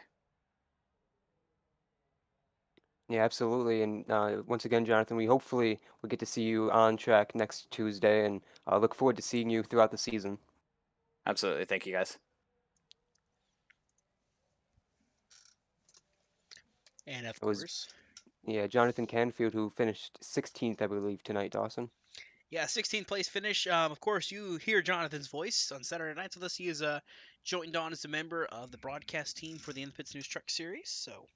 Yeah, absolutely. And once again, Jonathan, we hopefully will get to see you on track next Tuesday, and look forward to seeing you throughout the season. Absolutely. Thank you, guys. And of It was, course, yeah, Jonathan Canfield, who finished 16th, I believe, tonight, Dawson. yeah, 16th place finish. Of course, you hear Jonathan's voice on Saturday nights with us. He is joined on as a member of the broadcast team for the In the Pits News Truck Series. So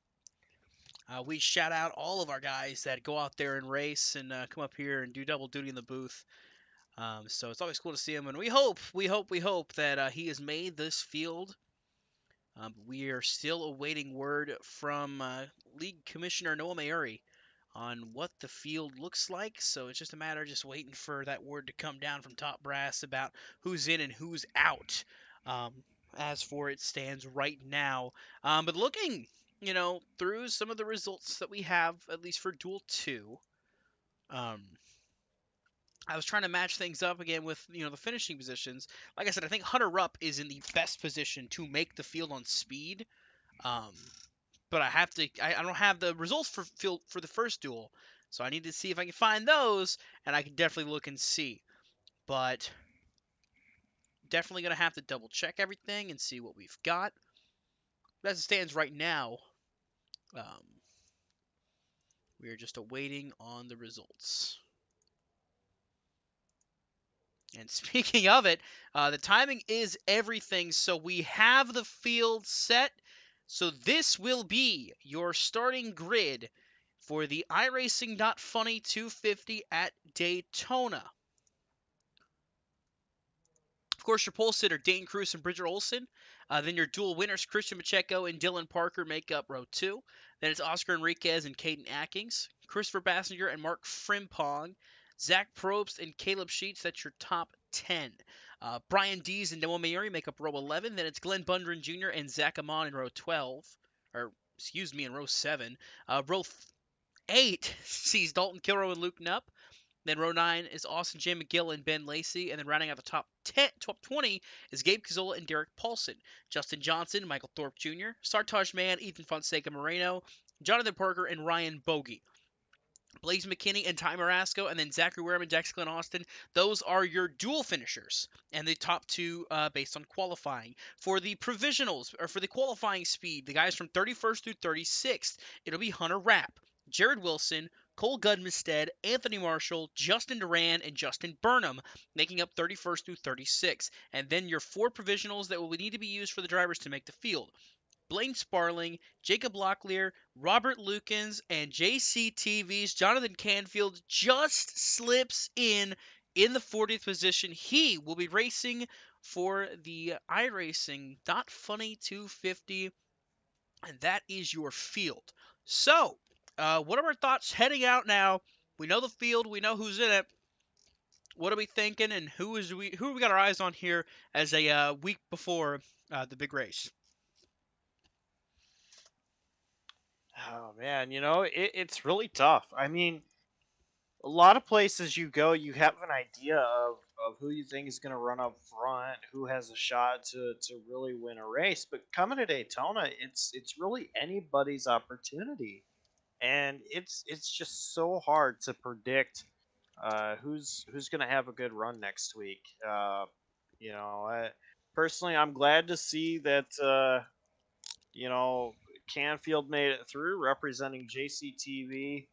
we shout out all of our guys that go out there and race and come up here and do double duty in the booth. So it's always cool to see him, and we hope that he has made this field. We are still awaiting word from League Commissioner Noah Mayuri on what the field looks like. So it's just a matter of just waiting for that word to come down from top brass about who's in and who's out. As for it stands right now, but looking, through some of the results that we have, at least for Duel 2, I was trying to match things up again with the finishing positions. Like I said, I think Hunter Rupp is in the best position to make the field on speed. But I don't have the results for the first duel, so I need to see if I can find those, and I can definitely look and see. But definitely gonna have to double check everything and see what we've got. But as it stands right now, we are just awaiting on the results. And speaking of it, the timing is everything. So we have the field set. So this will be your starting grid for the iRacing.Funny 250 at Daytona. Of course, your pole sitter, Dane Cruz and Bridger Olson. Then your dual winners, Christian Pacheco and Dylan Parker, make up row 2. Then it's Oscar Enriquez and Caden Atkins. Christopher Bassinger and Mark Frimpong. Zach Probst and Caleb Sheets, that's your top 10. Brian Dees and Noah Mayuri make up row 11. Then it's Glenn Bundren Jr. and Zach Amon in row 12. In row 7. Row 8 sees Dalton Kilrow and Luke Nupp. Then row 9 is Austin J. McGill and Ben Lacey. And then rounding out the top 20 is Gabe Cazola and Derek Paulson. Justin Johnson, Michael Thorpe Jr., Sartaj Mann, Ethan Fonseca Moreno, Jonathan Parker, and Ryan Bogey. Blaze McKinney and Ty Marasco, and then Zachary Wareham and Jax Glenn Austin. Those are your dual finishers, and the top 2 based on qualifying. For the provisionals, or for the qualifying speed, the guys from 31st through 36th, it'll be Hunter Rapp, Jared Wilson, Cole Gudmestead, Anthony Marshall, Justin Duran, and Justin Burnham, making up 31st through 36th. And then your 4 provisionals that will need to be used for the drivers to make the field. Blaine Sparling, Jacob Locklear, Robert Lukens, and JCTV's Jonathan Canfield just slips in the 40th position. He will be racing for the iRacing.Funny 250, and that is your field. So, what are our thoughts heading out now? We know the field, we know who's in it. What are we thinking, and who we got our eyes on here as a week before the big race? Oh man, it's really tough. I mean, a lot of places you go, you have an idea of who you think is going to run up front, who has a shot to really win a race. But coming to Daytona, it's really anybody's opportunity, and it's just so hard to predict who's going to have a good run next week. Personally, I'm glad to see that you know Canfield made it through, representing JCTV.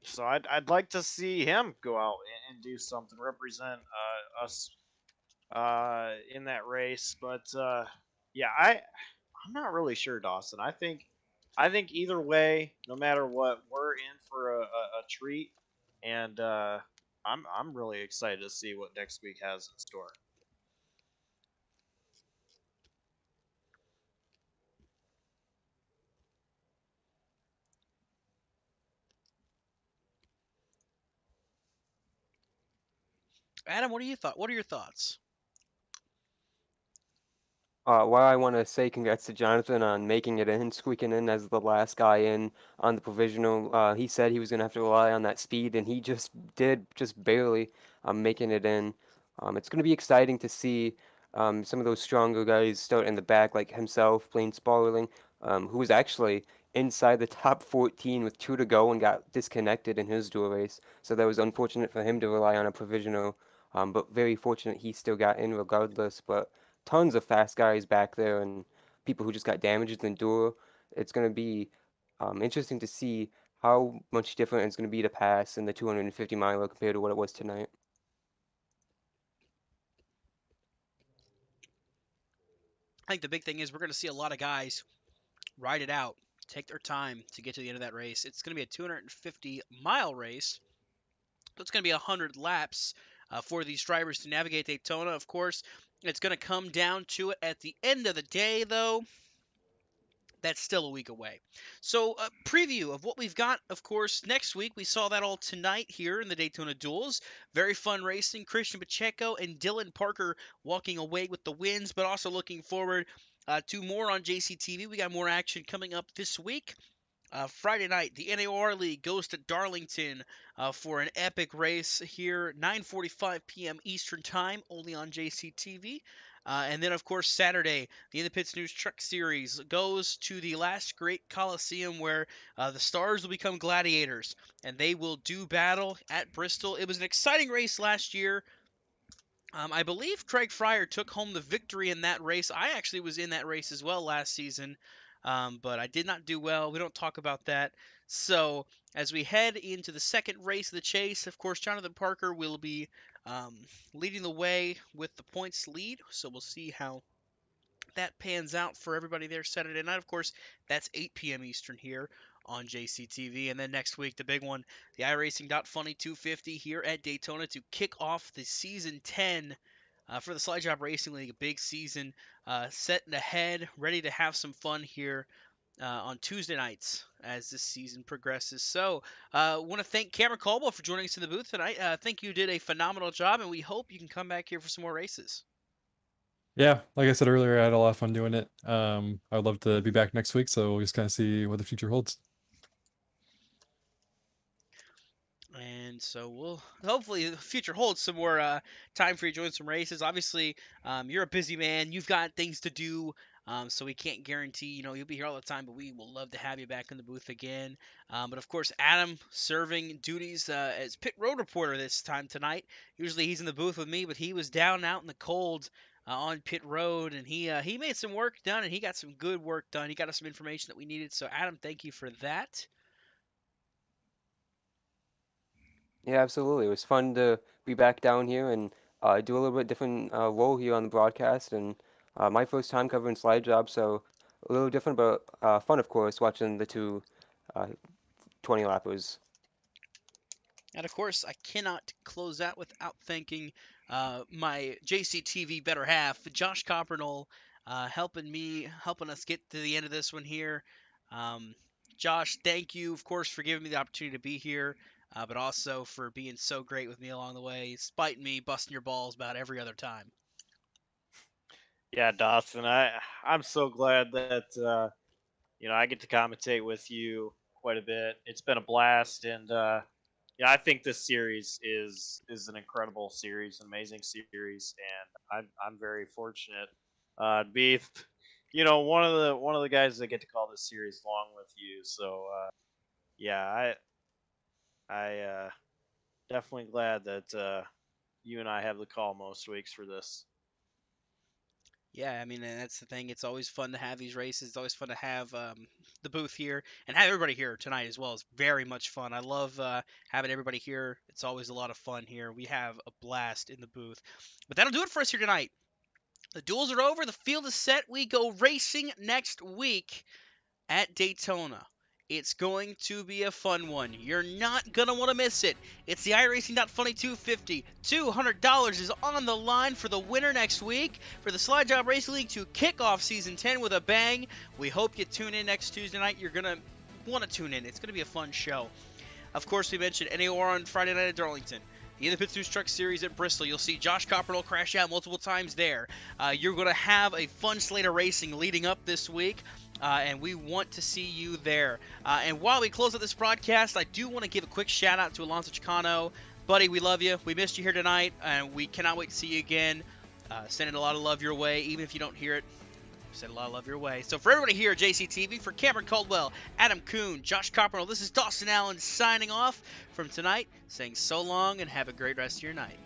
So I'd like to see him go out and do something, represent us in that race. But yeah, I'm not really sure, Dawson. I think either way, no matter what, we're in for a treat, and I'm really excited to see what next week has in store. Adam, what are your thoughts? Well, I want to say congrats to Jonathan on making it in, squeaking in as the last guy in on the provisional. He said he was going to have to rely on that speed, and he just did, just barely, making it in. It's going to be exciting to see some of those stronger guys start in the back, like himself, Blaine Sparling, who was actually inside the top 14 with 2 to go and got disconnected in his duel race. So that was unfortunate for him to rely on a provisional, but very fortunate he still got in regardless. But tons of fast guys back there and people who just got damaged in duel. It's going to be interesting to see how much different it's going to be to pass in the 250 miler compared to what it was tonight. I think the big thing is we're going to see a lot of guys ride it out, take their time to get to the end of that race. It's going to be a 250-mile race. So it's going to be 100 laps for these drivers to navigate Daytona. Of course, it's going to come down to it at the end of the day, though. That's still a week away. So, a preview of what we've got, of course, next week. We saw that all tonight here in the Daytona Duels. Very fun racing. Christian Pacheco and Dylan Parker walking away with the wins, but also looking forward to more on JCTV. We got more action coming up this week. Friday night, the NAR League goes to Darlington for an epic race here, 9:45 p.m. Eastern Time, only on JCTV. And then, of course, Saturday, the In the Pits News Truck Series goes to the last great Coliseum where the stars will become gladiators, and they will do battle at Bristol. It was an exciting race last year. I believe Craig Fryer took home the victory in that race. I actually was in that race as well last season, but I did not do well. We don't talk about that. So as we head into the second race of the chase, of course, Jonathan Parker will be leading the way with the points lead. So we'll see how that pans out for everybody there Saturday night. Of course, that's 8 p.m. Eastern here on JCTV. And then next week, the big one, the iRacing.Funny 250 here at Daytona to kick off the Season 10 for the Slide Jawb Racing League. A big season set ahead, ready to have some fun here on Tuesday nights as this season progresses. So, I want to thank Cameron Caldwell for joining us in the booth tonight. I think you did a phenomenal job, and we hope you can come back here for some more races. Yeah, like I said earlier, I had a lot of fun doing it. I'd love to be back next week, so we'll just kind of see what the future holds. And so we'll hopefully the future holds some more time for you to join some races. Obviously, you're a busy man. You've got things to do. So we can't guarantee, you'll be here all the time, but we will love to have you back in the booth again. But of course, Adam serving duties as pit road reporter this time tonight. Usually he's in the booth with me, but he was down out in the cold on pit road, and he made some work done, and he got some good work done. He got us some information that we needed. So Adam, thank you for that. Yeah, absolutely. It was fun to be back down here and do a little bit different role here on the broadcast. And my first time covering Slide Jawb, so a little different, but fun, of course, watching the two 20 lappers. And of course, I cannot close out without thanking my JCTV better half, Josh Coppernol, helping us get to the end of this one here. Josh, thank you, of course, for giving me the opportunity to be here, but also for being so great with me along the way, despite me busting your balls about every other time. Yeah, Dawson, I'm so glad that I get to commentate with you quite a bit. It's been a blast, and I think this series is an incredible series, an amazing series, and I'm very fortunate to be one of the guys that get to call this series along with you. So yeah, I definitely glad that you and I have the call most weeks for this. Yeah, I mean, and that's the thing. It's always fun to have these races. It's always fun to have the booth here and have everybody here tonight as well. It's very much fun. I love having everybody here. It's always a lot of fun here. We have a blast in the booth. But that'll do it for us here tonight. The duels are over. The field is set. We go racing next week at Daytona. It's going to be a fun one. You're not going to want to miss it. It's the iRacing.Funny 250. $200 is on the line for the winner next week for the Slide Jawb Racing League to kick off Season 10 with a bang. We hope you tune in next Tuesday night. You're going to want to tune in. It's going to be a fun show. Of course, we mentioned NAOR on Friday night at Darlington. The In the Pits News Truck Series at Bristol. You'll see Josh Coppernoll crash out multiple times there. You're going to have a fun slate of racing leading up this week. And we want to see you there. And while we close out this broadcast, I do want to give a quick shout out to Alonso Chicano. Buddy, we love you. We missed you here tonight, and we cannot wait to see you again. Sending a lot of love your way, even if you don't hear it. Send a lot of love your way. So for everybody here at JCTV, for Cameron Caldwell, Adam Kuhn, Josh Coppernoll, this is Dawson Allen signing off from tonight, saying so long and have a great rest of your night.